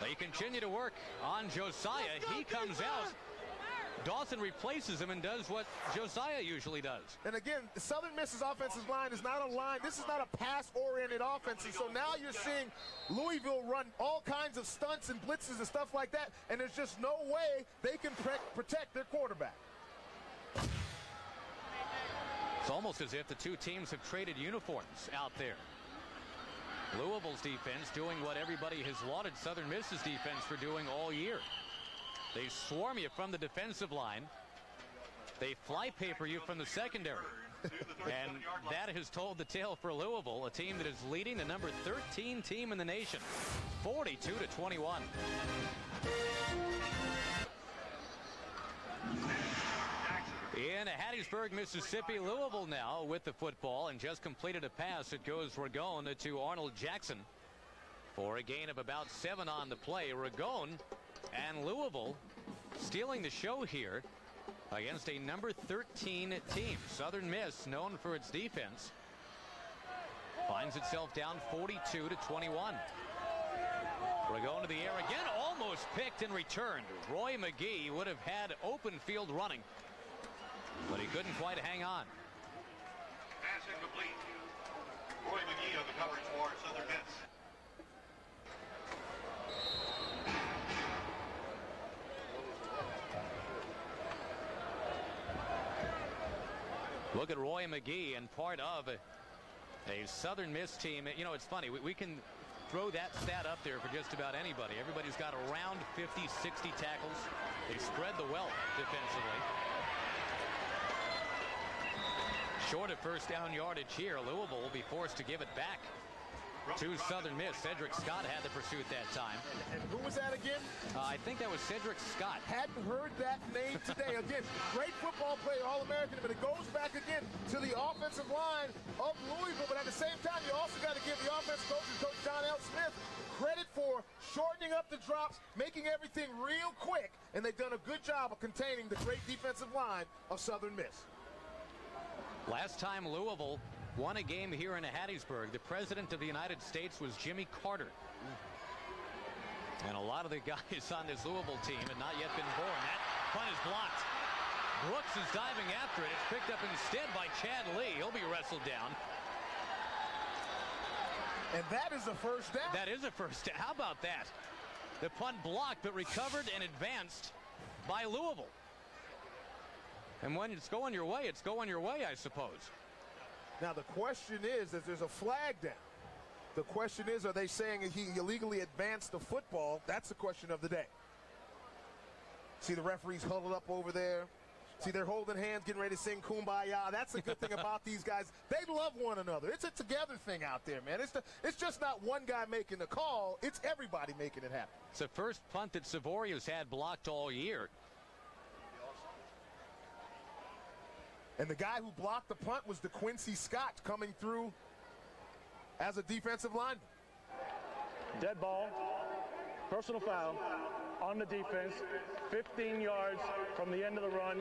Speaker 1: They continue to work on Josiah. He comes out. Dawson replaces him and does what Josiah usually does.
Speaker 2: And again, Southern Miss's offensive line is not a line. This is not a pass-oriented offense. And so now you're seeing Louisville run all kinds of stunts and blitzes and stuff like that. And there's just no way they can protect their quarterback.
Speaker 1: It's almost as if the two teams have traded uniforms out there. Louisville's defense doing what everybody has lauded Southern Miss's defense for doing all year. They swarm you from the defensive line. They fly paper you from the secondary. And that has told the tale for Louisville, a team that is leading the number 13 team in the nation, 42-21. In Hattiesburg, Mississippi, Louisville now with the football and just completed a pass. It goes Ragone to Arnold Jackson for a gain of about 7 on the play. Ragone and Louisville stealing the show here against a number 13 team. Southern Miss, known for its defense, finds itself down 42-21. Going to the air again, almost picked and returned. Roy McGee would have had open field running, but he couldn't quite hang on.
Speaker 4: Pass incomplete. Roy McGee on the coverage for Southern Miss.
Speaker 1: Look at Roy McGee and part of a Southern Miss team. You know, it's funny. We can throw that stat up there for just about anybody. Everybody's got around 50, 60 tackles. They spread the wealth defensively. Short of first down yardage here. Louisville will be forced to give it back to Southern Miss. Cedric Scott had the pursuit that time.
Speaker 2: And who was that again?
Speaker 1: I think that was Cedric Scott.
Speaker 2: Hadn't heard that name today. Again, great football player, All-American, but it goes back again to the offensive line of Louisville. But at the same time, you also got to give the offensive coach, Coach John L. Smith, credit for shortening up the drops, making everything real quick, and they've done a good job of containing the great defensive line of Southern Miss.
Speaker 1: Last time Louisville won a game here in Hattiesburg, the President of the United States was Jimmy Carter. And a lot of the guys on this Louisville team had not yet been born. That punt is blocked. Brooks is diving after it. It's picked up instead by Chad Lee. He'll be wrestled down.
Speaker 2: And that is a first down.
Speaker 1: That is a first down. How about that? The punt blocked, but recovered and advanced by Louisville. And when it's going your way, it's going your way, I suppose.
Speaker 2: Now, the question is that there's a flag down. The question is, are they saying he illegally advanced the football? That's the question of the day. See the referees huddled up over there. See, they're holding hands, getting ready to sing Kumbaya. That's the good thing about these guys. They love one another. It's a together thing out there, man. It's just not one guy making the call. It's everybody making it happen.
Speaker 1: It's the first punt that Savoria's had blocked all year.
Speaker 2: And the guy who blocked the punt was DeQuincy Scott, coming through as a defensive lineman.
Speaker 5: Dead ball, personal foul on the defense, 15 yards from the end of the run,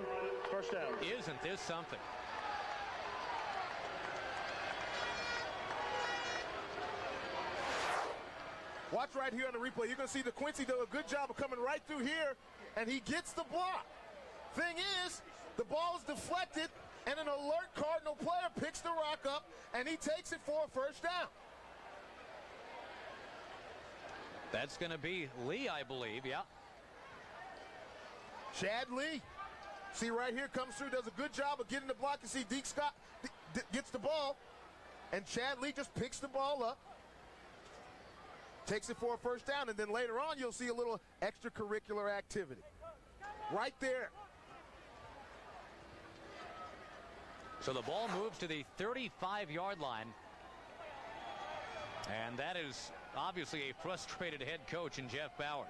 Speaker 5: first down.
Speaker 1: Isn't this something?
Speaker 2: Watch right here on the replay. You're going to see DeQuincy do a good job of coming right through here, and he gets the block. Thing is, the ball is deflected, and an alert Cardinal player picks the rock up, and he takes it for a first down.
Speaker 1: That's going to be Lee, I believe. Yeah.
Speaker 2: Chad Lee. See right here, comes through, does a good job of getting the block. You see Deke Scott gets the ball, and Chad Lee just picks the ball up, takes it for a first down, and then later on you'll see a little extracurricular activity. Right there.
Speaker 1: So the ball moves to the 35-yard line. And that is obviously a frustrated head coach in Jeff Bauer.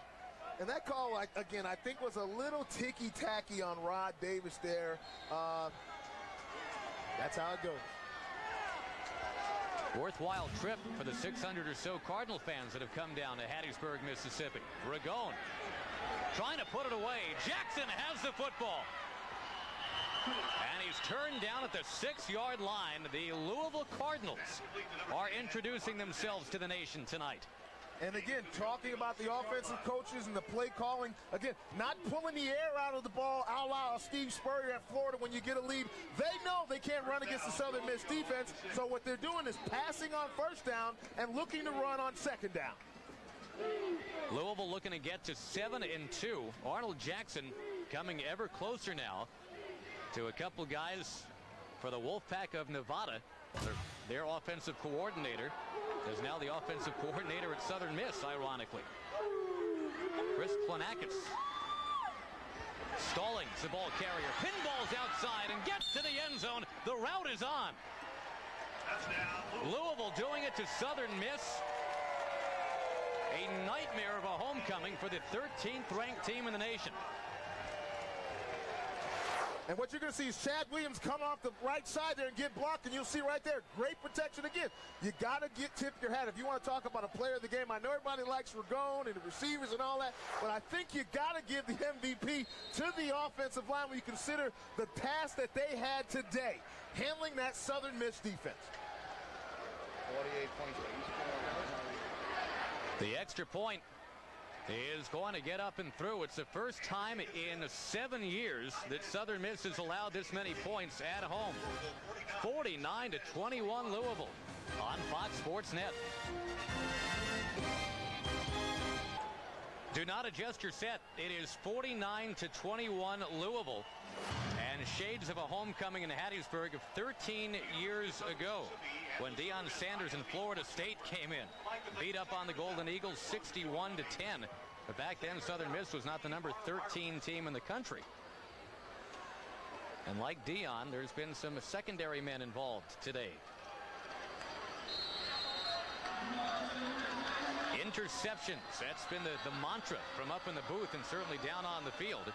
Speaker 2: And that call, again, I think was a little ticky-tacky on Rod Davis there. That's how it goes.
Speaker 1: Worthwhile trip for the 600 or so Cardinal fans that have come down to Hattiesburg, Mississippi. Ragone trying to put it away. Jackson has the football. And he's turned down at the 6-yard line. The Louisville Cardinals are introducing themselves to the nation tonight.
Speaker 2: And again, talking about the offensive coaches and the play calling, again, not pulling the air out of the ball, a la Steve Spurrier at Florida when you get a lead. They know they can't run against the Southern Miss defense, so what they're doing is passing on first down and looking to run on second down.
Speaker 1: Louisville looking to get to 7-2. Arnold Jackson coming ever closer now to a couple guys for the Wolfpack of Nevada. Their offensive coordinator is now the offensive coordinator at Southern Miss, ironically. Chris Planakis. Stallings, the ball carrier. Pinballs outside and gets to the end zone. The route is on. Louisville doing it to Southern Miss. A nightmare of a homecoming for the 13th ranked team in the nation.
Speaker 2: And what you're going to see is Chad Williams come off the right side there and get blocked, and you'll see right there, great protection again. You got to tip your hat. If you want to talk about a player of the game, I know everybody likes Ragone and the receivers and all that, but I think you got to give the MVP to the offensive line when you consider the task that they had today, handling that Southern Miss defense.
Speaker 9: 48 points.
Speaker 1: The extra point is going to get up and through. It's the first time in 7 years that Southern Miss has allowed this many points at home. 49-21 Louisville on Fox Sports Net. Do not adjust your set. It is 49-21 Louisville. And shades of a homecoming in Hattiesburg of 13 years ago when Deion Sanders and Florida State came in. Beat up on the Golden Eagles 61-10. But back then, Southern Miss was not the number 13 team in the country. And like Deion, there's been some secondary men involved today. Interceptions. That's been the mantra from up in the booth and certainly down on the field.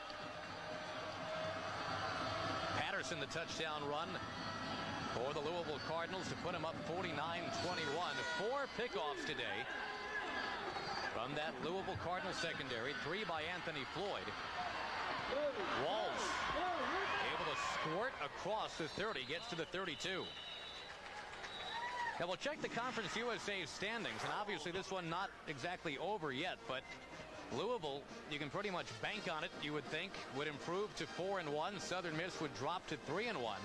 Speaker 1: Patterson, the touchdown run for the Louisville Cardinals to put them up 49-21. 4 pickoffs today from that Louisville Cardinal secondary. 3 by Anthony Floyd. Walls able to squirt across the 30, gets to the 32. Now we'll check the Conference USA standings, and obviously this one not exactly over yet, but Louisville, you can pretty much bank on it, you would think, would improve to 4-1. Southern Miss would drop to 3-1.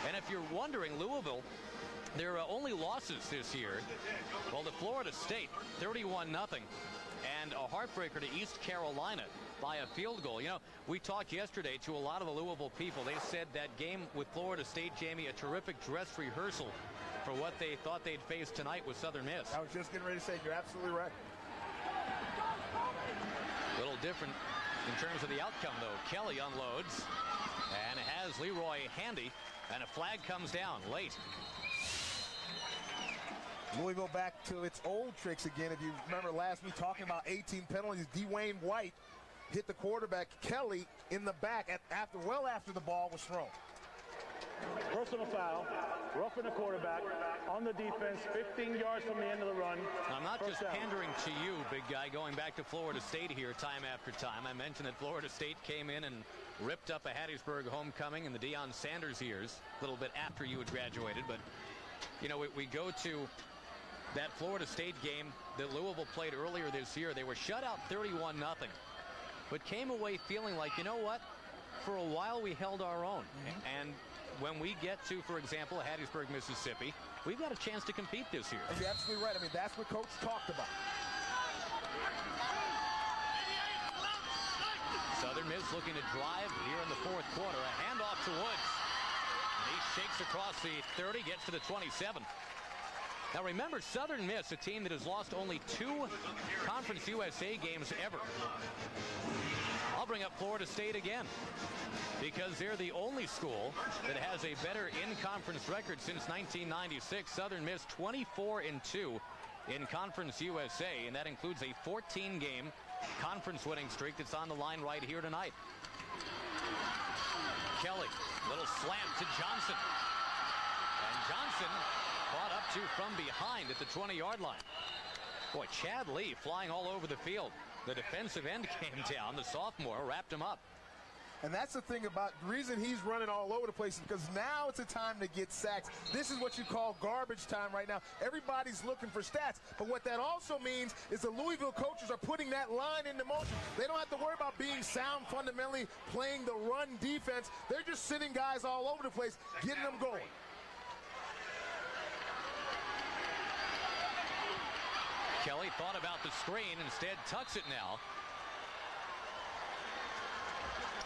Speaker 1: And if you're wondering, Louisville, their only losses this year, well, to Florida State, 31-0, and a heartbreaker to East Carolina by a field goal. You know, we talked yesterday to a lot of the Louisville people. They said that game with Florida State, Jamie, a terrific dress rehearsal for what they thought they'd face tonight with Southern Miss.
Speaker 2: I was just getting ready to say, you're absolutely right.
Speaker 1: A little different in terms of the outcome, though. Kelly unloads and has Leroy handy, and a flag comes down late.
Speaker 2: Louisville back to its old tricks again. If you remember last week talking about 18 penalties, Dwayne White hit the quarterback, Kelly, in the back well after the ball was thrown.
Speaker 5: Personal foul, roughing the quarterback on the defense, 15 yards from the end of the run.
Speaker 1: I'm not just pandering to you, big guy, going back to Florida State here time after time. I mentioned that Florida State came in and ripped up a Hattiesburg homecoming in the Deion Sanders years, a little bit after you had graduated. But, you know, we go to that Florida State game that Louisville played earlier this year. They were shut out 31-0, but came away feeling like, you know what, for a while we held our own. And when we get to, for example, Hattiesburg, Mississippi, we've got a chance to compete this year.
Speaker 2: And you're absolutely right. I mean, that's what Coach talked about.
Speaker 1: Southern Miss looking to drive here in the fourth quarter. A handoff to Woods. And he shakes across the 30, gets to the 27. Now remember, Southern Miss, a team that has lost only 2 Conference USA games ever. I'll bring up Florida State again, because they're the only school that has a better in-conference record since 1996. Southern Miss 24-2 in Conference USA, and that includes a 14-game conference winning streak that's on the line right here tonight. Kelly, little slant to Johnson. And Johnson caught up to from behind at the 20-yard line. Boy, Chad Lee flying all over the field. The defensive end came down. The sophomore wrapped him up.
Speaker 2: And that's the thing about the reason he's running all over the place, is because now it's a time to get sacks. This is what you call garbage time right now. Everybody's looking for stats. But what that also means is the Louisville coaches are putting that line into motion. They don't have to worry about being sound fundamentally, playing the run defense. They're just sitting guys all over the place, getting them going.
Speaker 1: Kelly thought about the screen, instead tucks it now.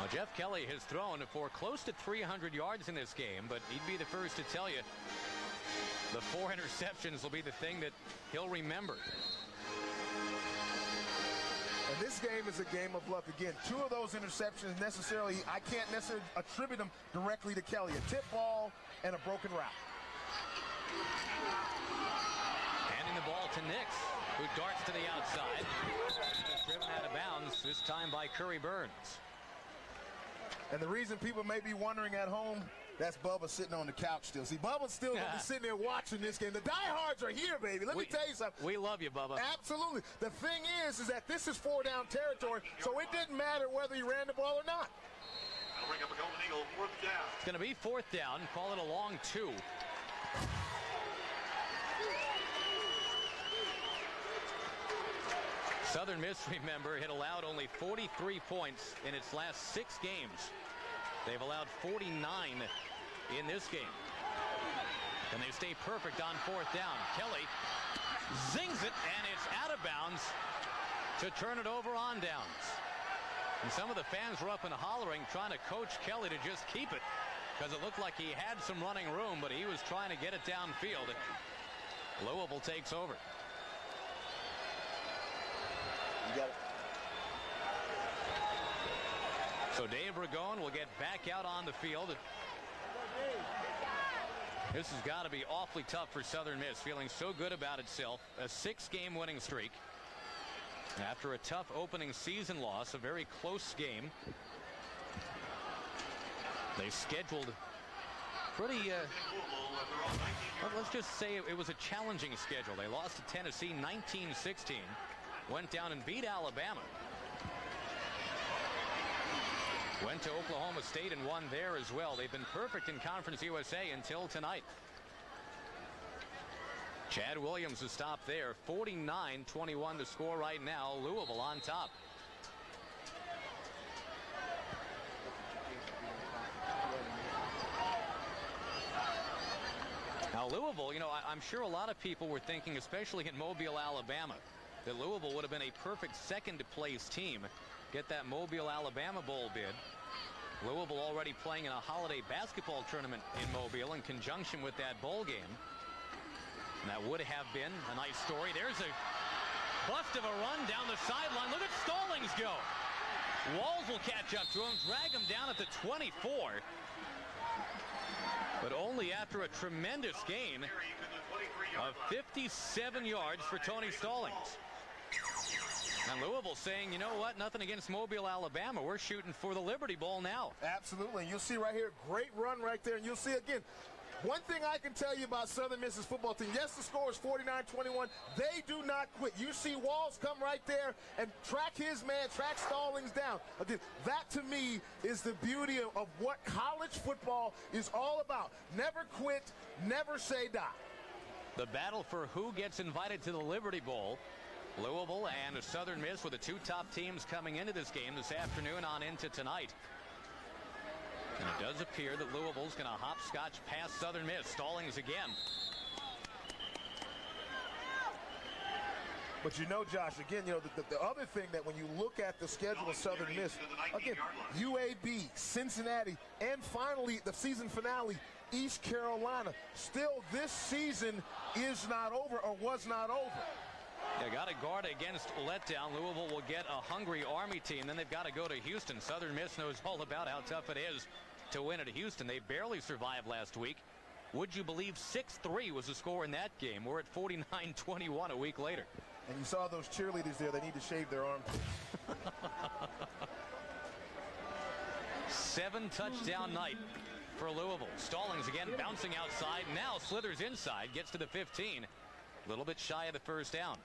Speaker 1: Well, Jeff Kelly has thrown for close to 300 yards in this game, but he'd be the first to tell you the 4 interceptions will be the thing that he'll remember.
Speaker 2: And this game is a game of luck. Again, 2 of those interceptions necessarily, I can't necessarily attribute them directly to Kelly. A tip ball and a broken route.
Speaker 1: Handing the ball to Nix, who darts to the outside. He's driven out of bounds, this time by Curry Burns.
Speaker 2: And the reason people may be wondering at home, that's Bubba sitting on the couch still. See, Bubba's still going to be sitting there watching this game. The diehards are here, baby. Let me tell you something.
Speaker 1: We love you, Bubba.
Speaker 2: Absolutely. The thing is that this is 4-down territory, so it didn't matter whether he ran the ball or not.
Speaker 4: That'll bring up a Golden Eagle, 4th down.
Speaker 1: It's going to be 4th down. Call it a long 2. Southern Miss, remember, had allowed only 43 points in its last 6 games. They've allowed 49 in this game. And they stay perfect on 4th down. Kelly zings it, and it's out of bounds to turn it over on downs. And some of the fans were up and hollering, trying to coach Kelly to just keep it, because it looked like he had some running room, but he was trying to get it downfield. Louisville takes over.
Speaker 9: You got it.
Speaker 1: So Dave Ragone will get back out on the field. This has got to be awfully tough for Southern Miss, feeling so good about itself. A 6-game winning streak. After a tough opening season loss, a very close game. They scheduled pretty, well, let's just say it was a challenging schedule. They lost to Tennessee 19-16, went down and beat Alabama. Went to Oklahoma State and won there as well. They've been perfect in Conference USA until tonight. Chad Williams has stopped there. 49-21 the score right now. Louisville on top. Now Louisville, you know, I'm sure a lot of people were thinking, especially in Mobile, Alabama, that Louisville would have been a perfect second-place team. Get that Mobile, Alabama bowl bid. Louisville already playing in a holiday basketball tournament in Mobile in conjunction with that bowl game. And that would have been a nice story. There's a bust of a run down the sideline. Look at Stallings go. Walls will catch up to him, drag him down at the 24. But only after a tremendous gain of 57 yards for Tony Stallings. And Louisville saying, you know what, nothing against Mobile, Alabama. We're shooting for the Liberty Bowl now.
Speaker 2: Absolutely. You'll see right here, great run right there. And you'll see again, one thing I can tell you about Southern Miss's football team, yes, the score is 49-21. They do not quit. You see Walls come right there and track his man, track Stallings down. Again, that to me is the beauty of what college football is all about. Never quit, never say die.
Speaker 1: The battle for who gets invited to the Liberty Bowl. Louisville and Southern Miss were the 2 top teams coming into this game this afternoon on into tonight. And it does appear that Louisville's going to hopscotch past Southern Miss. Stallings again.
Speaker 2: But you know, Josh, again, you know, the other thing that when you look at the schedule of Southern Miss, again, UAB, Cincinnati, and finally the season finale, East Carolina. Still, this season is not over or was not over.
Speaker 1: They got to guard against letdown. Louisville will get a hungry Army team. Then they've got to go to Houston. Southern Miss knows all about how tough it is to win at Houston. They barely survived last week. Would you believe 6-3 was the score in that game? We're at 49-21 a week later.
Speaker 2: And you saw those cheerleaders there. They need to shave their arms.
Speaker 1: 7-touchdown night for Louisville. Stallings again bouncing outside. Now slithers inside, gets to the 15. A little bit shy of the first down.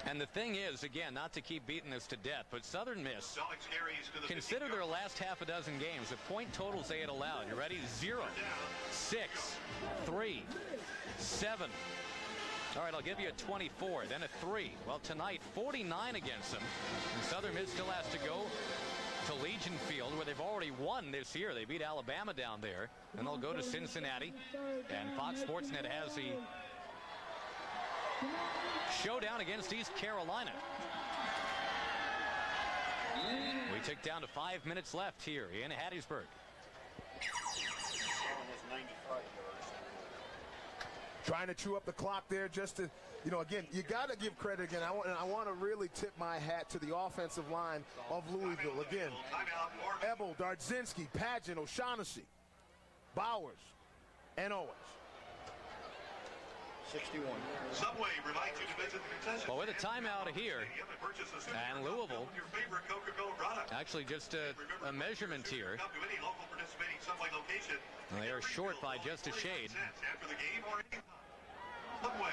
Speaker 1: And the thing is, again, not to keep beating this to death, but Southern Miss, consider their last half a dozen games, the point totals they had allowed. You ready? 0, 6, 3, 7. All right, I'll give you a 24, then a 3. Well, tonight, 49 against them. And Southern Miss still has to go to Legion Field, where they've already won this year. They beat Alabama down there. And they'll go to Cincinnati. And Fox Sports Net has the showdown against East Carolina. We tick down to 5 minutes left here in Hattiesburg.
Speaker 2: Trying to chew up the clock there just to, you know, again, you got to give credit again. I want to really tip my hat to the offensive line of Louisville. Again, Ebel, Dardzinski, Padgett, O'Shaughnessy, Bowers, and Owens.
Speaker 9: 61.
Speaker 4: Subway reminds you to visit the concession.
Speaker 1: Well, with a timeout here, and Louisville, actually just a measurement here. And they are short by just a shade.
Speaker 4: Subway,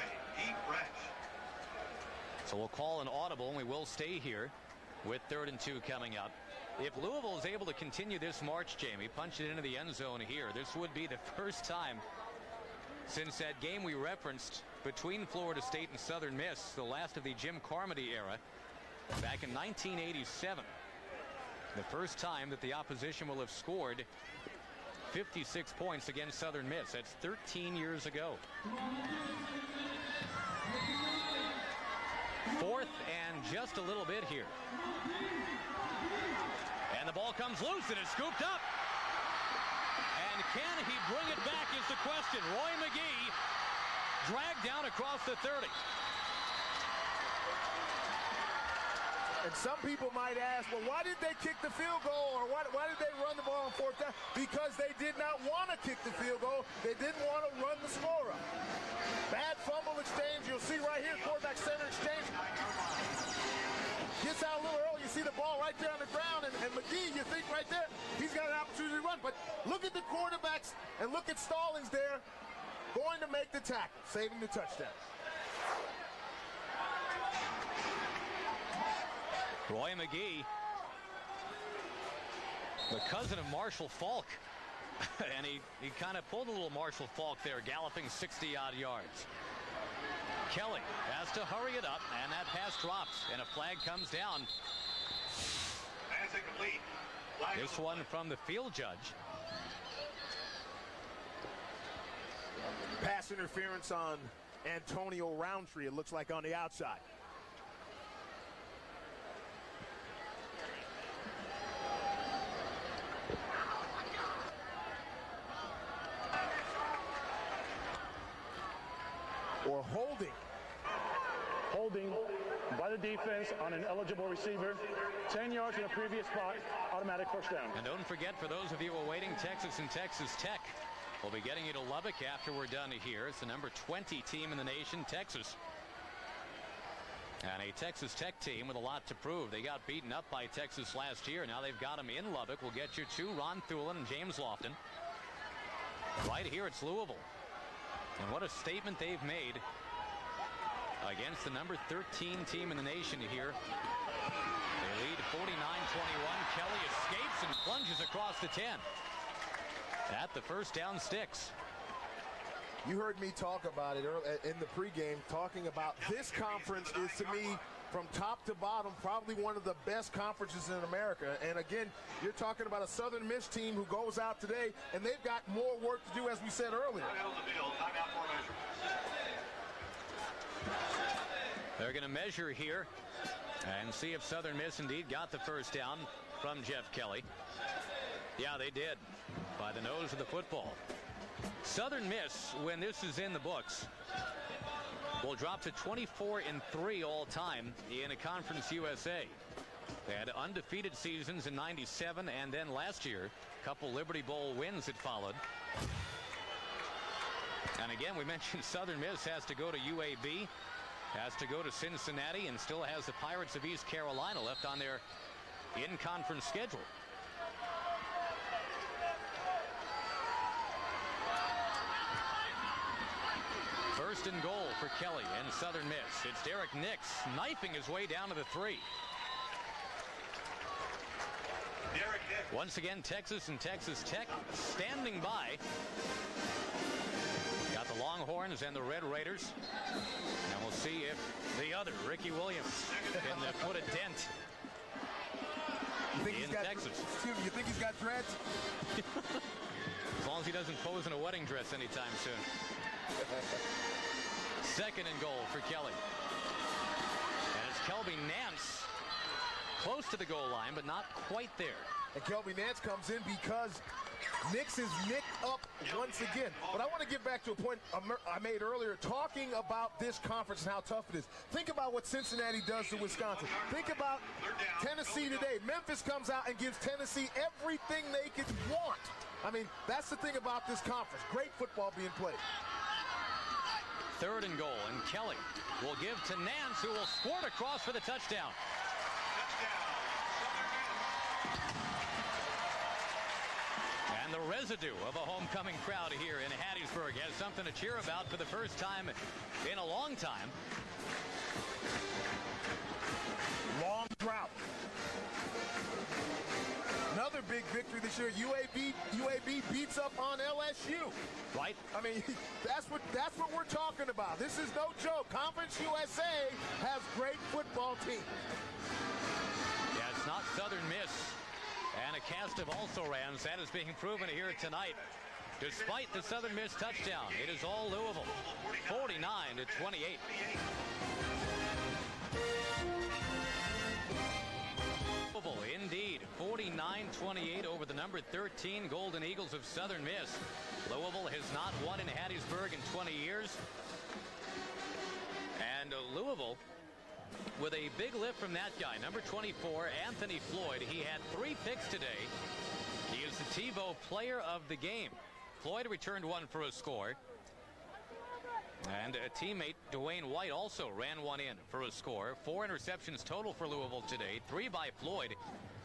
Speaker 4: eat fresh.
Speaker 1: So we'll call an audible, and we will stay here with 3rd and 2 coming up. If Louisville is able to continue this march, Jamie, punch it into the end zone here, this would be the first time since that game we referenced between Florida State and Southern Miss, the last of the Jim Carmody era, back in 1987. The first time that the opposition will have scored 56 points against Southern Miss. That's 13 years ago. Fourth and just a little bit here. And the ball comes loose and it's scooped up. And can he bring it back is the question. Roy McGee dragged down across the 30.
Speaker 2: And some people might ask, well, why did they kick the field goal, or why did they run the ball on fourth down? Because they did not want to kick the field goal. They didn't want to run the score up. Bad fumble exchange. You'll see right here, quarterback center exchange. Gets out a little early. You see the ball right there on the ground, and McGee, you think right there, he's got an opportunity to run. But look at the quarterbacks and look at Stallings there, going to make the tackle, saving the touchdown.
Speaker 1: Roy McGee, the cousin of Marshall Faulk. And he kind of pulled a little Marshall Faulk there, galloping 60-odd yards. Kelly has to hurry it up, and that pass drops, and a flag comes down.
Speaker 4: Pass incomplete.
Speaker 1: This one from the field judge.
Speaker 2: Pass interference on Antonio Roundtree, it looks like, on the outside. Or holding.
Speaker 5: Holding by the defense on an eligible receiver. 10 yards in a previous spot. Automatic first down.
Speaker 1: And don't forget, for those of you awaiting Texas and Texas Tech, we'll be getting you to Lubbock after we're done here. It's the number 20 team in the nation, Texas. And a Texas Tech team with a lot to prove. They got beaten up by Texas last year. Now they've got them in Lubbock. We'll get you to Ron Thulin and James Lofton. Right here, it's Louisville. And what a statement they've made against the number 13 team in the nation here. They lead 49-21. Kelly escapes and plunges across the 10. At the first down sticks.
Speaker 2: You heard me talk about it in the pregame, talking about this conference is, to me, from top to bottom, probably one of the best conferences in America. And again, you're talking about a Southern Miss team who goes out today, and they've got more work to do, as we said earlier.
Speaker 1: They're going to measure here and see if Southern Miss indeed got the first down from Jeff Kelly. Yeah, they did, by the nose of the football. Southern Miss, when this is in the books, will drop to 24-3 all time in a Conference USA. They had undefeated seasons in '97, and then last year, a couple Liberty Bowl wins that followed. And again, we mentioned Southern Miss has to go to UAB, has to go to Cincinnati, and still has the Pirates of East Carolina left on their in-conference schedule. First and goal for Kelly and Southern Miss. It's Derek Nix knifing his way down to the 3.
Speaker 4: Derek Nix.
Speaker 1: Once again, Texas and Texas Tech standing by. Got the Longhorns and the Red Raiders. And we'll see if the other, Ricky Williams, can put a dent in Texas.
Speaker 2: Excuse me, you think he's got dreads?
Speaker 1: As long as he doesn't pose in a wedding dress anytime soon. Second and goal for Kelly. And it's Kelby Nance close to the goal line, but not quite there.
Speaker 2: And Kelby Nance comes in because Nix is nicked up once again. But I want to get back to a point I made earlier, talking about this conference and how tough it is. Think about what Cincinnati does to Wisconsin. Think about Tennessee today. Memphis comes out and gives Tennessee everything they could want. I mean, that's the thing about this conference. Great football being played.
Speaker 1: Third and goal, and Kelly will give to Nance, who will sport across for the touchdown. And the residue of a homecoming crowd here in Hattiesburg has something to cheer about for the first time in a long time.
Speaker 2: Long drought. Another big victory this year. UAB beats up on LSU.
Speaker 1: Right.
Speaker 2: I mean, that's what we're talking about. This is no joke. Conference USA has great football teams.
Speaker 1: Yeah, it's not Southern Miss. And a cast of also-rans. That is being proven here tonight. Despite the Southern Miss touchdown, it is all Louisville. 49-28. Louisville, indeed. 49-28 over the number 13 Golden Eagles of Southern Miss. Louisville has not won in Hattiesburg in 20 years. And Louisville, with a big lift from that guy, number 24, Anthony Floyd. He had 3 picks today. He is the TiVo player of the game. Floyd returned one for a score. And a teammate, Dwayne White, also ran one in for a score. 4 interceptions total for Louisville today. 3 by Floyd,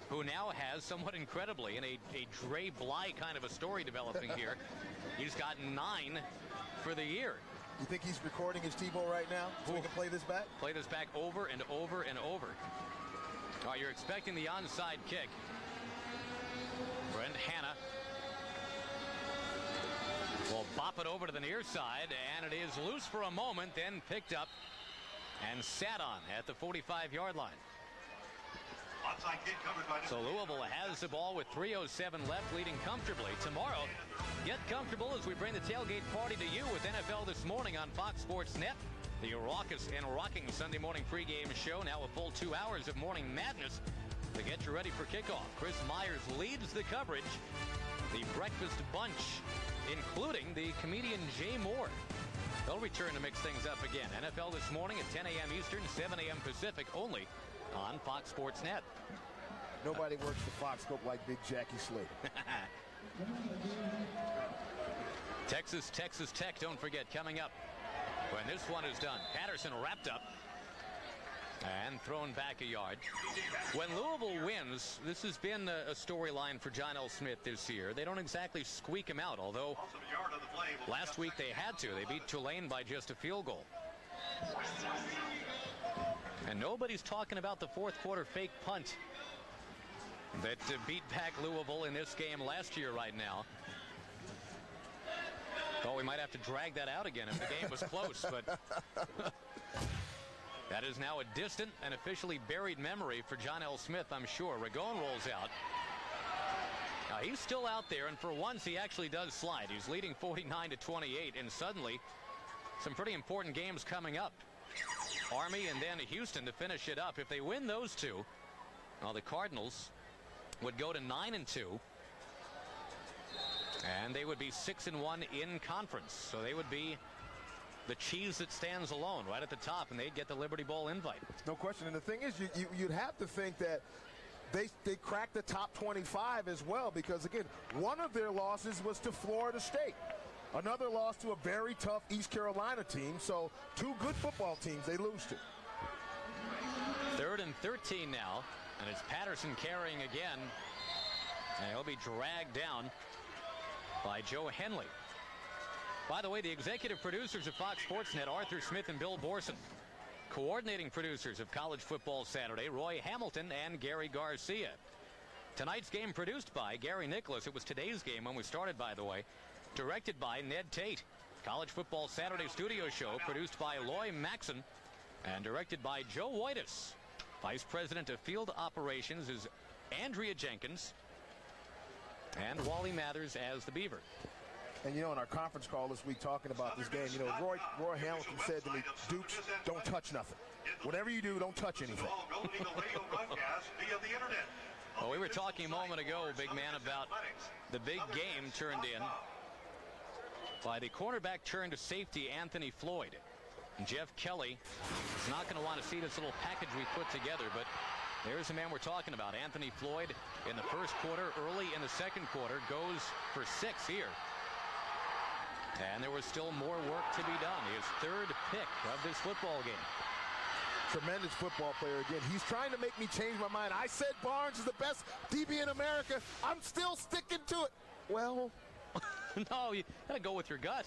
Speaker 1: who now has, somewhat incredibly, in a Dre Bly kind of a story developing here, he's got 9 for the year.
Speaker 2: You think he's recording his TiVo right now so we can play this back?
Speaker 1: Play this back over and over and over. All right, you're expecting the onside kick. Brent Hanna will bop it over to the near side, and it is loose for a moment, then picked up and sat on at the 45-yard line. So Louisville has the ball with 3:07 left, leading comfortably. Tomorrow, get comfortable as we bring the tailgate party to you with NFL This Morning on Fox Sports Net. The raucous and rocking Sunday morning pregame show, now a full 2 hours of morning madness to get you ready for kickoff. Chris Myers leads the coverage. The breakfast bunch, including the comedian Jay Moore. They'll return to mix things up again. NFL This Morning at 10 a.m. Eastern, 7 a.m. Pacific, only on Fox Sports Net.
Speaker 2: Nobody works the Fox scope like Big Jackie Slater.
Speaker 1: Texas Tech, don't forget, coming up when this one is done. Patterson wrapped up and thrown back a yard. When Louisville wins, this has been a storyline for John L. Smith this year. They don't exactly squeak him out, although last week they had to. They beat Tulane by just a field goal. And nobody's talking about the fourth quarter fake punt that beat back Louisville in this game last year right now. Thought we might have to drag that out again if the game was close, but that is now a distant and officially buried memory for John L. Smith, I'm sure. Ragone rolls out. Now he's still out there, and for once he actually does slide. He's leading 49-28, and suddenly some pretty important games coming up. Army and then Houston to finish it up. If they win those two, well, the Cardinals would go to 9-2, and they would be 6-1 in conference. So they would be the cheese that stands alone right at the top, and they'd get the Liberty Bowl invite.
Speaker 2: No question. And the thing is, you'd have to think that they cracked the top 25 as well, because again, one of their losses was to Florida State. Another loss to a very tough East Carolina team. So 2 good football teams they lose to.
Speaker 1: 3rd and 13 now, and it's Patterson carrying again, and he'll be dragged down by Joe Henley. By the way, the executive producers of Fox Sports Net, Arthur Smith and Bill Borson. Coordinating producers of College Football Saturday, Roy Hamilton and Gary Garcia. Tonight's game produced by Gary Nicholas. It was today's game when we started, by the way. Directed by Ned Tate. College Football Saturday studio show produced by Loy Maxon and directed by Joe Whitus. Vice President of Field Operations is Andrea Jenkins, and Wally Mathers as the Beaver.
Speaker 2: And, you know, in our conference call this week talking about this game, you know, Roy Hamilton said to me, Dukes, don't touch nothing. Whatever you do, don't touch anything.
Speaker 1: Well, we were talking a moment ago, big man, about the big game turned in by the cornerback turned to safety, Anthony Floyd. And Jeff Kelly is not going to want to see this little package we put together, but there's the man we're talking about. Anthony Floyd in the first quarter, early in the second quarter, goes for 6 here. And there was still more work to be done. His 3rd pick of this football game.
Speaker 2: Tremendous football player again. He's trying to make me change my mind. I said Barnes is the best DB in America. I'm still sticking to it. Well,
Speaker 1: no, you got to go with your gut.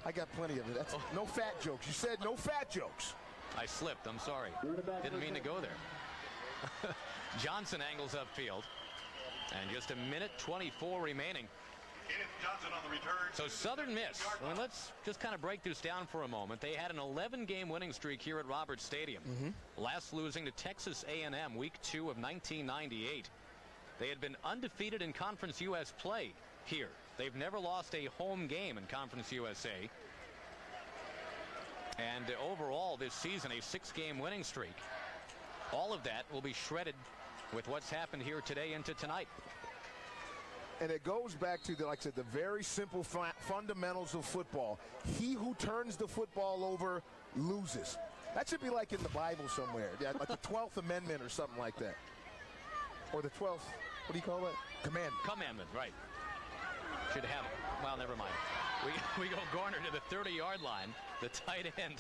Speaker 2: I got plenty of it. That's no fat jokes. You said no fat jokes.
Speaker 1: I slipped. I'm sorry. Didn't mean to go there. Johnson angles upfield. And just a minute 24 remaining.
Speaker 4: Johnson on the return.
Speaker 1: So Southern Miss, well, let's just kind of break this down for a moment. They had an 11-game winning streak here at Roberts Stadium. Last losing to Texas A&M week 2 of 1998. They had been undefeated in Conference US play here. They've never lost a home game in Conference USA. And overall this season, a 6-game winning streak. All of that will be shredded with what's happened here today into tonight.
Speaker 2: And it goes back to, like I said, the very simple fundamentals of football. He who turns the football over loses. That should be like in the Bible somewhere. Yeah, like the 12th Amendment or something like that. Or the 12th, what do you call that?
Speaker 1: Commandment, right. Should have it. Well, never mind. We go Garner to the 30-yard line, the tight end.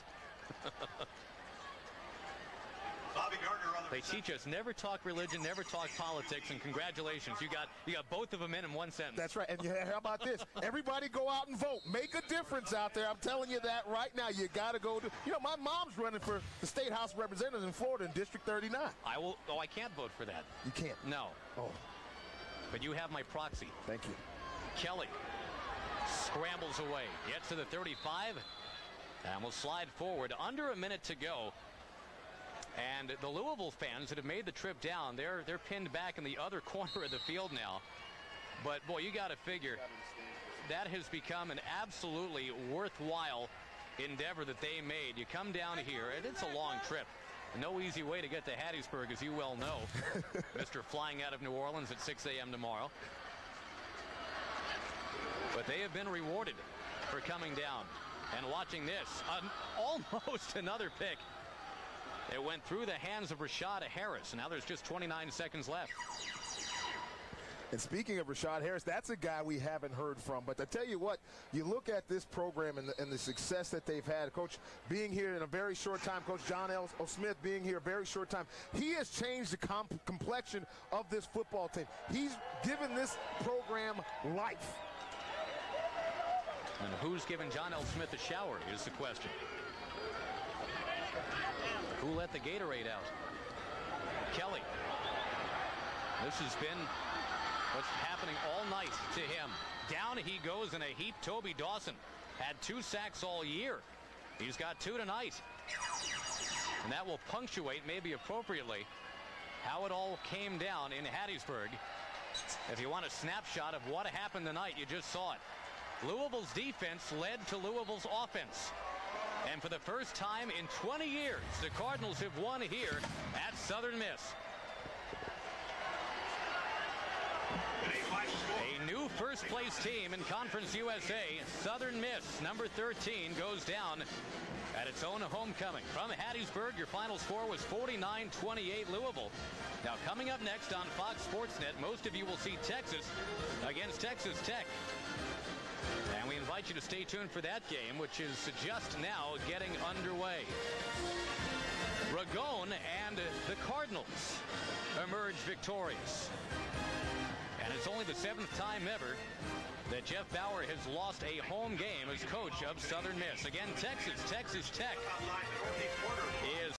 Speaker 4: Bobby Gardner on the
Speaker 1: They teach us never talk religion, never talk politics, and congratulations, you got both of them in one sentence.
Speaker 2: That's right. And how about this? Everybody go out and vote. Make a difference out there. I'm telling you that right now. You got to go. My mom's running for the State House of Representatives in Florida in District 39.
Speaker 1: I will. Oh, I can't vote for that.
Speaker 2: You can't?
Speaker 1: No.
Speaker 2: Oh.
Speaker 1: But you have my proxy.
Speaker 2: Thank you.
Speaker 1: Kelly scrambles away, gets to the 35, and will slide forward. Under a minute to go. And the Louisville fans that have made the trip down, they're pinned back in the other corner of the field now. But, boy, you got to figure that has become an absolutely worthwhile endeavor that they made. You come down here, and it's a long trip. No easy way to get to Hattiesburg, as you well know. Mr. Flying out of New Orleans at 6 a.m. tomorrow. But they have been rewarded for coming down. And watching this, almost another pick. It went through the hands of Rashad Harris. Now there's just 29 seconds left.
Speaker 2: And speaking of Rashad Harris, that's a guy we haven't heard from. But I tell you what, you look at this program and the success that they've had. Coach being here in a very short time, Coach John L. Smith being here a very short time, he has changed the complexion of this football team. He's given this program life.
Speaker 1: And who's given John L. Smith a shower is the question. Who let the Gatorade out? Kelly. This has been what's happening all night to him. Down he goes in a heap. Toby Dawson had 2 sacks all year. He's got 2 tonight. And that will punctuate, maybe appropriately, how it all came down in Hattiesburg. If you want a snapshot of what happened tonight, you just saw it. Louisville's defense led to Louisville's offense. And for the first time in 20 years, the Cardinals have won here at Southern Miss. A new first-place team in Conference USA, Southern Miss, number 13, goes down at its own homecoming. From Hattiesburg, your final score was 49-28 Louisville. Now, coming up next on Fox Sports Net, most of you will see Texas against Texas Tech. And we invite you to stay tuned for that game, which is just now getting underway. Ragone and the Cardinals emerge victorious. And it's only the 7th time ever that Jeff Bauer has lost a home game as coach of Southern Miss. Again, Texas Tech.